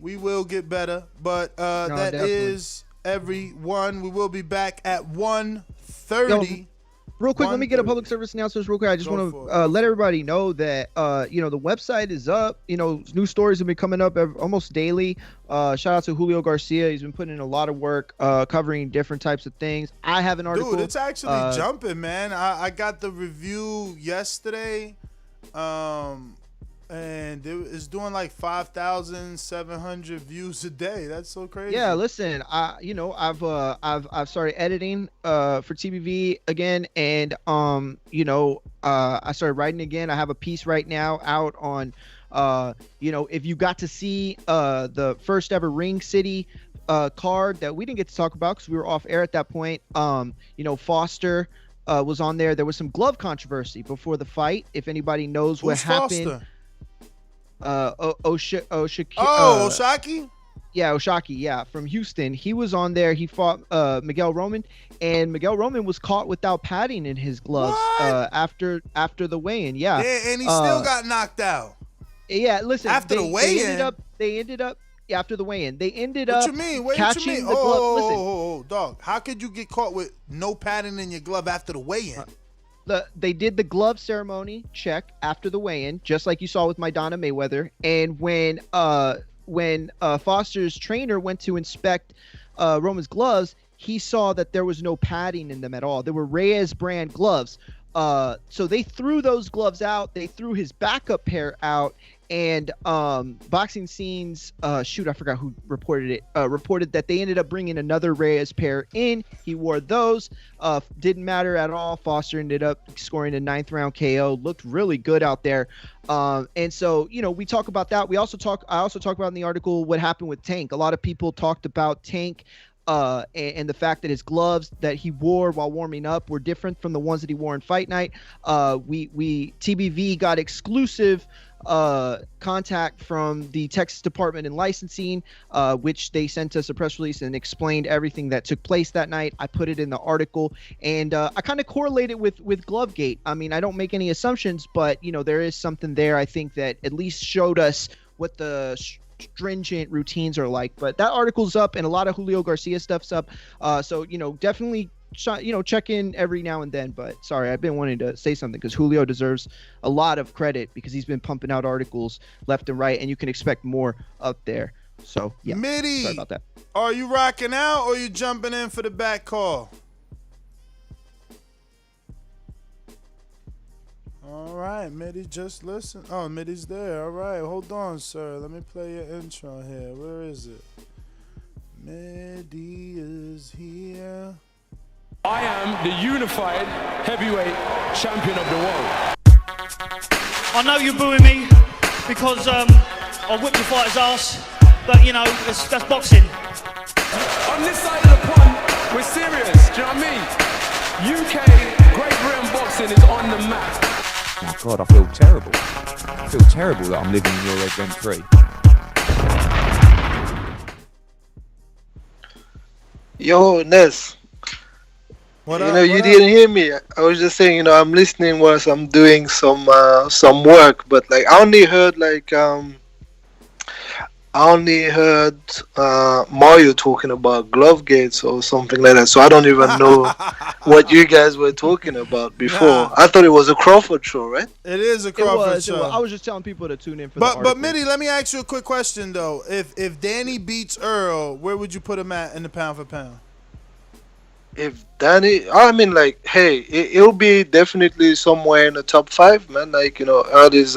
we will get better. But that definitely. is everyone. We will be back at 1:30. Real quick, let me get a public service announcement real quick. I just want to let everybody know that, the website is up. New stories have been coming up almost daily. Shout out to Julio Garcia. He's been putting in a lot of work covering different types of things. I have an article. Dude, it's actually jumping, man. I got the review yesterday. And it's doing like 5,700 views a day. That's so crazy. Yeah, listen, I've started editing for TBV again, and I started writing again. I have a piece right now out on if you got to see the first ever Ring City card that we didn't get to talk about because we were off air at that point. Foster was on there. There was some glove controversy before the fight. If anybody knows what happened. Foster? Oshaki? Yeah, Oshaki, yeah, from Houston. He was on there. He fought Miguel Roman, and Miguel Roman was caught without padding in his gloves after the weigh-in. Yeah, and he still got knocked out. Yeah, listen. After the weigh-in? They ended up after the weigh-in. They ended What up you mean? What catching you mean? the glove. Listen, Oh, dog. How could you get caught with no padding in your glove after the weigh-in? They did the glove ceremony check after the weigh-in, just like you saw with Maidana Mayweather. And when Foster's trainer went to inspect Roman's gloves, he saw that there was no padding in them at all. They were Reyes brand gloves. So they threw those gloves out. They threw his backup pair out. And Boxing Scenes, I forgot who reported it, reported that they ended up bringing another Reyes pair in. He wore those. Didn't matter at all. Foster ended up scoring a 9th round KO. Looked really good out there. And so, we talk about that. I also talk about in the article what happened with Tank. A lot of people talked about Tank and the fact that his gloves that he wore while warming up were different from the ones that he wore in fight night. We TBV got exclusive contact from the Texas Department in Licensing, which they sent us a press release and explained everything that took place that night. I put it in the article, and I kind of correlate it with Glovegate. I mean, I don't make any assumptions, but there is something there. I think that at least showed us what the stringent routines are like. But that article's up, and a lot of Julio Garcia stuff's up. So definitely check in every now and then. But sorry, I've been wanting to say something because Julio deserves a lot of credit because he's been pumping out articles left and right, and you can expect more up there. So yeah, Mitty, sorry about that. Are you rocking out or are you jumping in for the back call? All right, Mitty, just listen. Oh, Mitty's there. All right, hold on, sir. Let me play your intro here. Where is it? Mitty is here. I am the unified heavyweight champion of the world. I know you're booing me because I whipped your fighter's ass, but that's boxing. On this side of the pond, we're serious. Do you know what I mean? UK Great Britain boxing is on the map. Oh God, I feel terrible. I feel terrible that I'm living in your rent free. Yo, Ness. What up, you didn't hear me. I was just saying, I'm listening whilst I'm doing some work, but I only heard Mario talking about glove gates or something like that. So I don't even know what you guys were talking about before. Nah. I thought it was a Crawford show, right? It is a Crawford show. I was just telling people to tune in for But Mitty, let me ask you a quick question though. If Danny beats Earl, where would you put him at in the pound for pound? If Danny, hey, it'll be definitely somewhere in the top 5, man. Earl is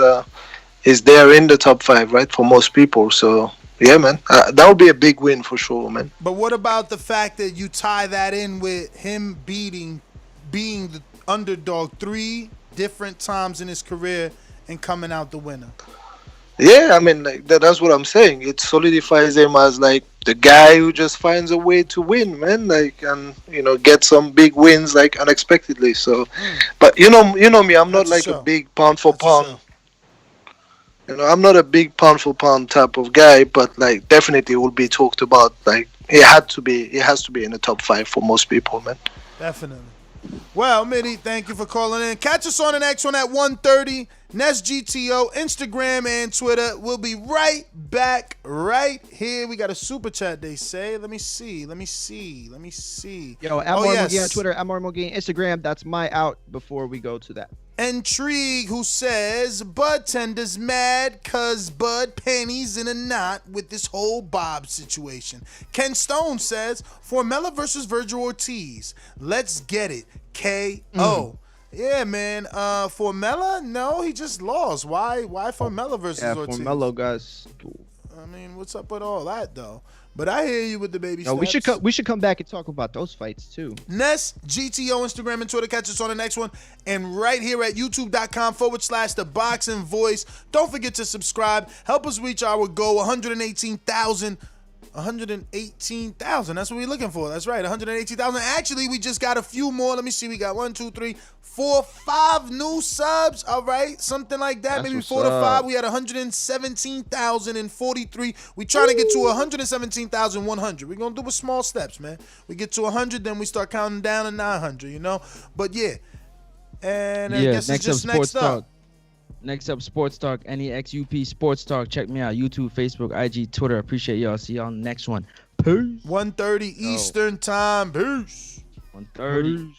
there in the top 5, right, for most people. So yeah, man, that would be a big win for sure, man. But what about the fact that you tie that in with him being the underdog 3 different times in his career and coming out the winner? Yeah, that's what I'm saying. It solidifies him as the guy who just finds a way to win, man. And get some big wins unexpectedly. So, but you know me, I'm not a big pound for pound. I'm not a big pound for pound type of guy, but definitely will be talked about. It has to be in the top 5 for most people, man. Definitely. Well, Mitty, thank you for calling in. Catch us on the next one at 1:30. Nest GTO, Instagram and Twitter. We'll be right back right here. We got a super chat, they say. Let me see. Yo, at Marmogain on Twitter, at Marmogain Instagram. That's my out before we go to that. Intrigue, who says Bud Tender's mad cause Bud panties in a knot with this whole Bob situation. Ken Stone says Formella versus Virgil Ortiz. Let's get it. KO. Yeah, man. Formella? No, he just lost. Why Formella versus Ortiz? Formella, guys. What's up with all that though? But I hear you with the baby steps. We should come back and talk about those fights too. Ness, GTO, Instagram, and Twitter. Catch us on the next one. And right here at youtube.com/The Boxing Voice. Don't forget to subscribe. Help us reach our goal, 118,000. 118,000. That's what we're looking for. That's right, 118,000. Actually, we just got a few more. Let me see. We got 1, 2, 3, 4, 5 new subs. All right, something like that. Maybe 4 to 5. We had 117,043. We trying to get to 117,100. We're gonna do with small steps, man. We get to 100, then we start counting down to 900. But yeah, and I guess it's just next up. Next up, Sports Talk, NEXUP Sports Talk. Check me out, YouTube, Facebook, IG, Twitter. Appreciate y'all. See y'all on the next one. Peace. 1:30 Eastern Time. Peace. 1:30.